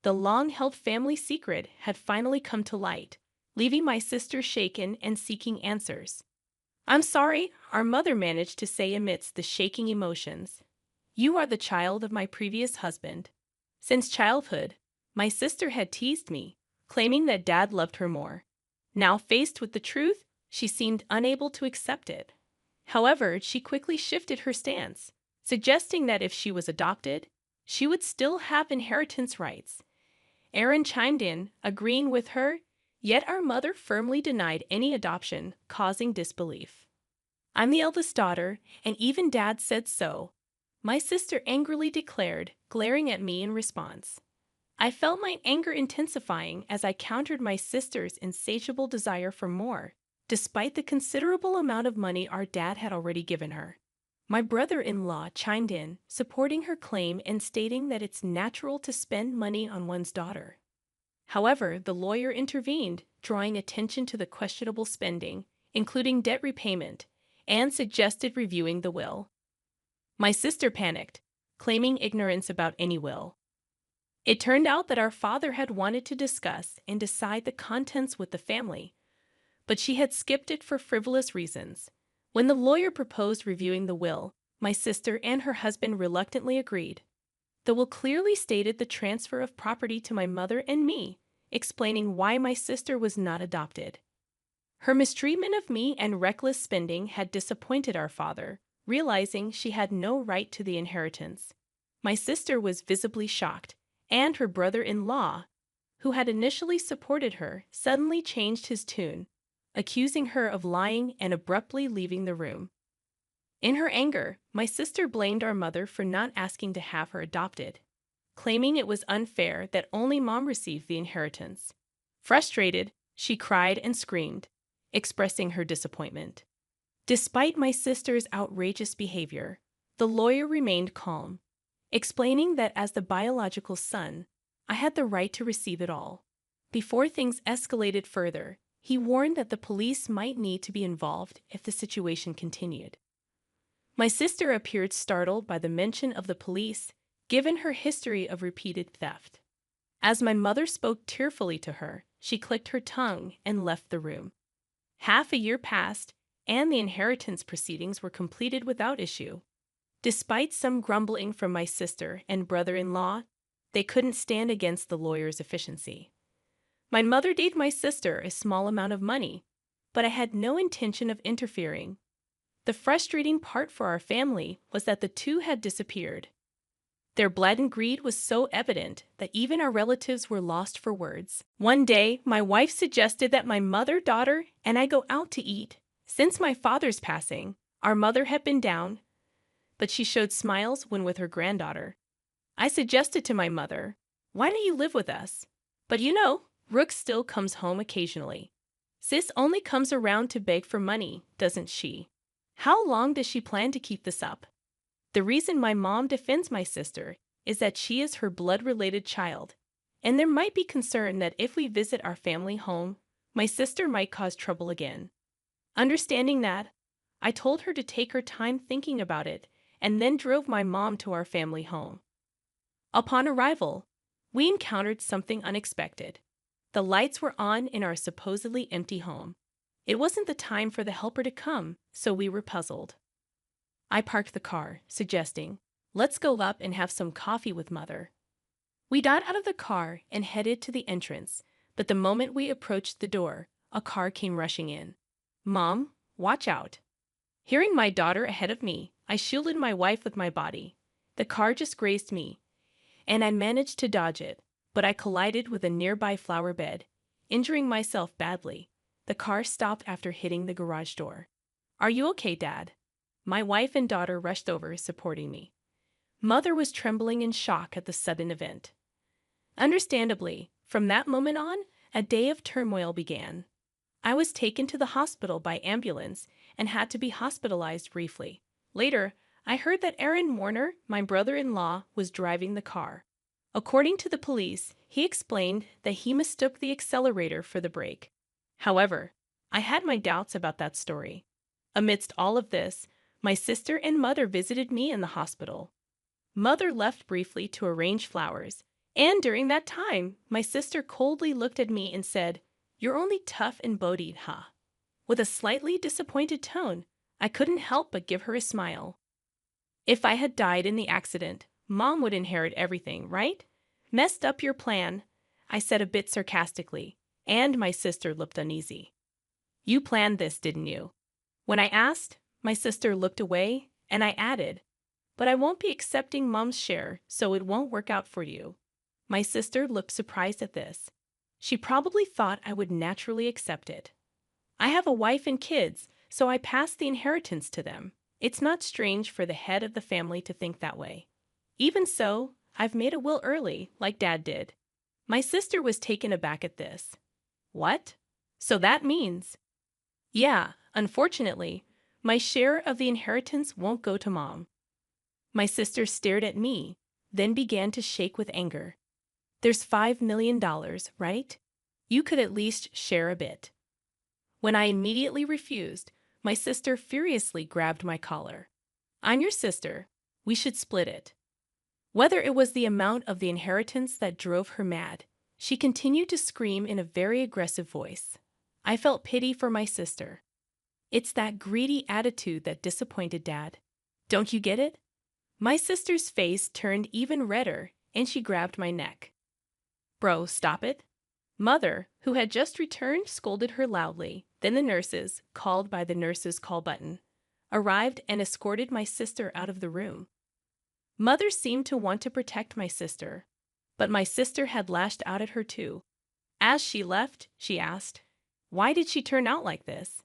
The long-held family secret had finally come to light, leaving my sister shaken and seeking answers. "I'm sorry," our mother managed to say amidst the shaking emotions. "You are the child of my previous husband." Since childhood, my sister had teased me, claiming that Dad loved her more. Now faced with the truth, she seemed unable to accept it. However, she quickly shifted her stance, suggesting that if she was adopted, she would still have inheritance rights. Aaron chimed in, agreeing with her, yet our mother firmly denied any adoption, causing disbelief. "I'm the eldest daughter, and even Dad said so," my sister angrily declared, glaring at me in response. I felt my anger intensifying as I countered my sister's insatiable desire for more, despite the considerable amount of money our dad had already given her. My brother-in-law chimed in, supporting her claim and stating that it's natural to spend money on one's daughter. However, the lawyer intervened, drawing attention to the questionable spending, including debt repayment, and suggested reviewing the will. My sister panicked, claiming ignorance about any will. It turned out that our father had wanted to discuss and decide the contents with the family, but she had skipped it for frivolous reasons. When the lawyer proposed reviewing the will, my sister and her husband reluctantly agreed. The will clearly stated the transfer of property to my mother and me, explaining why my sister was not adopted. Her mistreatment of me and reckless spending had disappointed our father, realizing she had no right to the inheritance. My sister was visibly shocked, and her brother-in-law, who had initially supported her, suddenly changed his tune, accusing her of lying and abruptly leaving the room. In her anger, my sister blamed our mother for not asking to have her adopted, claiming it was unfair that only Mom received the inheritance. Frustrated, she cried and screamed, expressing her disappointment. Despite my sister's outrageous behavior, the lawyer remained calm, explaining that as the biological son, I had the right to receive it all. Before things escalated further, he warned that the police might need to be involved if the situation continued. My sister appeared startled by the mention of the police, given her history of repeated theft. As my mother spoke tearfully to her, she clicked her tongue and left the room. Half a year passed, and the inheritance proceedings were completed without issue. Despite some grumbling from my sister and brother-in-law, They couldn't stand against the lawyer's efficiency. My mother gave my sister a small amount of money, but I had no intention of interfering. The frustrating part for our family was that the two had disappeared. Their blatant greed was so evident that even our relatives were lost for words. One day, my wife suggested that my mother, daughter, and I go out to eat. Since my father's passing, our mother had been down, but she showed smiles when with her granddaughter. I suggested to my mother, "Why don't you live with us?" But Rook still comes home occasionally. Sis only comes around to beg for money, doesn't she? How long does she plan to keep this up? The reason my mom defends my sister is that she is her blood-related child, and there might be concern that if we visit our family home, my sister might cause trouble again. Understanding that, I told her to take her time thinking about it and then drove my mom to our family home. Upon arrival, we encountered something unexpected. The lights were on in our supposedly empty home. It wasn't the time for the helper to come, so we were puzzled. I parked the car, suggesting, "Let's go up and have some coffee with Mother." We got out of the car and headed to the entrance, but the moment we approached the door, a car came rushing in. "Mom, watch out." Hearing my daughter ahead of me, I shielded my wife with my body. The car just grazed me, and I managed to dodge it, but I collided with a nearby flower bed, injuring myself badly. The car stopped after hitting the garage door. "Are you okay, Dad?" My wife and daughter rushed over, supporting me. Mother was trembling in shock at the sudden event. Understandably, from that moment on, a day of turmoil began. I was taken to the hospital by ambulance and had to be hospitalized briefly. Later, I heard that Aaron Warner, my brother-in-law, was driving the car. According to the police, he explained that he mistook the accelerator for the brake. However, I had my doubts about that story. Amidst all of this, my sister and mother visited me in the hospital. Mother left briefly to arrange flowers, and during that time, my sister coldly looked at me and said, "You're only tough and bodied, huh?" With a slightly disappointed tone, I couldn't help but give her a smile. "If I had died in the accident, Mom would inherit everything, right? Messed up your plan," I said a bit sarcastically, and my sister looked uneasy. "You planned this, didn't you?" When I asked, my sister looked away, and I added, "But I won't be accepting Mom's share, so it won't work out for you." My sister looked surprised at this. She probably thought I would naturally accept it. I have a wife and kids, so I passed the inheritance to them. It's not strange for the head of the family to think that way. Even so, I've made a will early, like Dad did. My sister was taken aback at this. "What? So that means—" "Yeah, unfortunately, my share of the inheritance won't go to Mom." My sister stared at me, then began to shake with anger. "There's $5 million, right? You could at least share a bit." When I immediately refused, my sister furiously grabbed my collar. "I'm your sister. We should split it." Whether it was the amount of the inheritance that drove her mad, she continued to scream in a very aggressive voice. I felt pity for my sister. It's that greedy attitude that disappointed Dad. Don't you get it? My sister's face turned even redder, and she grabbed my neck. "Bro, stop it." Mother, who had just returned, scolded her loudly. Then the nurses, called by the nurses' call button, arrived and escorted my sister out of the room. Mother seemed to want to protect my sister, but my sister had lashed out at her too. As she left, she asked, "Why did she turn out like this?"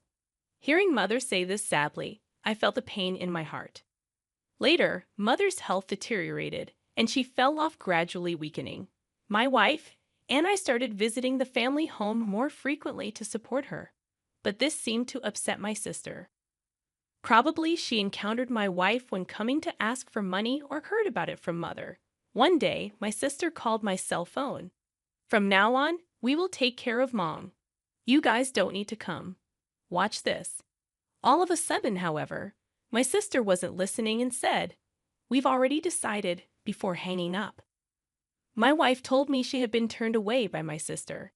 Hearing Mother say this sadly, I felt a pain in my heart. Later, Mother's health deteriorated, and she fell off, gradually weakening. My wife and I started visiting the family home more frequently to support her, but this seemed to upset my sister. Probably she encountered my wife when coming to ask for money or heard about it from Mother. One day, my sister called my cell phone. "From now on, we will take care of Mom. You guys don't need to come. Watch this." All of a sudden, however, my sister wasn't listening and said, "We've already decided," before hanging up. My wife told me she had been turned away by my sister.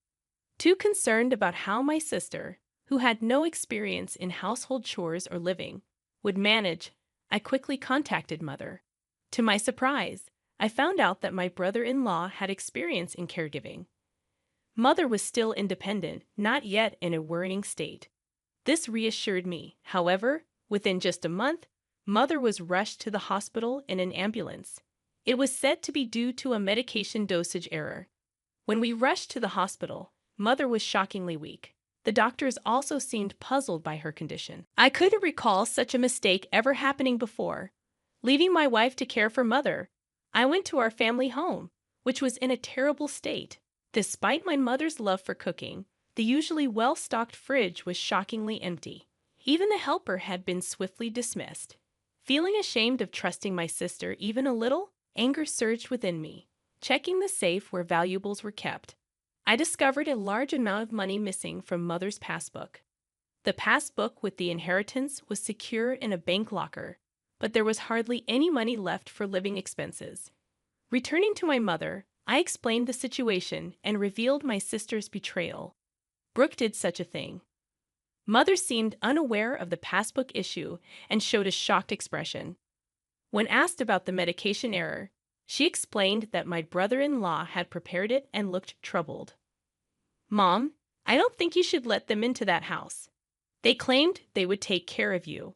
Too concerned about how my sister, who had no experience in household chores or living, would manage, I quickly contacted Mother. To my surprise, I found out that my brother-in-law had experience in caregiving. Mother was still independent, not yet in a worrying state. This reassured me. However, within just a month, Mother was rushed to the hospital in an ambulance. It was said to be due to a medication dosage error. When we rushed to the hospital, Mother was shockingly weak. The doctors also seemed puzzled by her condition. I couldn't recall such a mistake ever happening before. Leaving my wife to care for Mother, I went to our family home, which was in a terrible state. Despite my mother's love for cooking, the usually well-stocked fridge was shockingly empty. Even the helper had been swiftly dismissed. Feeling ashamed of trusting my sister even a little, anger surged within me. Checking the safe where valuables were kept, I discovered a large amount of money missing from Mother's passbook. The passbook with the inheritance was secure in a bank locker, but there was hardly any money left for living expenses. Returning to my mother, I explained the situation and revealed my sister's betrayal. Brooke did such a thing. Mother seemed unaware of the passbook issue and showed a shocked expression. When asked about the medication error, she explained that my brother-in-law had prepared it and looked troubled. "Mom, I don't think you should let them into that house. They claimed they would take care of you,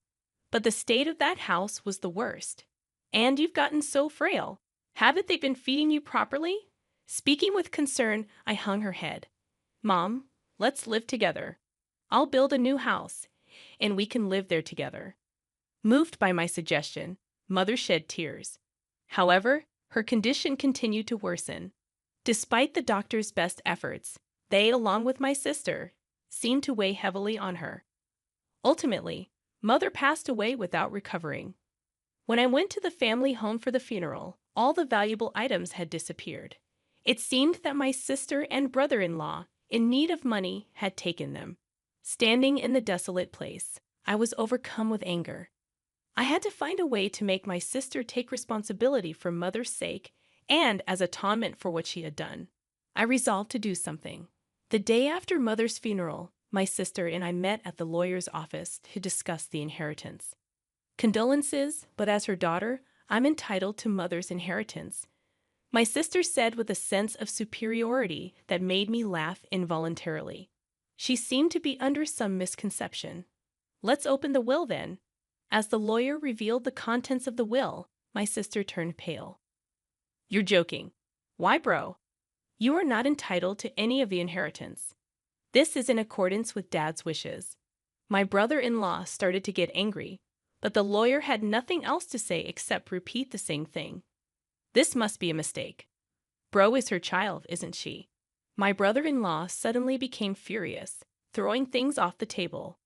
but the state of that house was the worst. And you've gotten so frail. Haven't they been feeding you properly?" Speaking with concern, I hung her head. "Mom, let's live together. I'll build a new house, and we can live there together." Moved by my suggestion, Mother shed tears. However, her condition continued to worsen. Despite the doctor's best efforts, they, along with my sister, seemed to weigh heavily on her. Ultimately, Mother passed away without recovering. When I went to the family home for the funeral, all the valuable items had disappeared. It seemed that my sister and brother-in-law, in need of money, had taken them. Standing in the desolate place, I was overcome with anger. I had to find a way to make my sister take responsibility for Mother's sake and as atonement for what she had done. I resolved to do something. The day after Mother's funeral, my sister and I met at the lawyer's office to discuss the inheritance. "Condolences, but as her daughter, I'm entitled to Mother's inheritance," my sister said with a sense of superiority that made me laugh involuntarily. She seemed to be under some misconception. "Let's open the will then." As the lawyer revealed the contents of the will, my sister turned pale. "You're joking. Why, bro? You are not entitled to any of the inheritance. This is in accordance with Dad's wishes." My brother-in-law started to get angry, but the lawyer had nothing else to say except repeat the same thing. "This must be a mistake. Bro is her child, isn't she?" My brother-in-law suddenly became furious, throwing things off the table.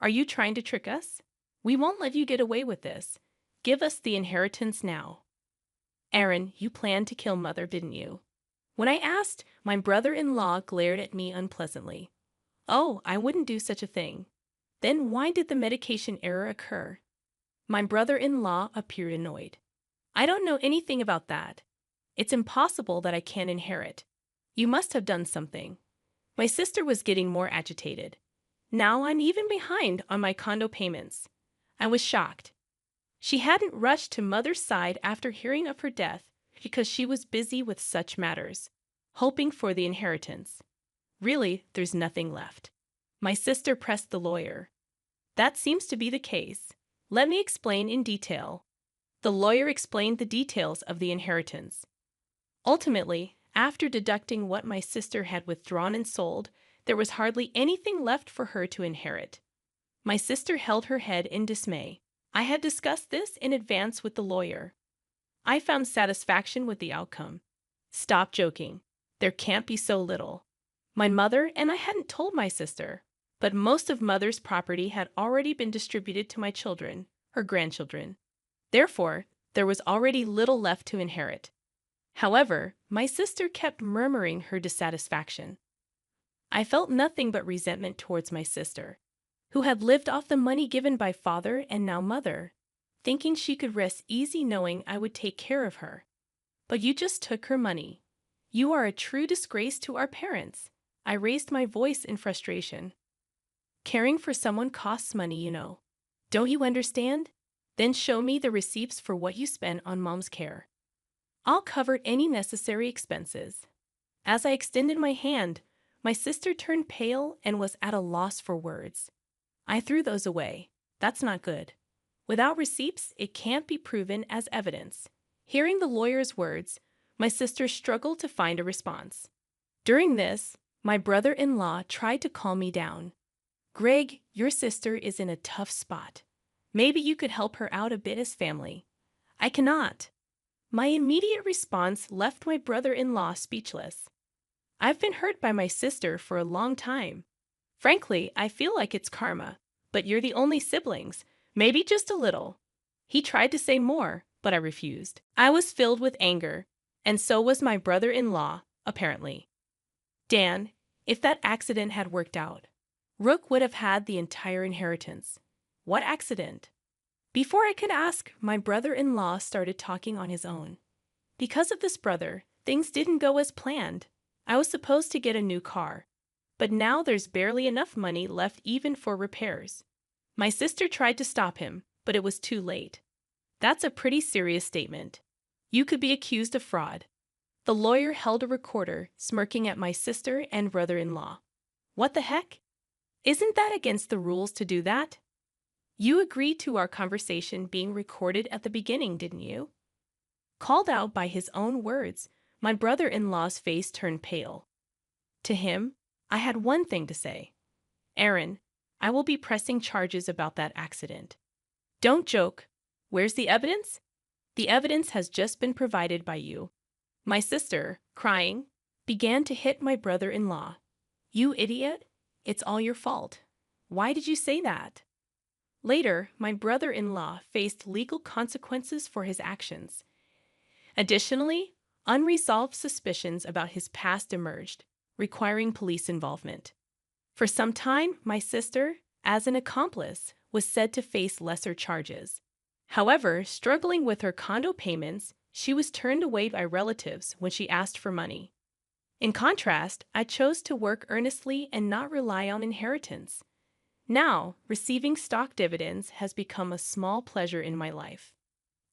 "Are you trying to trick us? We won't let you get away with this. Give us the inheritance now." "Aaron, you planned to kill Mother, didn't you?" When I asked, my brother-in-law glared at me unpleasantly. "Oh, I wouldn't do such a thing." "Then why did the medication error occur?" My brother-in-law appeared annoyed. "I don't know anything about that. It's impossible that I can inherit. You must have done something." My sister was getting more agitated. "Now I'm even behind on my condo payments." I was shocked. She hadn't rushed to Mother's side after hearing of her death because she was busy with such matters, hoping for the inheritance. "Really, there's nothing left." My sister pressed the lawyer. "That seems to be the case. Let me explain in detail." The lawyer explained the details of the inheritance. Ultimately, after deducting what my sister had withdrawn and sold, there was hardly anything left for her to inherit. My sister held her head in dismay. I had discussed this in advance with the lawyer. I found satisfaction with the outcome. "Stop joking. There can't be so little." My mother and I hadn't told my sister, but most of Mother's property had already been distributed to my children, her grandchildren. Therefore, there was already little left to inherit. However, my sister kept murmuring her dissatisfaction. I felt nothing but resentment towards my sister, who had lived off the money given by Father and now Mother, thinking she could rest easy knowing I would take care of her. "But you just took her money. You are a true disgrace to our parents." I raised my voice in frustration. "Caring for someone costs money, you know. Don't you understand? Then show me the receipts for what you spent on Mom's care." I'll cover any necessary expenses. As I extended my hand, my sister turned pale and was at a loss for words. I threw those away. That's not good. Without receipts, it can't be proven as evidence. Hearing the lawyer's words, my sister struggled to find a response. During this, my brother-in-law tried to calm me down. Greg, your sister is in a tough spot. Maybe you could help her out a bit as family. I cannot. My immediate response left my brother-in-law speechless. I've been hurt by my sister for a long time. Frankly, I feel like it's karma, but you're the only siblings, maybe just a little. He tried to say more, but I refused. I was filled with anger, and so was my brother-in-law, apparently. Dan, if that accident had worked out, Rook would have had the entire inheritance. What accident? Before I could ask, my brother-in-law started talking on his own. Because of this brother, things didn't go as planned. I was supposed to get a new car, but now there's barely enough money left even for repairs. My sister tried to stop him, but it was too late. That's a pretty serious statement. You could be accused of fraud. The lawyer held a recorder, smirking at my sister and brother-in-law. What the heck? Isn't that against the rules to do that? You agreed to our conversation being recorded at the beginning, didn't you? Called out by his own words, my brother-in-law's face turned pale. To him, I had one thing to say. Aaron, I will be pressing charges about that accident. Don't joke. Where's the evidence? The evidence has just been provided by you. My sister, crying, began to hit my brother-in-law. You idiot! It's all your fault. Why did you say that? Later, my brother-in-law faced legal consequences for his actions. Additionally, unresolved suspicions about his past emerged, requiring police involvement. For some time, my sister, as an accomplice, was said to face lesser charges. However, struggling with her condo payments, she was turned away by relatives when she asked for money. In contrast, I chose to work earnestly and not rely on inheritance. Now, receiving stock dividends has become a small pleasure in my life.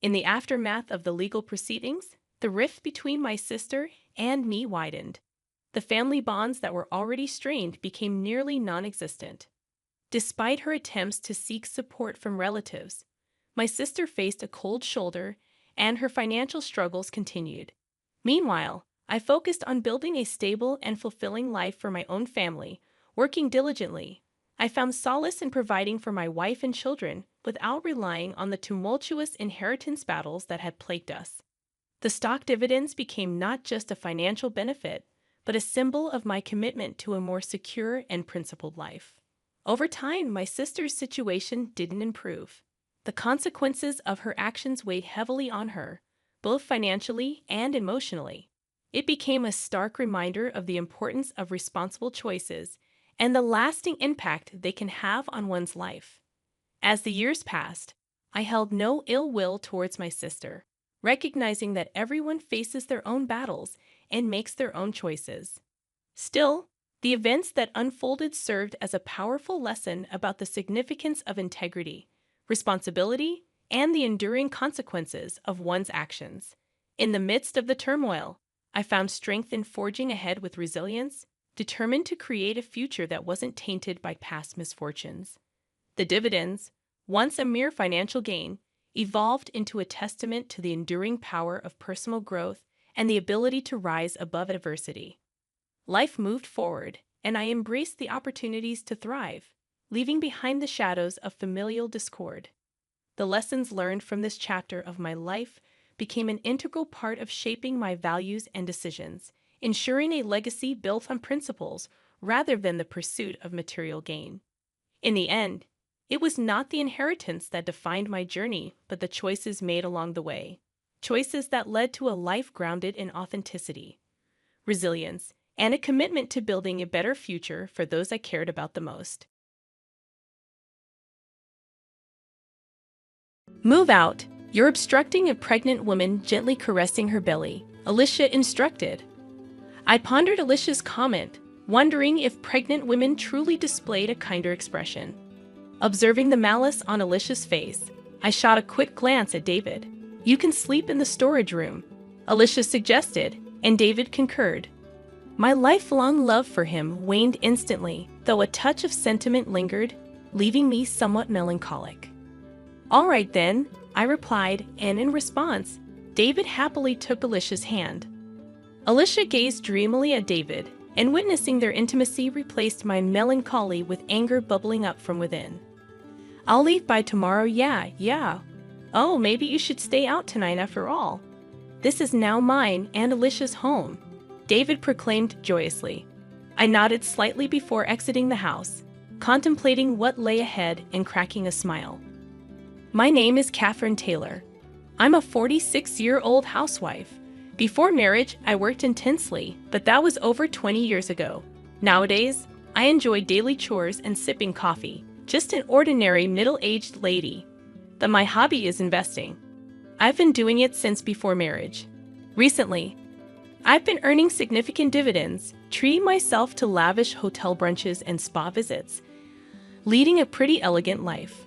In the aftermath of the legal proceedings, the rift between my sister and me widened. The family bonds that were already strained became nearly non-existent. Despite her attempts to seek support from relatives, my sister faced a cold shoulder and her financial struggles continued. Meanwhile, I focused on building a stable and fulfilling life for my own family, working diligently. I found solace in providing for my wife and children without relying on the tumultuous inheritance battles that had plagued us. The stock dividends became not just a financial benefit, but a symbol of my commitment to a more secure and principled life. Over time, my sister's situation didn't improve. The consequences of her actions weighed heavily on her, both financially and emotionally. It became a stark reminder of the importance of responsible choices and the lasting impact they can have on one's life. As the years passed, I held no ill will towards my sister, recognizing that everyone faces their own battles and makes their own choices. Still, the events that unfolded served as a powerful lesson about the significance of integrity, responsibility, and the enduring consequences of one's actions. In the midst of the turmoil, I found strength in forging ahead with resilience, determined to create a future that wasn't tainted by past misfortunes. The dividends, once a mere financial gain, evolved into a testament to the enduring power of personal growth and the ability to rise above adversity. Life moved forward, and I embraced the opportunities to thrive, leaving behind the shadows of familial discord. The lessons learned from this chapter of my life became an integral part of shaping my values and decisions, ensuring a legacy built on principles rather than the pursuit of material gain. In the end, it was not the inheritance that defined my journey, but the choices made along the way. Choices that led to a life grounded in authenticity, resilience, and a commitment to building a better future for those I cared about the most. Move out. You're obstructing a pregnant woman gently caressing her belly, Alicia instructed. I pondered Alicia's comment, wondering if pregnant women truly displayed a kinder expression. Observing the malice on Alicia's face, I shot a quick glance at David. You can sleep in the storage room. Alicia suggested, and David concurred. My lifelong love for him waned instantly, though a touch of sentiment lingered, leaving me somewhat melancholic. All right then, I replied, and in response, David happily took Alicia's hand. Alicia gazed dreamily at David, and witnessing their intimacy replaced my melancholy with anger bubbling up from within. I'll leave by tomorrow, yeah. Oh, maybe you should stay out tonight after all. This is now mine and Alicia's home, David proclaimed joyously. I nodded slightly before exiting the house, contemplating what lay ahead and cracking a smile. My name is Catherine Taylor. I'm a 46-year-old housewife. Before marriage, I worked intensely, but that was over 20 years ago. Nowadays, I enjoy daily chores and sipping coffee, just an ordinary middle-aged lady. But my hobby is investing. I've been doing it since before marriage. Recently, I've been earning significant dividends, treating myself to lavish hotel brunches and spa visits, leading a pretty elegant life.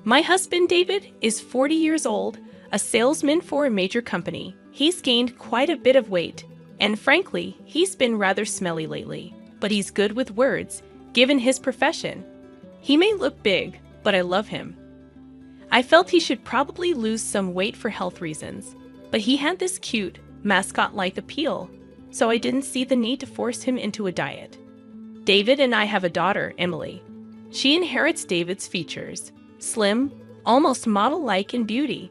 My husband, David, is 40 years old, a salesman for a major company. He's gained quite a bit of weight, and frankly, he's been rather smelly lately. But he's good with words, given his profession. He may look big, but I love him. I felt he should probably lose some weight for health reasons, but he had this cute, mascot-like appeal, so I didn't see the need to force him into a diet. David and I have a daughter, Emily. She inherits David's features. Slim, almost model-like in beauty.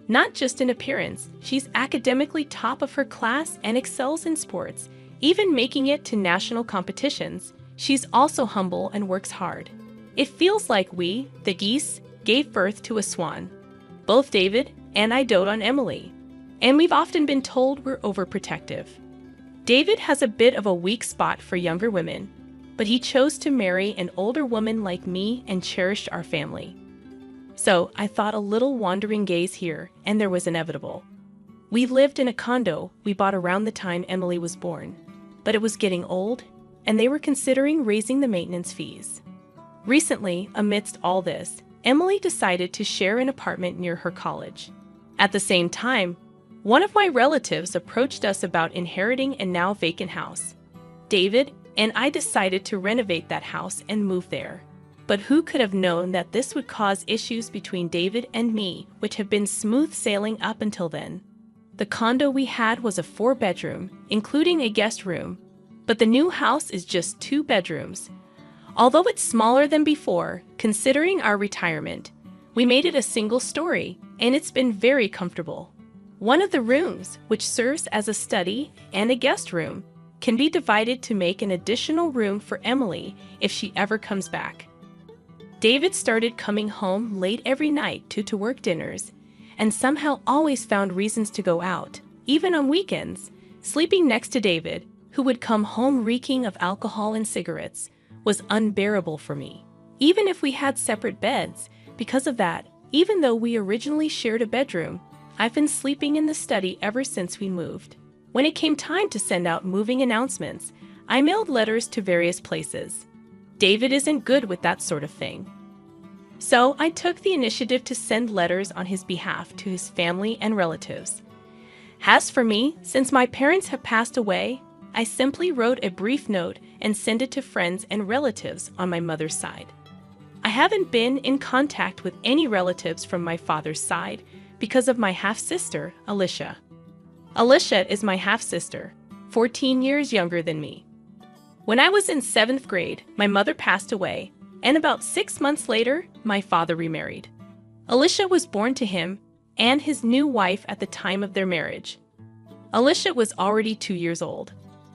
Not just in appearance, she's academically top of her class and excels in sports, even making it to national competitions. She's also humble and works hard. It feels like we, the geese, gave birth to a swan. Both David and I dote on Emily, and we've often been told we're overprotective. David has a bit of a weak spot for younger women, but he chose to marry an older woman like me and cherished our family. So I thought a little wandering gaze here, and there was inevitable. We lived in a condo we bought around the time Emily was born, but it was getting old, and they were considering raising the maintenance fees. Recently, amidst all this, Emily decided to share an apartment near her college. At the same time, one of my relatives approached us about inheriting a now vacant house. David and I decided to renovate that house and move there. But who could have known that this would cause issues between David and me, which have been smooth sailing up until then? The condo we had was a 4-bedroom, including a guest room, but the new house is just 2 bedrooms. Although it's smaller than before, considering our retirement, we made it a single story, and it's been very comfortable. One of the rooms, which serves as a study and a guest room, can be divided to make an additional room for Emily if she ever comes back. David started coming home late every night to work dinners, and somehow always found reasons to go out, even on weekends. Sleeping next to David, who would come home reeking of alcohol and cigarettes, was unbearable for me. Even if we had separate beds, because of that, even though we originally shared a bedroom, I've been sleeping in the study ever since we moved. When it came time to send out moving announcements, I mailed letters to various places. David isn't good with that sort of thing. So I took the initiative to send letters on his behalf to his family and relatives. As for me, since my parents have passed away, I simply wrote a brief note and sent it to friends and relatives on my mother's side. I haven't been in contact with any relatives from my father's side because of my half-sister, Alicia. Alicia is my half-sister, 14 years younger than me. When I was in 7th grade, my mother passed away, and about 6 months later, my father remarried. Alicia was born to him and his new wife at the time of their marriage. Alicia was already 2 years old,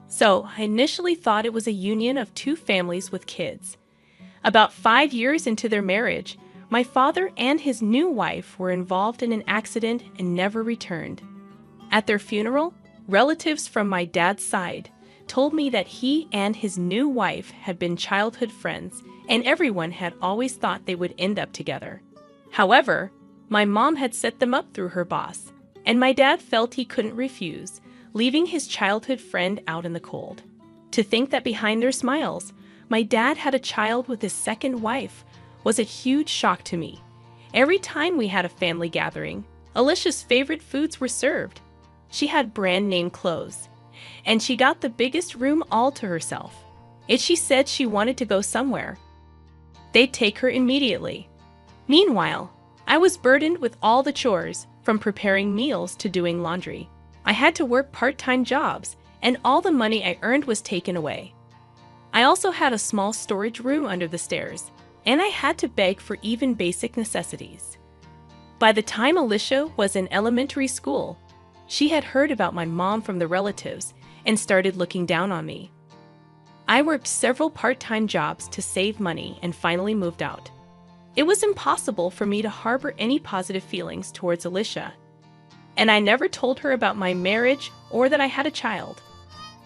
so I initially thought it was a union of 2 families with kids. About 5 years into their marriage, my father and his new wife were involved in an accident and never returned. At their funeral, relatives from my dad's side told me that he and his new wife had been childhood friends, and everyone had always thought they would end up together. However, my mom had set them up through her boss, and my dad felt he couldn't refuse, leaving his childhood friend out in the cold. To think that behind their smiles, my dad had a child with his second wife was a huge shock to me. Every time we had a family gathering, Alicia's favorite foods were served. She had brand name clothes, and she got the biggest room all to herself. If she said she wanted to go somewhere, they'd take her immediately. Meanwhile, I was burdened with all the chores, from preparing meals to doing laundry. I had to work part-time jobs, and all the money I earned was taken away. I also had a small storage room under the stairs, and I had to beg for even basic necessities. By the time Alicia was in elementary school, she had heard about my mom from the relatives and started looking down on me. I worked several part-time jobs to save money and finally moved out. It was impossible for me to harbor any positive feelings towards Alicia, and I never told her about my marriage or that I had a child.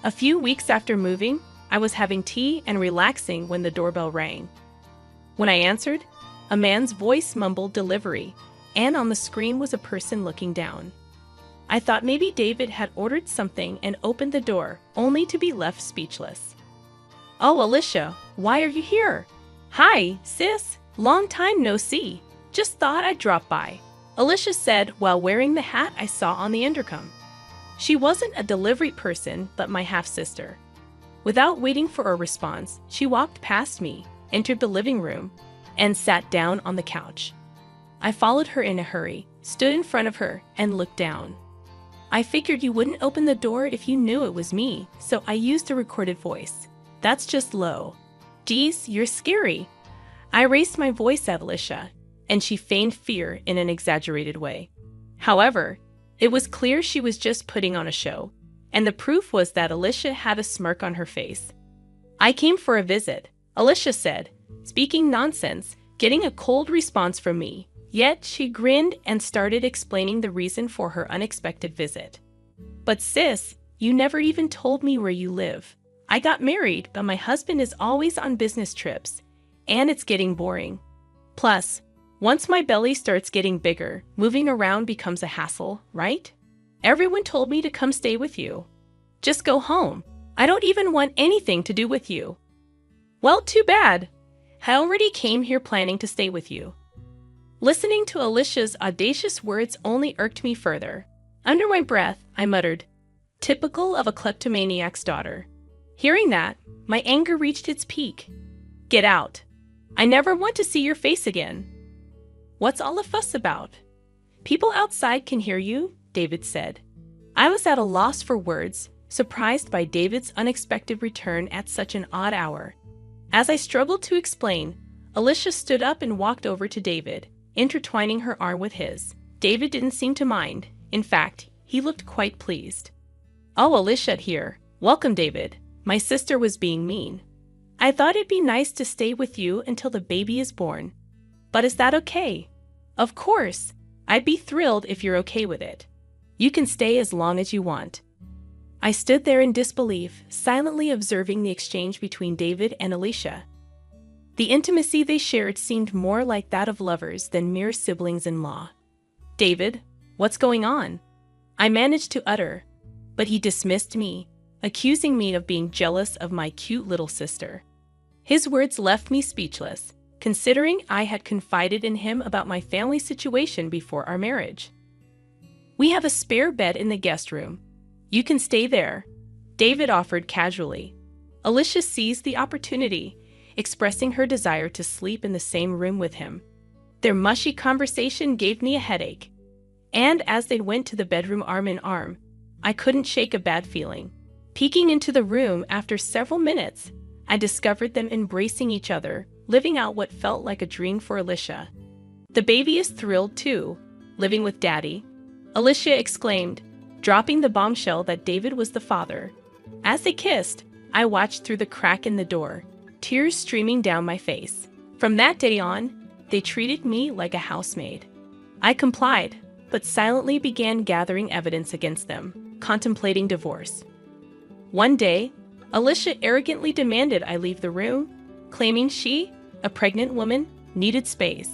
A few weeks after moving, I was having tea and relaxing when the doorbell rang. When I answered, a man's voice mumbled delivery, and on the screen was a person looking down. I thought maybe David had ordered something and opened the door, only to be left speechless. "Oh, Alicia, why are you here?" "Hi, sis. Long time no see. Just thought I'd drop by," Alicia said while wearing the hat I saw on the intercom. She wasn't a delivery person, but my half-sister. Without waiting for a response, she walked past me, entered the living room, and sat down on the couch. I followed her in a hurry, stood in front of her, and looked down. "I figured you wouldn't open the door if you knew it was me, so I used a recorded voice. That's just low." "Geez, you're scary." I raised my voice at Alicia, and she feigned fear in an exaggerated way. However, it was clear she was just putting on a show, and the proof was that Alicia had a smirk on her face. "I came for a visit," Alicia said, speaking nonsense, getting a cold response from me. Yet she grinned and started explaining the reason for her unexpected visit. "But sis, you never even told me where you live. I got married, but my husband is always on business trips, and it's getting boring. Plus, once my belly starts getting bigger, moving around becomes a hassle, right? Everyone told me to come stay with you. Just go home. I don't even want anything to do with you." "Well, too bad. I already came here planning to stay with you." Listening to Alicia's audacious words only irked me further. Under my breath, I muttered, "Typical of a kleptomaniac's daughter." Hearing that, my anger reached its peak. "Get out. I never want to see your face again." "What's all the fuss about?" "People outside can hear you," David said. I was at a loss for words, surprised by David's unexpected return at such an odd hour. As I struggled to explain, Alicia stood up and walked over to David, intertwining her arm with his. David didn't seem to mind. In fact, he looked quite pleased. "Oh, Alicia here. Welcome, David. My sister was being mean. I thought it'd be nice to stay with you until the baby is born. But is that okay?" "Of course. I'd be thrilled if you're okay with it. You can stay as long as you want." I stood there in disbelief, silently observing the exchange between David and Alicia. The intimacy they shared seemed more like that of lovers than mere siblings-in-law. "David, what's going on?" I managed to utter, but he dismissed me, accusing me of being jealous of my cute little sister. His words left me speechless, considering I had confided in him about my family situation before our marriage. "We have a spare bed in the guest room. You can stay there," David offered casually. Alicia seized the opportunity, expressing her desire to sleep in the same room with him. Their mushy conversation gave me a headache, and as they went to the bedroom arm in arm, I couldn't shake a bad feeling. Peeking into the room after several minutes, I discovered them embracing each other, living out what felt like a dream for Alicia. "The baby is thrilled too, living with Daddy," Alicia exclaimed, dropping the bombshell that David was the father. As they kissed, I watched through the crack in the door, tears streaming down my face. From that day on, they treated me like a housemaid. I complied, but silently began gathering evidence against them, contemplating divorce. One day, Alicia arrogantly demanded I leave the room, claiming she, a pregnant woman, needed space.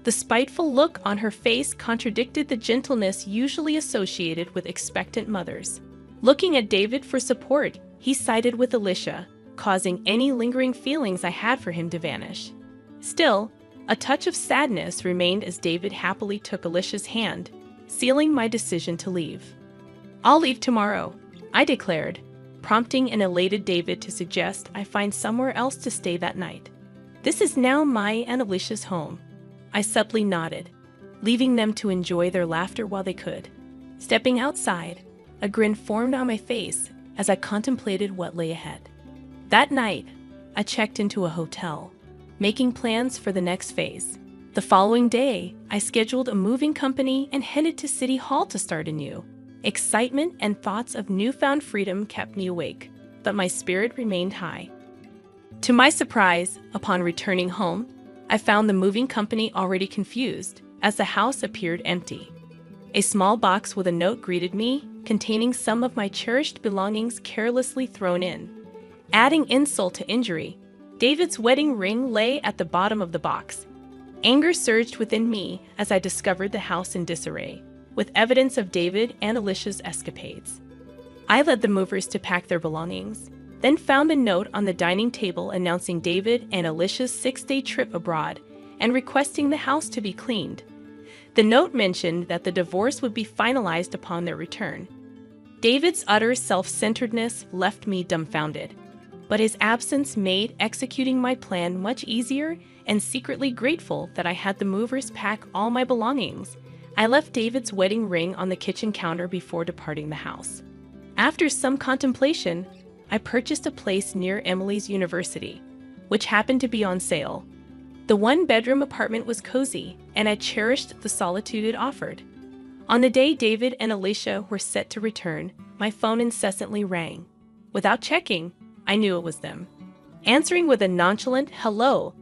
The spiteful look on her face contradicted the gentleness usually associated with expectant mothers. Looking at David for support, he sided with Alicia, causing any lingering feelings I had for him to vanish. Still, a touch of sadness remained as David happily took Alicia's hand, sealing my decision to leave. I'll leave tomorrow, I declared, prompting an elated David to suggest I find somewhere else to stay that night. This is now my and Alicia's home. I subtly nodded, leaving them to enjoy their laughter while they could. Stepping outside, a grin formed on my face as I contemplated what lay ahead. That night, I checked into a hotel, making plans for the next phase. The following day, I scheduled a moving company and headed to City Hall to start anew. Excitement and thoughts of newfound freedom kept me awake, but my spirit remained high. To my surprise, upon returning home, I found the moving company already confused, as the house appeared empty. A small box with a note greeted me, containing some of my cherished belongings carelessly thrown in. Adding insult to injury, David's wedding ring lay at the bottom of the box. Anger surged within me as I discovered the house in disarray, with evidence of David and Alicia's escapades. I led the movers to pack their belongings, then found a note on the dining table announcing David and Alicia's 6-day trip abroad and requesting the house to be cleaned. The note mentioned that the divorce would be finalized upon their return. David's utter self-centeredness left me dumbfounded, but his absence made executing my plan much easier, and secretly grateful that I had the movers pack all my belongings. I left David's wedding ring on the kitchen counter before departing the house. After some contemplation, I purchased a place near Emily's university, which happened to be on sale. The one-bedroom apartment was cozy, and I cherished the solitude it offered. On the day David and Alicia were set to return, my phone incessantly rang. Without checking, I knew it was them. Answering with a nonchalant hello,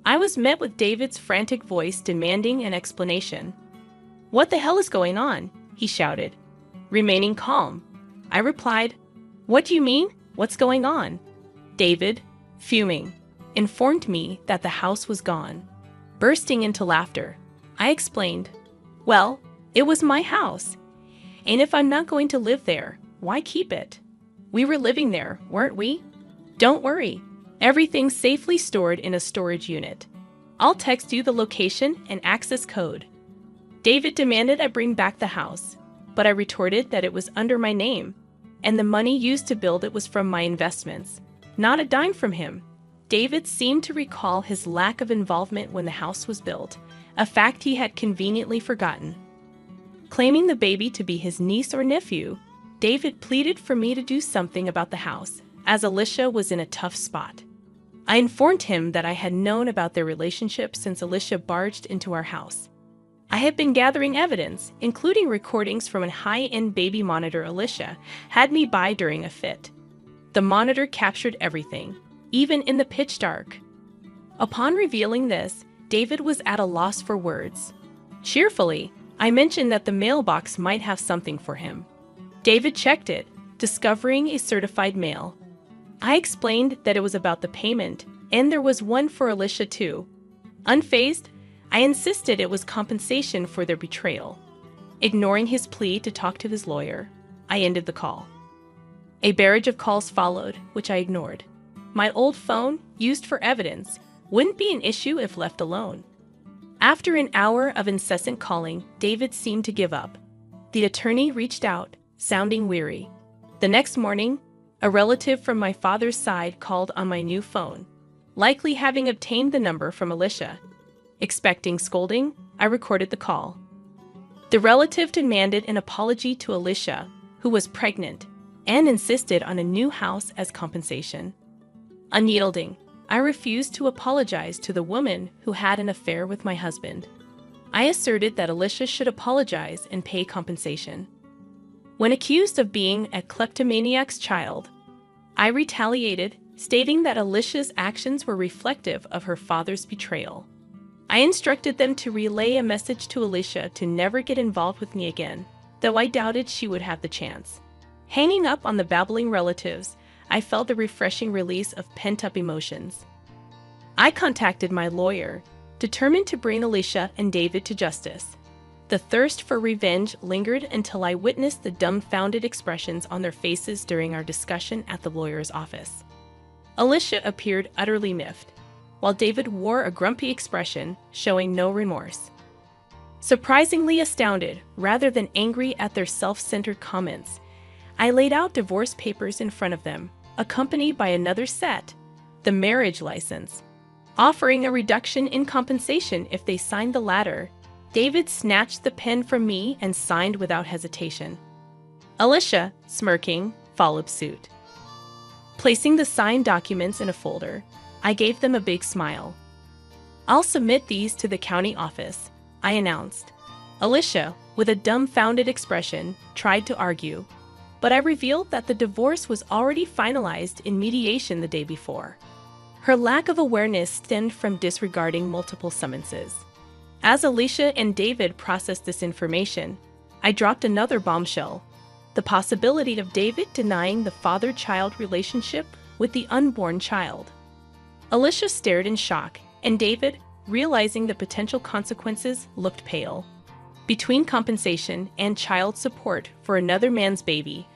I was met with David's frantic voice demanding an explanation. "What the hell is going on?" he shouted. Remaining calm, I replied, "What do you mean? What's going on?" David, fuming, informed me that the house was gone. Bursting into laughter, I explained, "Well, it was my house, and if I'm not going to live there, why keep it? We were living there, weren't we? Don't worry, everything's safely stored in a storage unit. I'll text you the location and access code." David demanded I bring back the house, but I retorted that it was under my name, and the money used to build it was from my investments, not a dime from him. David seemed to recall his lack of involvement when the house was built, a fact he had conveniently forgotten. Claiming the baby to be his niece or nephew, David pleaded for me to do something about the house, as Alicia was in a tough spot. I informed him that I had known about their relationship since Alicia barged into our house. I had been gathering evidence, including recordings from a high-end baby monitor Alicia had me buy during a fit. The monitor captured everything, even in the pitch dark. Upon revealing this, David was at a loss for words. Cheerfully, I mentioned that the mailbox might have something for him. David checked it, discovering a certified mail. I explained that it was about the payment, and there was one for Alicia too. Unfazed, I insisted it was compensation for their betrayal. Ignoring his plea to talk to his lawyer, I ended the call. A barrage of calls followed, which I ignored. My old phone, used for evidence, wouldn't be an issue if left alone. After an hour of incessant calling, David seemed to give up. The attorney reached out, sounding weary. The next morning, a relative from my father's side called on my new phone, likely having obtained the number from Alicia. Expecting scolding, I recorded the call. The relative demanded an apology to Alicia, who was pregnant, and insisted on a new house as compensation. Unyielding, I refused to apologize to the woman who had an affair with my husband. I asserted that Alicia should apologize and pay compensation. When accused of being a kleptomaniac's child, I retaliated, stating that Alicia's actions were reflective of her father's betrayal. I instructed them to relay a message to Alicia to never get involved with me again, though I doubted she would have the chance. Hanging up on the babbling relatives, I felt the refreshing release of pent-up emotions. I contacted my lawyer, determined to bring Alicia and David to justice. The thirst for revenge lingered until I witnessed the dumbfounded expressions on their faces during our discussion at the lawyer's office. Alicia appeared utterly miffed, while David wore a grumpy expression, showing no remorse. Surprisingly astounded, rather than angry at their self-centered comments, I laid out divorce papers in front of them, accompanied by another set, the marriage license, offering a reduction in compensation if they signed the latter. David snatched the pen from me and signed without hesitation. Alicia, smirking, followed suit. Placing the signed documents in a folder, I gave them a big smile. "I'll submit these to the county office," I announced. Alicia, with a dumbfounded expression, tried to argue, but I revealed that the divorce was already finalized in mediation the day before. Her lack of awareness stemmed from disregarding multiple summonses. As Alicia and David processed this information, I dropped another bombshell: the possibility of David denying the father-child relationship with the unborn child. Alicia stared in shock, and David, realizing the potential consequences, looked pale. Between compensation and child support for another man's baby,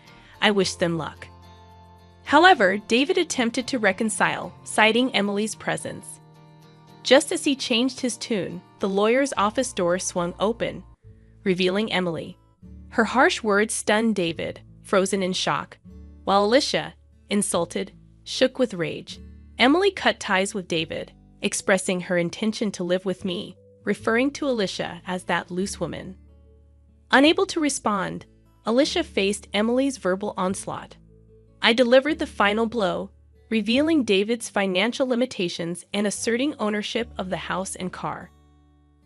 I wished them luck. However, David attempted to reconcile, citing Emily's presence. Just as he changed his tune, the lawyer's office door swung open, revealing Emily. Her harsh words stunned David, frozen in shock, while Alicia, insulted, shook with rage. Emily cut ties with David, expressing her intention to live with me, referring to Alicia as that loose woman. Unable to respond, Alicia faced Emily's verbal onslaught. I delivered the final blow, revealing David's financial limitations and asserting ownership of the house and car.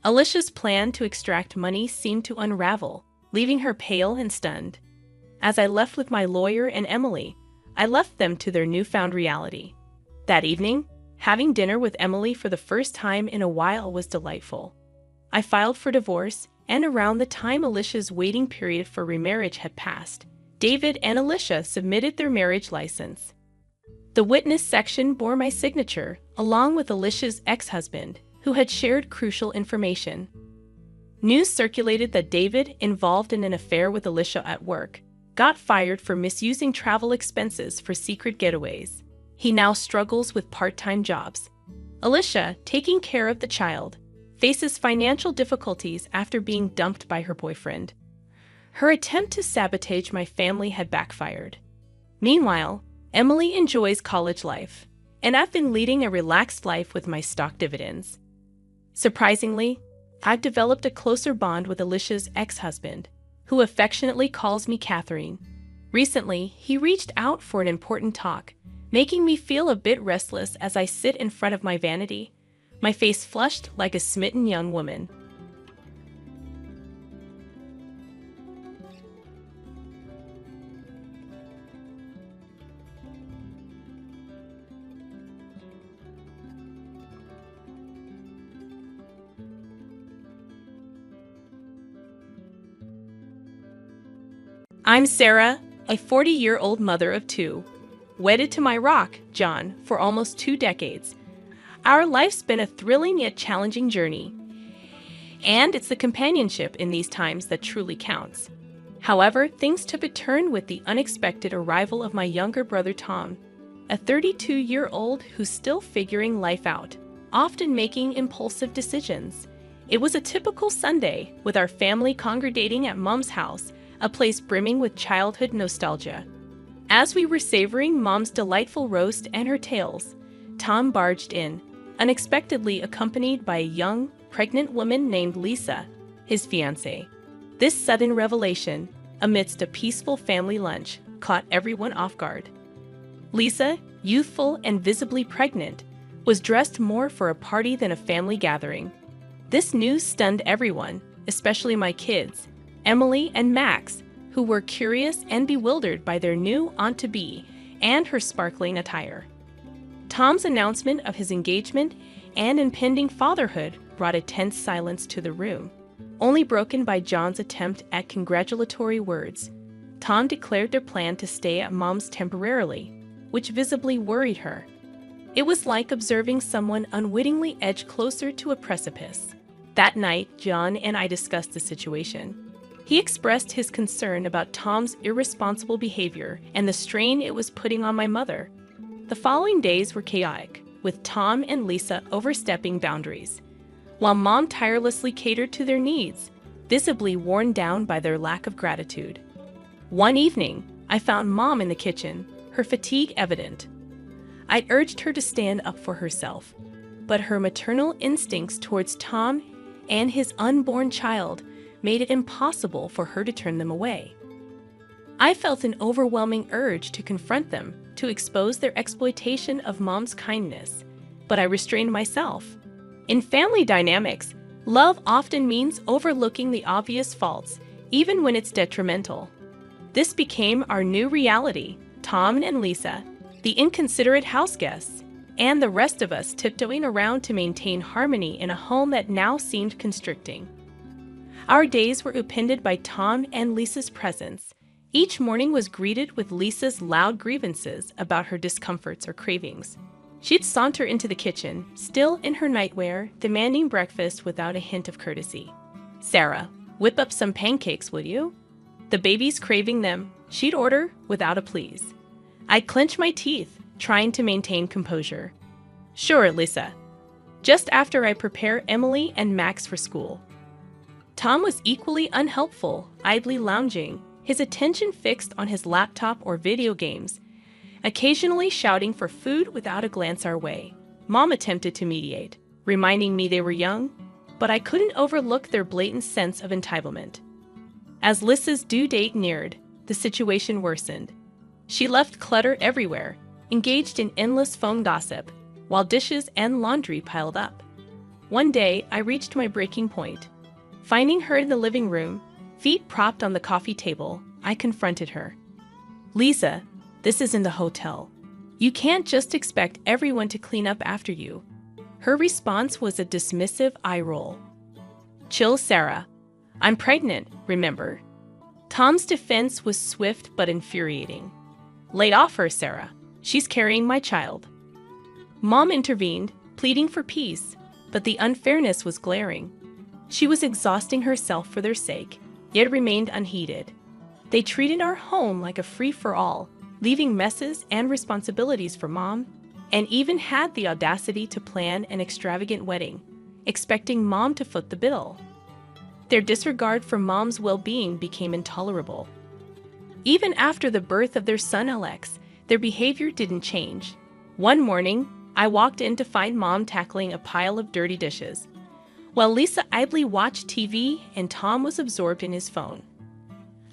Alicia's plan to extract money seemed to unravel, leaving her pale and stunned. As I left with my lawyer and Emily, I left them to their newfound reality. That evening, having dinner with Emily for the first time in a while was delightful. I filed for divorce, and around the time Alicia's waiting period for remarriage had passed, David and Alicia submitted their marriage license. The witness section bore my signature, along with Alicia's ex-husband, who had shared crucial information. News circulated that David, involved in an affair with Alicia at work, got fired for misusing travel expenses for secret getaways. He now struggles with part-time jobs. Alicia, taking care of the child, faces financial difficulties after being dumped by her boyfriend. Her attempt to sabotage my family had backfired. Meanwhile, Emily enjoys college life, and I've been leading a relaxed life with my stock dividends. Surprisingly, I've developed a closer bond with Alicia's ex-husband, who affectionately calls me Catherine. Recently, he reached out for an important talk, making me feel a bit restless as I sit in front of my vanity, my face flushed like a smitten young woman. I'm Sarah, a 40-year-old mother of two, wedded to my rock, John, for almost 2 decades. Our life's been a thrilling yet challenging journey, and it's the companionship in these times that truly counts. However, things took a turn with the unexpected arrival of my younger brother Tom, a 32-year-old who's still figuring life out, often making impulsive decisions. It was a typical Sunday, with our family congregating at Mom's house, a place brimming with childhood nostalgia. As we were savoring Mom's delightful roast and her tales, Tom barged in, unexpectedly accompanied by a young, pregnant woman named Lisa, his fiancée. This sudden revelation, amidst a peaceful family lunch, caught everyone off guard. Lisa, youthful and visibly pregnant, was dressed more for a party than a family gathering. This news stunned everyone, especially my kids, Emily and Max, who were curious and bewildered by their new aunt-to-be and her sparkling attire. Tom's announcement of his engagement and impending fatherhood brought a tense silence to the room, only broken by John's attempt at congratulatory words. Tom declared their plan to stay at Mom's temporarily, which visibly worried her. It was like observing someone unwittingly edge closer to a precipice. That night, John and I discussed the situation. He expressed his concern about Tom's irresponsible behavior and the strain it was putting on my mother. The following days were chaotic, with Tom and Lisa overstepping boundaries, while Mom tirelessly catered to their needs, visibly worn down by their lack of gratitude. One evening, I found Mom in the kitchen, her fatigue evident. I urged her to stand up for herself, but her maternal instincts towards Tham and his unborn child made it impossible for her to turn them away. I felt an overwhelming urge to confront them, to expose their exploitation of Mom's kindness, but I restrained myself. In family dynamics, love often means overlooking the obvious faults, even when it's detrimental. This became our new reality: Tom and Lisa, the inconsiderate house guests, and the rest of us tiptoeing around to maintain harmony in a home that now seemed constricting. Our days were upended by Tom and Lisa's presence. Each morning was greeted with Lisa's loud grievances about her discomforts or cravings. She'd saunter into the kitchen, still in her nightwear, demanding breakfast without a hint of courtesy. "Sarah, whip up some pancakes, will you?" The baby's craving them, she'd order without a please. I'd clench my teeth, trying to maintain composure. "Sure, Lisa." Just after I prepare Emily and Max for school. Tom was equally unhelpful, idly lounging, his attention fixed on his laptop or video games, occasionally shouting for food without a glance our way. Mom attempted to mediate, reminding me they were young, but I couldn't overlook their blatant sense of entitlement. As Lisa's due date neared, the situation worsened. She left clutter everywhere, engaged in endless phone gossip, while dishes and laundry piled up. One day, I reached my breaking point. Finding her in the living room, feet propped on the coffee table, I confronted her. "Lisa, this isn't a hotel. You can't just expect everyone to clean up after you." Her response was a dismissive eye roll. "Chill, Sarah. I'm pregnant, remember?" Tom's defense was swift but infuriating. "Lay off her, Sarah. She's carrying my child." Mom intervened, pleading for peace, but the unfairness was glaring. She was exhausting herself for their sake, yet remained unheeded. They treated our home like a free-for-all, leaving messes and responsibilities for Mom, and even had the audacity to plan an extravagant wedding, expecting Mom to foot the bill. Their disregard for Mom's well-being became intolerable. Even after the birth of their son Alex, their behavior didn't change. One morning, I walked in to find Mom tackling a pile of dirty dishes, while Lisa idly watched TV and Tom was absorbed in his phone.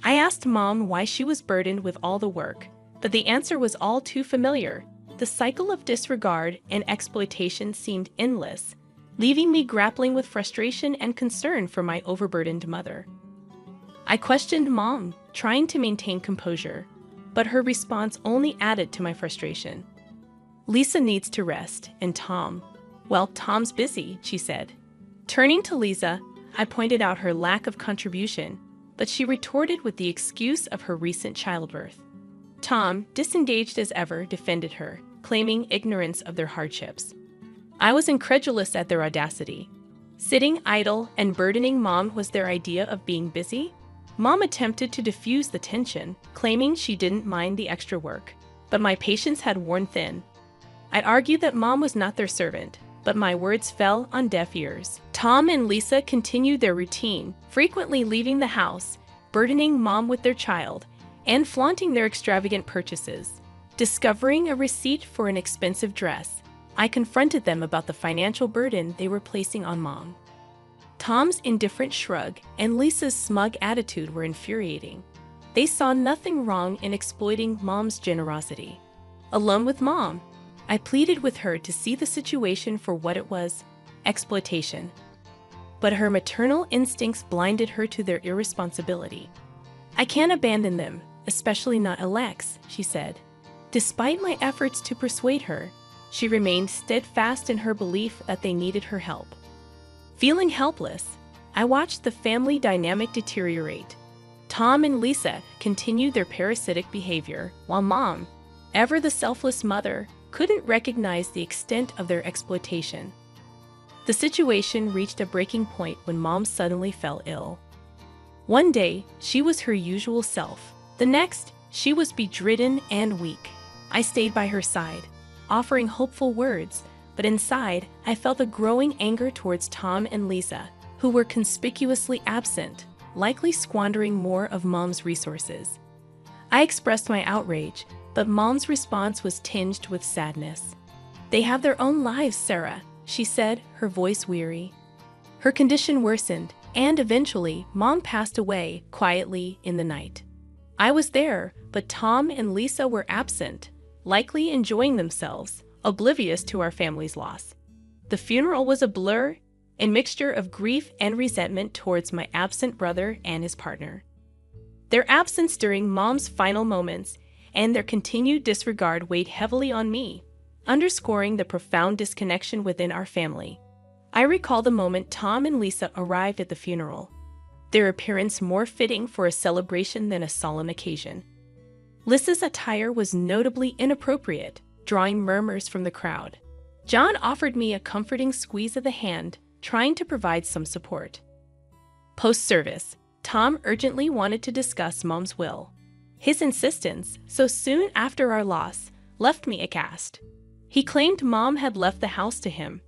I asked Mom why she was burdened with all the work, but the answer was all too familiar. The cycle of disregard and exploitation seemed endless, leaving me grappling with frustration and concern for my overburdened mother. I questioned Mom, trying to maintain composure, but her response only added to my frustration. "Lisa needs to rest, and Tom, well, Tom's busy," she said. Turning to Lisa, I pointed out her lack of contribution, but she retorted with the excuse of her recent childbirth. Tom, disengaged as ever, defended her, claiming ignorance of their hardships. I was incredulous at their audacity. Sitting idle and burdening Mom was their idea of being busy? Mom attempted to diffuse the tension, claiming she didn't mind the extra work, but my patience had worn thin. I'd argued that Mom was not their servant, but my words fell on deaf ears. Tom and Lisa continued their routine, frequently leaving the house, burdening Mom with their child, and flaunting their extravagant purchases. Discovering a receipt for an expensive dress, I confronted them about the financial burden they were placing on Mom. Tom's indifferent shrug and Lisa's smug attitude were infuriating. They saw nothing wrong in exploiting Mom's generosity. Alone with Mom, I pleaded with her to see the situation for what it was: exploitation. But her maternal instincts blinded her to their irresponsibility. "I can't abandon them, especially not Alex," she said. Despite my efforts to persuade her, she remained steadfast in her belief that they needed her help. Feeling helpless, I watched the family dynamic deteriorate. Tom and Lisa continued their parasitic behavior, while Mom, ever the selfless mother, couldn't recognize the extent of their exploitation. The situation reached a breaking point when Mom suddenly fell ill. One day, she was her usual self. The next, she was bedridden and weak. I stayed by her side, offering hopeful words, but inside, I felt a growing anger towards Tom and Lisa, who were conspicuously absent, likely squandering more of Mom's resources. I expressed my outrage, but Mom's response was tinged with sadness. "They have their own lives, Sarah," she said, her voice weary. Her condition worsened, and eventually, Mom passed away quietly in the night. I was there, but Tom and Lisa were absent, likely enjoying themselves, oblivious to our family's loss. The funeral was a blur, a mixture of grief and resentment towards my absent brother and his partner. Their absence during Mom's final moments and their continued disregard weighed heavily on me, underscoring the profound disconnection within our family. I recall the moment Tom and Lisa arrived at the funeral, their appearance more fitting for a celebration than a solemn occasion. Lisa's attire was notably inappropriate, drawing murmurs from the crowd. John offered me a comforting squeeze of the hand, trying to provide some support. Post-service, Tom urgently wanted to discuss Mom's will. His insistence, so soon after our loss, left me aghast. He claimed Mom had left the house to him,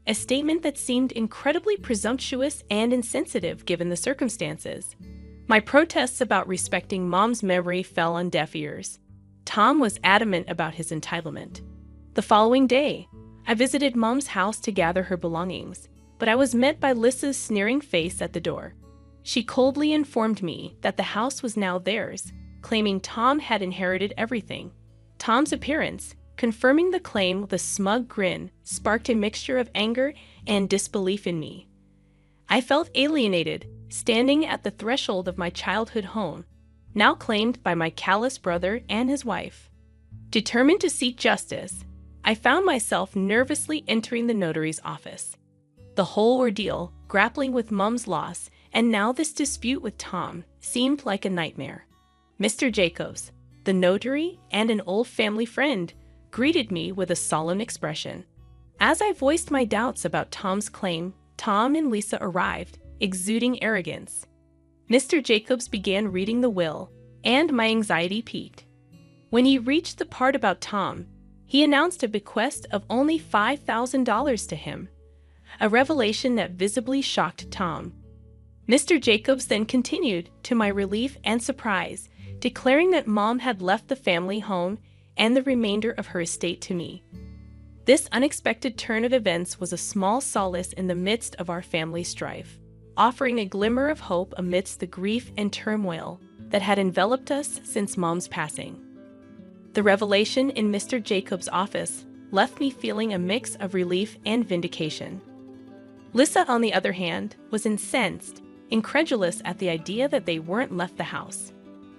a statement that seemed incredibly presumptuous and insensitive given the circumstances. My protests about respecting Mom's memory fell on deaf ears. Tom was adamant about his entitlement. The following day, I visited Mom's house to gather her belongings, but I was met by Lisa's sneering face at the door. She coldly informed me that the house was now theirs, claiming Tom had inherited everything. Tom's appearance, confirming the claim with a smug grin, sparked a mixture of anger and disbelief in me. I felt alienated, standing at the threshold of my childhood home, now claimed by my callous brother and his wife. Determined to seek justice, I found myself nervously entering the notary's office. The whole ordeal, grappling with Mom's loss, and now this dispute with Tom, seemed like a nightmare. Mr. Jacobs, the notary and an old family friend, greeted me with a solemn expression. As I voiced my doubts about Tom's claim, Tom and Lisa arrived, exuding arrogance. Mr. Jacobs began reading the will, and my anxiety peaked. When he reached the part about Tom, he announced a bequest of only $5,000 to him, a revelation that visibly shocked Tom. Mr. Jacobs then continued, to my relief and surprise, declaring that Mom had left the family home and the remainder of her estate to me. This unexpected turn of events was a small solace in the midst of our family strife, offering a glimmer of hope amidst the grief and turmoil that had enveloped us since Mom's passing. The revelation in Mr. Jacobs' office left me feeling a mix of relief and vindication. Lisa, on the other hand, was incensed, incredulous at the idea that they weren't left the house.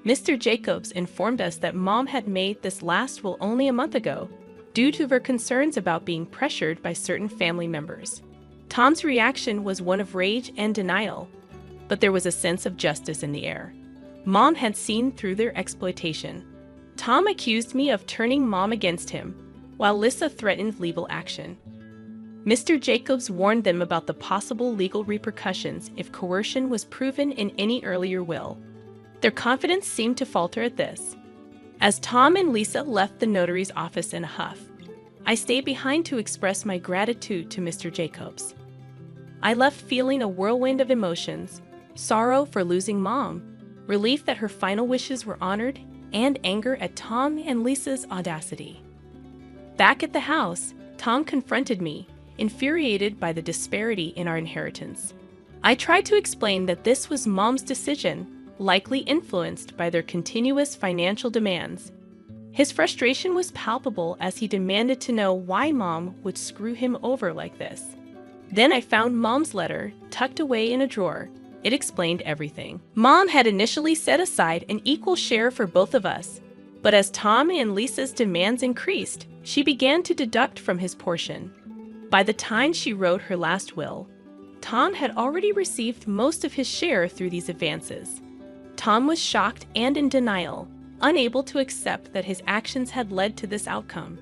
Mr. Jacobs informed us that Mom had made this last will only a month ago, due to her concerns about being pressured by certain family members. Tom's reaction was one of rage and denial, but there was a sense of justice in the air. Mom had seen through their exploitation. Tom accused me of turning Mom against him, while Lisa threatened legal action. Mr. Jacobs warned them about the possible legal repercussions if coercion was proven in any earlier will. Their confidence seemed to falter at this. As Tom and Lisa left the notary's office in a huff, I stayed behind to express my gratitude to Mr. Jacobs. I left feeling a whirlwind of emotions, sorrow for losing Mom, relief that her final wishes were honored, and anger at Tom and Lisa's audacity. Back at the house, Tom confronted me, infuriated by the disparity in our inheritance. I tried to explain that this was Mom's decision, likely influenced by their continuous financial demands. His frustration was palpable as he demanded to know why Mom would screw him over like this. Then I found Mom's letter, tucked away in a drawer. It explained everything. Mom had initially set aside an equal share for both of us, but as Tom and Lisa's demands increased, she began to deduct from his portion. By the time she wrote her last will, Tom had already received most of his share through these advances. Tom was shocked and in denial, unable to accept that his actions had led to this outcome.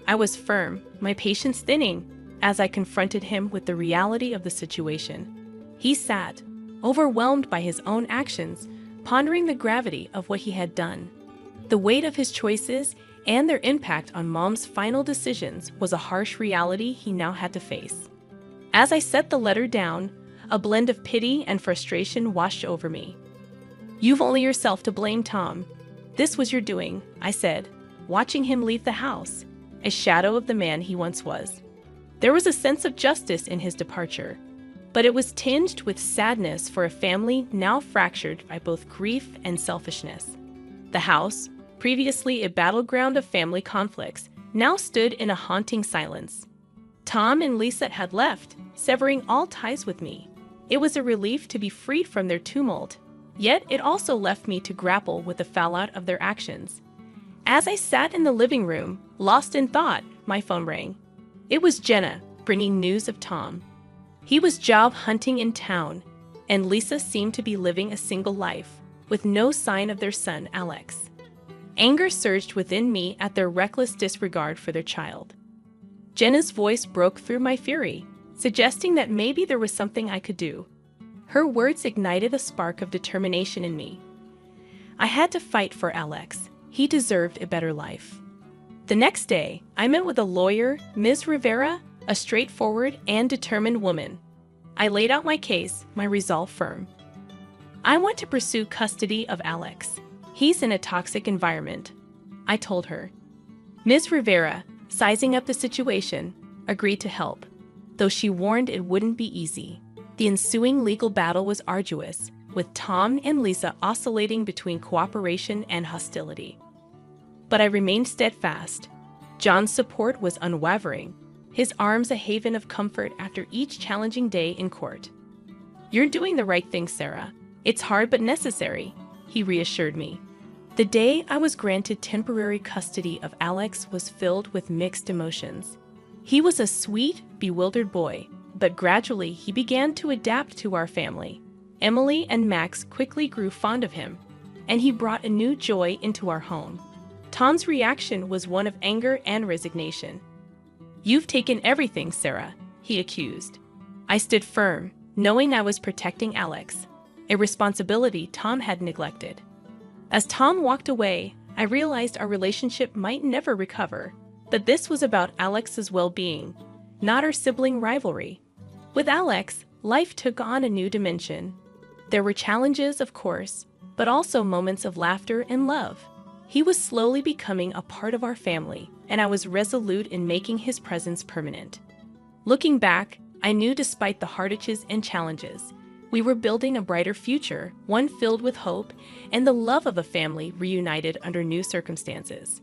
I was firm, my patience thinning, as I confronted him with the reality of the situation. He sat, overwhelmed by his own actions, pondering the gravity of what he had done. The weight of his choices and their impact on Mom's final decisions was a harsh reality he now had to face. As I set the letter down, a blend of pity and frustration washed over me. "You've only yourself to blame, Tom. "This was your doing," I said, watching him leave the house, a shadow of the man he once was. There was a sense of justice in his departure, but it was tinged with sadness for a family now fractured by both grief and selfishness. The house, previously a battleground of family conflicts, now stood in a haunting silence. Tom and Lisa had left, severing all ties with me. It was a relief to be freed from their tumult, yet it also left me to grapple with the fallout of their actions. As I sat in the living room, lost in thought, my phone rang. It was Jenna, bringing news of Tom. He was job hunting in town, and Lisa seemed to be living a single life, with no sign of their son, Alex. Anger surged within me at their reckless disregard for their child. Jenna's voice broke through my fury, suggesting that maybe there was something I could do. Her words ignited a spark of determination in me. I had to fight for Alex. He deserved a better life. The next day, I met with a lawyer, Ms. Rivera, a straightforward and determined woman. I laid out my case, my resolve firm. I want to pursue custody of Alex. He's in a toxic environment, I told her. Ms. Rivera, sizing up the situation, agreed to help, though she warned it wouldn't be easy. The ensuing legal battle was arduous, with Tom and Lisa oscillating between cooperation and hostility. But I remained steadfast. John's support was unwavering, his arms a haven of comfort after each challenging day in court. "You're doing the right thing, Sarah. It's hard but necessary," he reassured me. The day I was granted temporary custody of Alex was filled with mixed emotions. He was a sweet, bewildered boy, but gradually he began to adapt to our family. Emily and Max quickly grew fond of him, and he brought a new joy into our home. Tom's reaction was one of anger and resignation. "You've taken everything, Sarah," he accused. I stood firm, knowing I was protecting Alex, a responsibility Tom had neglected. As Tom walked away, I realized our relationship might never recover, but this was about Alex's well-being, not our sibling rivalry. With Alex, life took on a new dimension. There were challenges, of course, but also moments of laughter and love. He was slowly becoming a part of our family, and I was resolute in making his presence permanent. Looking back, I knew despite the hardships and challenges, we were building a brighter future, one filled with hope and the love of a family reunited under new circumstances.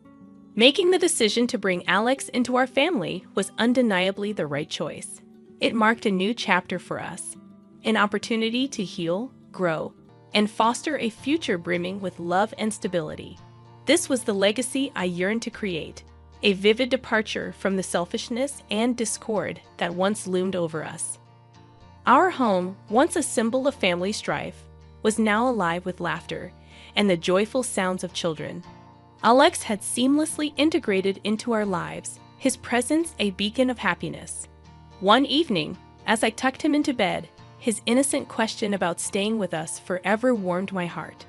Making the decision to bring Alex into our family was undeniably the right choice. It marked a new chapter for us, an opportunity to heal, grow, and foster a future brimming with love and stability. This was the legacy I yearned to create, a vivid departure from the selfishness and discord that once loomed over us. Our home, once a symbol of family strife, was now alive with laughter and the joyful sounds of children. Alex had seamlessly integrated into our lives, his presence a beacon of happiness. One evening, as I tucked him into bed, his innocent question about staying with us forever warmed my heart.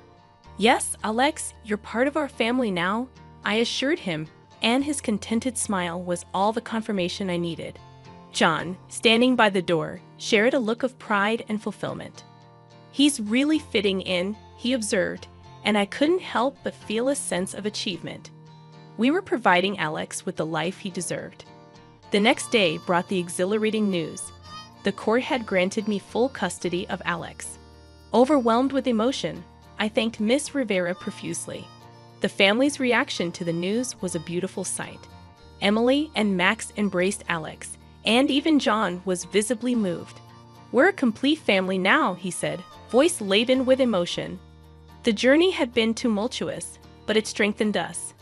"Yes, Alex, you're part of our family now," I assured him, and his contented smile was all the confirmation I needed. John, standing by the door, shared a look of pride and fulfillment. "He's really fitting in," he observed, and I couldn't help but feel a sense of achievement. We were providing Alex with the life he deserved. The next day brought the exhilarating news. The court had granted me full custody of Alex. Overwhelmed with emotion, I thanked Miss Rivera profusely. The family's reaction to the news was a beautiful sight. Emily and Max embraced Alex, and even John was visibly moved. "We're a complete family now," he said, voice laden with emotion. The journey had been tumultuous, but it strengthened us.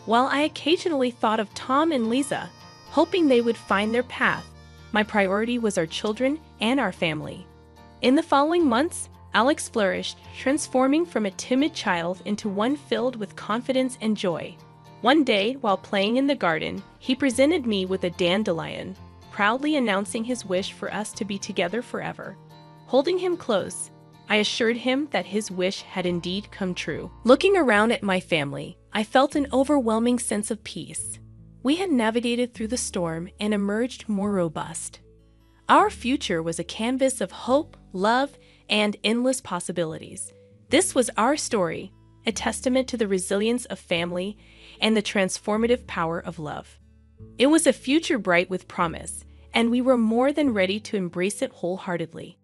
While I occasionally thought of Tom and Lisa, hoping they would find their path, my priority was our children and our family. In the following months, Alex flourished, transforming from a timid child into one filled with confidence and joy. One day, while playing in the garden, he presented me with a dandelion, proudly announcing his wish for us to be together forever. Holding him close, I assured him that his wish had indeed come true. Looking around at my family, I felt an overwhelming sense of peace. We had navigated through the storm and emerged more robust. Our future was a canvas of hope, love, and endless possibilities. This was our story, a testament to the resilience of family and the transformative power of love. It was a future bright with promise, and we were more than ready to embrace it wholeheartedly.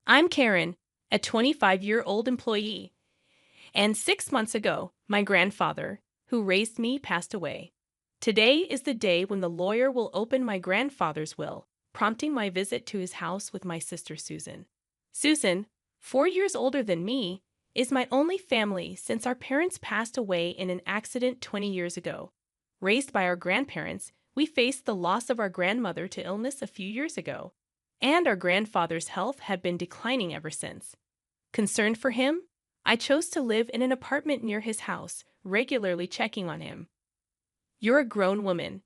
I'm Karen, a 25-year-old employee, and 6 months ago, my grandfather, who raised me, passed away. Today is the day when the lawyer will open my grandfather's will, prompting my visit to his house with my sister Susan. Susan, 4 years older than me, is my only family since our parents passed away in an accident 20 years ago. Raised by our grandparents, we faced the loss of our grandmother to illness a few years ago, and our grandfather's health had been declining ever since. Concerned for him, I chose to live in an apartment near his house, regularly checking on him. "You're a grown woman.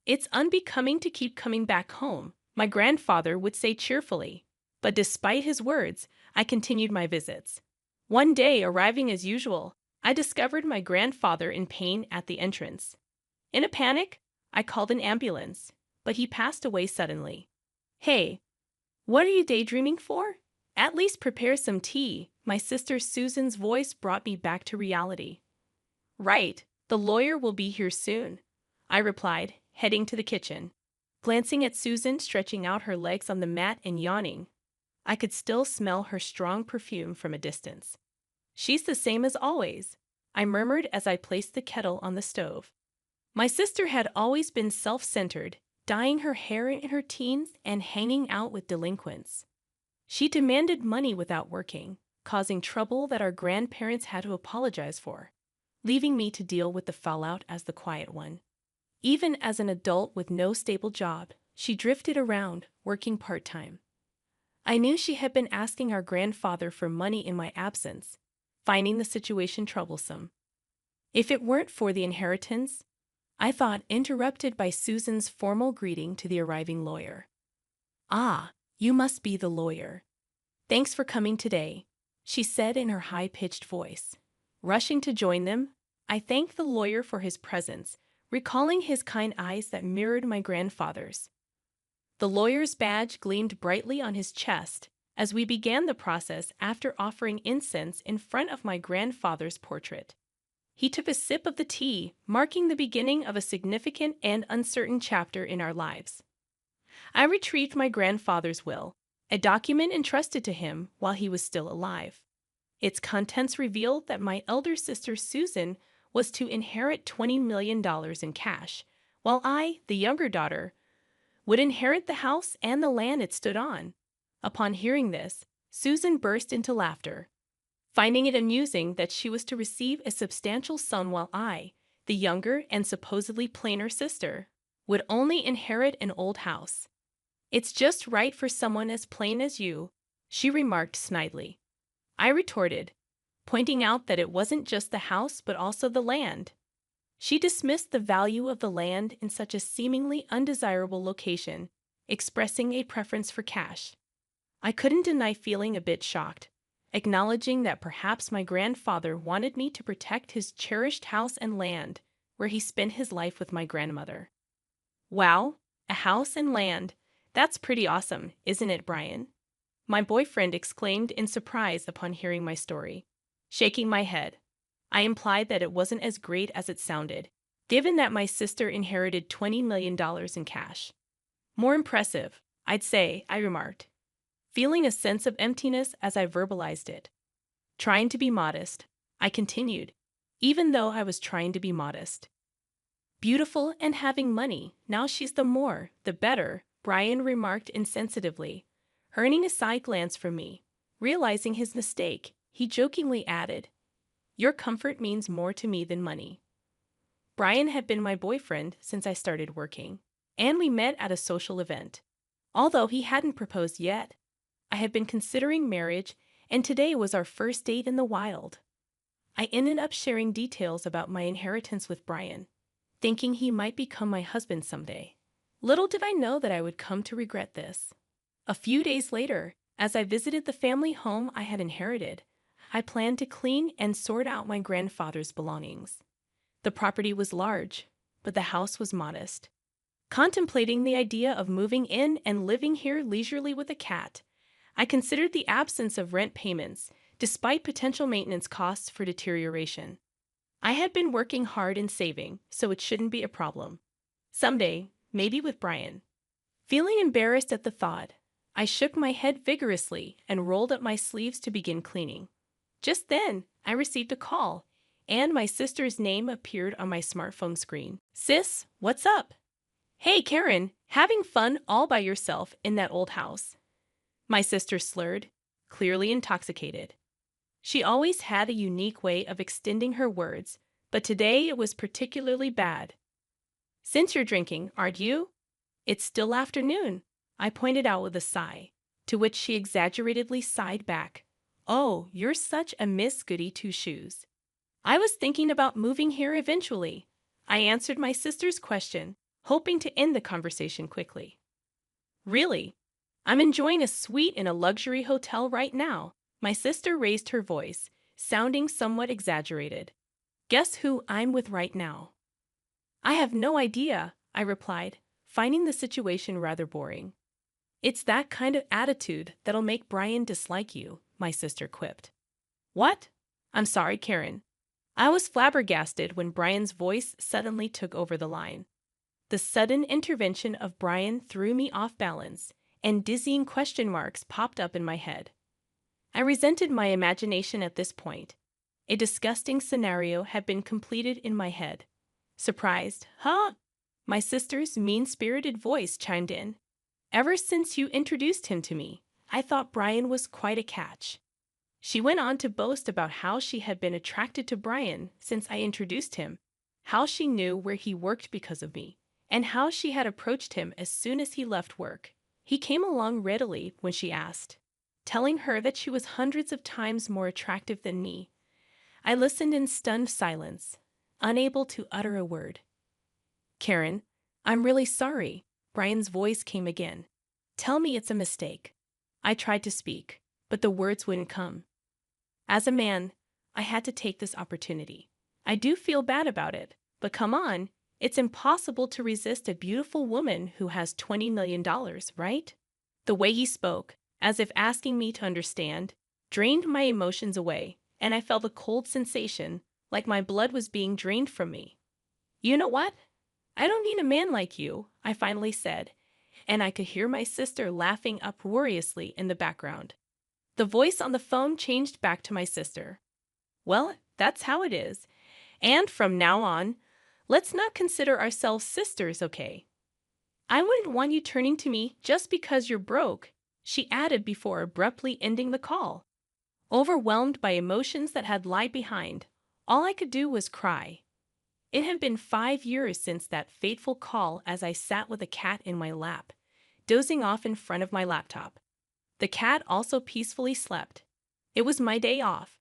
It's unbecoming to keep coming back home," my grandfather would say cheerfully. But despite his words, I continued my visits. One day, arriving as usual, I discovered my grandfather in pain at the entrance. In a panic, I called an ambulance, but he passed away suddenly. "Hey, what are you daydreaming for? At least prepare some tea." My sister Susan's voice brought me back to reality. "Right, the lawyer will be here soon," I replied, heading to the kitchen. Glancing at Susan stretching out her legs on the mat and yawning, I could still smell her strong perfume from a distance. "She's the same as always," I murmured as I placed the kettle on the stove. My sister had always been self-centered, dyeing her hair in her teens and hanging out with delinquents. She demanded money without working, causing trouble that our grandparents had to apologize for, leaving me to deal with the fallout as the quiet one. Even as an adult with no stable job, she drifted around, working part-time. I knew she had been asking our grandfather for money in my absence, finding the situation troublesome. If it weren't for the inheritance, I thought, interrupted by Susan's formal greeting to the arriving lawyer. "Ah, you must be the lawyer. Thanks for coming today," she said in her high-pitched voice. Rushing to join them, I thanked the lawyer for his presence, recalling his kind eyes that mirrored my grandfather's. The lawyer's badge gleamed brightly on his chest as we began the process after offering incense in front of my grandfather's portrait. He took a sip of the tea, marking the beginning of a significant and uncertain chapter in our lives. I retrieved my grandfather's will, a document entrusted to him while he was still alive. Its contents revealed that my elder sister Susan was to inherit $20 million in cash, while I, the younger daughter, would inherit the house and the land it stood on. Upon hearing this, Susan burst into laughter, finding it amusing that she was to receive a substantial sum while I, the younger and supposedly plainer sister, would only inherit an old house. "It's just right for someone as plain as you," she remarked snidely. I retorted, pointing out that it wasn't just the house but also the land. She dismissed the value of the land in such a seemingly undesirable location, expressing a preference for cash. I couldn't deny feeling a bit shocked, acknowledging that perhaps my grandfather wanted me to protect his cherished house and land, where he spent his life with my grandmother. "Wow, a house and land. That's pretty awesome, isn't it, Brian?" my boyfriend exclaimed in surprise upon hearing my story. Shaking my head, I implied that it wasn't as great as it sounded, given that my sister inherited $20 million in cash. "More impressive, I'd say," I remarked, feeling a sense of emptiness as I verbalized it. Trying to be modest, I continued, even though I was trying to be modest. "Beautiful and having money, now she's the better," Brian remarked insensitively, earning a side glance from me. Realizing his mistake, he jokingly added, "Your comfort means more to me than money." Brian had been my boyfriend since I started working, and we met at a social event. Although he hadn't proposed yet, I had been considering marriage, and today was our first date in the wild. I ended up sharing details about my inheritance with Brian, thinking he might become my husband someday. Little did I know that I would come to regret this. A few days later, as I visited the family home I had inherited, I planned to clean and sort out my grandfather's belongings. The property was large, but the house was modest. Contemplating the idea of moving in and living here leisurely with a cat, I considered the absence of rent payments, despite potential maintenance costs for deterioration. I had been working hard and saving, so it shouldn't be a problem. Someday, maybe with Brian. Feeling embarrassed at the thought, I shook my head vigorously and rolled up my sleeves to begin cleaning. Just then, I received a call, and my sister's name appeared on my smartphone screen. "Sis, what's up?" "Hey, Karen, having fun all by yourself in that old house?" My sister slurred, clearly intoxicated. She always had a unique way of extending her words, but today it was particularly bad. "Since you're drinking, aren't you?" "It's still afternoon," I pointed out with a sigh, to which she exaggeratedly sighed back. "Oh, you're such a Miss Goody Two-Shoes." "I was thinking about moving here eventually," I answered my sister's question, hoping to end the conversation quickly. "Really? I'm enjoying a suite in a luxury hotel right now." My sister raised her voice, sounding somewhat exaggerated. "Guess who I'm with right now?" "I have no idea," I replied, finding the situation rather boring. "It's that kind of attitude that'll make Brian dislike you," my sister quipped. "What?" "I'm sorry, Karen." I was flabbergasted when Brian's voice suddenly took over the line. The sudden intervention of Brian threw me off balance, and dizzying question marks popped up in my head. I resented my imagination at this point. A disgusting scenario had been completed in my head. Surprised, "Huh?" My sister's mean-spirited voice chimed in. "Ever since you introduced him to me, I thought Brian was quite a catch." She went on to boast about how she had been attracted to Brian since I introduced him, how she knew where he worked because of me, and how she had approached him as soon as he left work. He came along readily when she asked, telling her that she was hundreds of times more attractive than me. I listened in stunned silence, unable to utter a word. "Karen, I'm really sorry," Brian's voice came again. "Tell me it's a mistake." I tried to speak, but the words wouldn't come. As a man, I had to take this opportunity. "I do feel bad about it, but come on, it's impossible to resist a beautiful woman who has $20 million, right?" The way he spoke, as if asking me to understand, drained my emotions away, and I felt a cold sensation, like my blood was being drained from me. "You know what? I don't need a man like you," I finally said, and I could hear my sister laughing uproariously in the background. The voice on the phone changed back to my sister. "Well, that's how it is, and from now on, let's not consider ourselves sisters, okay? I wouldn't want you turning to me just because you're broke," she added before abruptly ending the call. Overwhelmed by emotions that had lied behind, all I could do was cry. It had been 5 years since that fateful call as I sat with a cat in my lap, dozing off in front of my laptop. The cat also peacefully slept. It was my day off,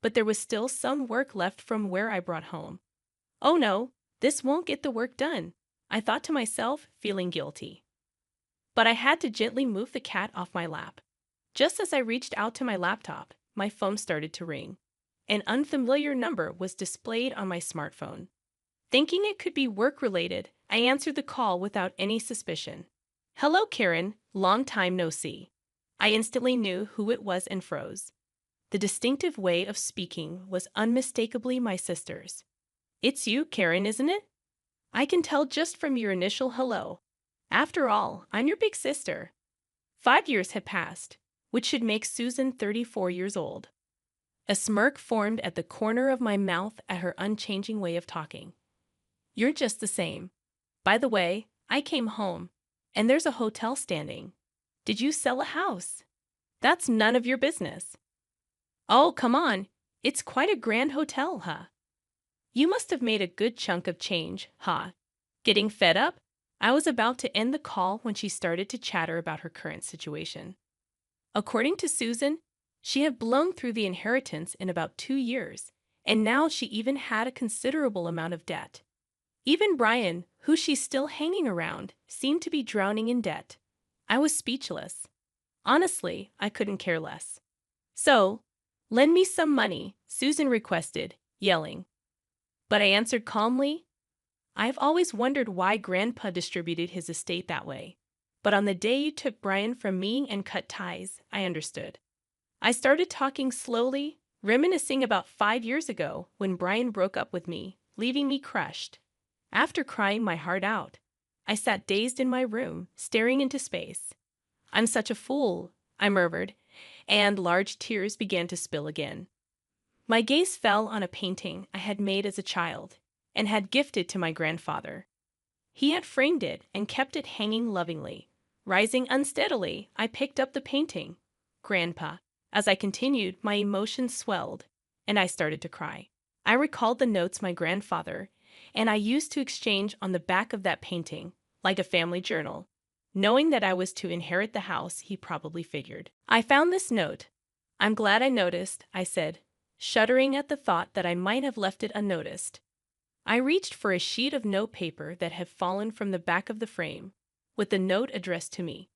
but there was still some work left from where I brought home. "Oh no, this won't get the work done," I thought to myself, feeling guilty. But I had to gently move the cat off my lap. Just as I reached out to my laptop, my phone started to ring. An unfamiliar number was displayed on my smartphone. Thinking it could be work-related, I answered the call without any suspicion. "Hello, Karen, long time no see." I instantly knew who it was and froze. The distinctive way of speaking was unmistakably my sister's. "It's you, Karen, isn't it? I can tell just from your initial hello. After all, I'm your big sister." 5 years had passed, which should make Susan 34 years old. A smirk formed at the corner of my mouth at her unchanging way of talking. "You're just the same. By the way, I came home, and there's a hotel standing. Did you sell a house?" "That's none of your business." "Oh, come on. It's quite a grand hotel, huh? You must have made a good chunk of change, huh?" Getting fed up, I was about to end the call when she started to chatter about her current situation. According to Susan, she had blown through the inheritance in about 2 years, and now she even had a considerable amount of debt. Even Brian, who she's still hanging around, seemed to be drowning in debt. I was speechless. Honestly, I couldn't care less. So, lend me some money, Susan requested, yelling. But I answered calmly, I've always wondered why Grandpa distributed his estate that way. But on the day you took Brian from me and cut ties, I understood. I started talking slowly, reminiscing about 5 years ago when Brian broke up with me, leaving me crushed. After crying my heart out, I sat dazed in my room, staring into space. I'm such a fool, I murmured, and large tears began to spill again. My gaze fell on a painting I had made as a child and had gifted to my grandfather. He had framed it and kept it hanging lovingly. Rising unsteadily, I picked up the painting. Grandpa. As I continued, my emotions swelled, and I started to cry. I recalled the notes my grandfather and I used to exchange on the back of that painting, like a family journal. Knowing that I was to inherit the house, he probably figured. I found this note. I'm glad I noticed, I said, shuddering at the thought that I might have left it unnoticed. I reached for a sheet of notepaper that had fallen from the back of the frame, with the note addressed to me.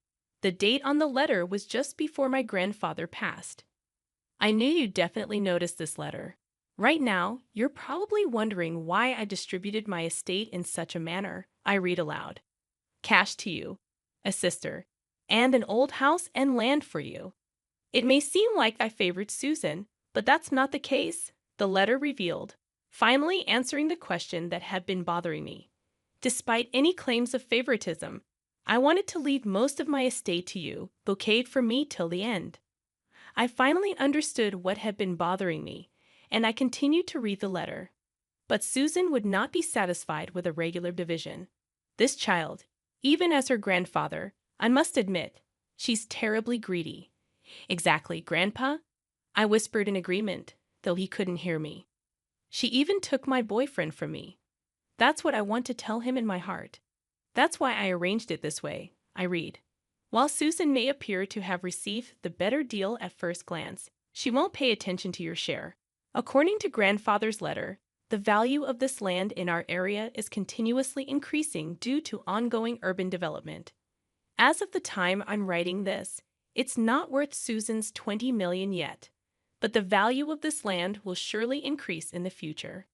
The date on the letter was just before my grandfather passed. I knew you'd definitely notice this letter. Right now, you're probably wondering why I distributed my estate in such a manner. I read aloud. Cash to you, a sister, and an old house and land for you. It may seem like I favored Susan, but that's not the case, the letter revealed, finally answering the question that had been bothering me. Despite any claims of favoritism, I wanted to leave most of my estate to you, bouqueted for me till the end. I finally understood what had been bothering me, and I continued to read the letter. But Susan would not be satisfied with a regular division. This child, even as her grandfather, I must admit, she's terribly greedy. Exactly, Grandpa, I whispered in agreement, though he couldn't hear me. She even took my boyfriend from me. That's what I want to tell him in my heart. That's why I arranged it this way, I read. While Susan may appear to have received the better deal at first glance, she won't pay attention to your share. According to Grandfather's letter, the value of this land in our area is continuously increasing due to ongoing urban development. As of the time I'm writing this, it's not worth Susan's $20 million yet, but the value of this land will surely increase in the future.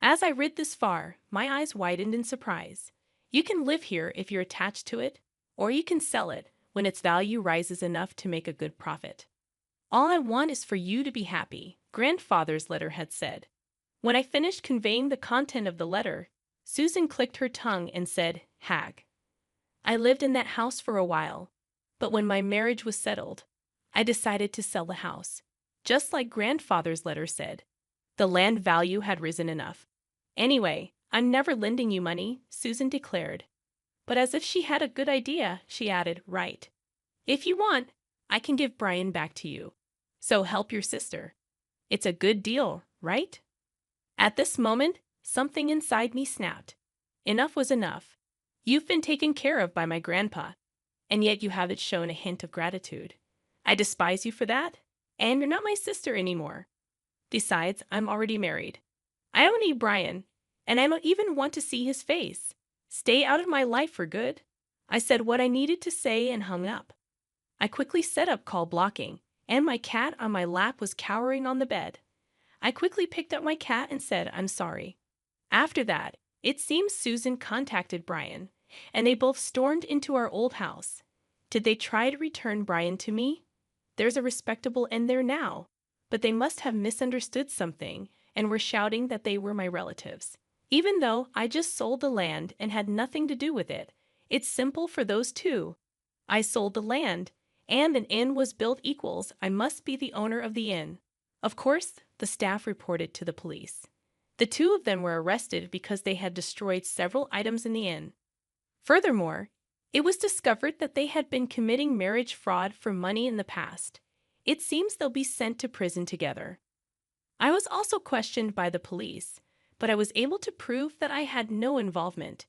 As I read this far, my eyes widened in surprise. You can live here if you're attached to it, or you can sell it when its value rises enough to make a good profit. All I want is for you to be happy, Grandfather's letter had said. When I finished conveying the content of the letter, Susan clicked her tongue and said, Hag. I lived in that house for a while, but when my marriage was settled, I decided to sell the house. Just like Grandfather's letter said, the land value had risen enough. Anyway, I'm never lending you money, Susan declared. But as if she had a good idea, she added, right. If you want, I can give Brian back to you. So help your sister. It's a good deal, right? At this moment, something inside me snapped. Enough was enough. You've been taken care of by my grandpa, and yet you haven't shown a hint of gratitude. I despise you for that, and you're not my sister anymore. Besides, I'm already married. I don't need Brian, and I don't even want to see his face. Stay out of my life for good. I said what I needed to say and hung up. I quickly set up call blocking, and my cat on my lap was cowering on the bed. I quickly picked up my cat and said, I'm sorry. After that, it seems Susan contacted Brian, and they both stormed into our old house. Did they try to return Brian to me? There's a respectable end there now, but they must have misunderstood something and were shouting that they were my relatives. Even though I just sold the land and had nothing to do with it, it's simple for those two. I sold the land, and an inn was built equals I must be the owner of the inn. Of course, the staff reported to the police. The two of them were arrested because they had destroyed several items in the inn. Furthermore, it was discovered that they had been committing marriage fraud for money in the past. It seems they'll be sent to prison together. I was also questioned by the police, but I was able to prove that I had no involvement.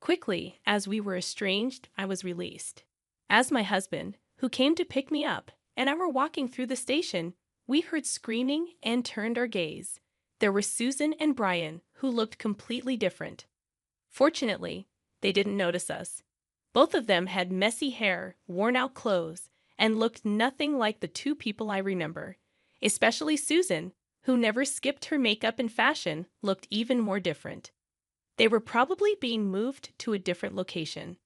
Quickly, as we were estranged, I was released. As my husband, who came to pick me up, and I were walking through the station, we heard screaming and turned our gaze. There were Susan and Brian, who looked completely different. Fortunately, they didn't notice us. Both of them had messy hair, worn-out clothes, and looked nothing like the two people I remember. Especially Susan, who never skipped her makeup and fashion, looked even more different. They were probably being moved to a different location.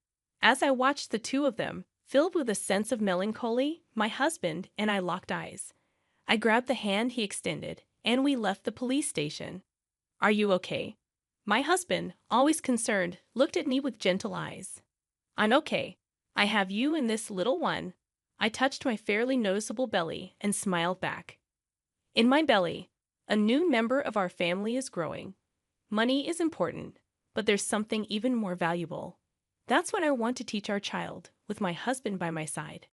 As I watched the two of them, filled with a sense of melancholy, my husband and I locked eyes. I grabbed the hand he extended, and we left the police station. "Are you okay?" My husband, always concerned, looked at me with gentle eyes. "I'm okay. I have you and this little one." I touched my fairly noticeable belly and smiled back. In my belly, a new member of our family is growing. Money is important, but there's something even more valuable. That's what I want to teach our child, with my husband by my side.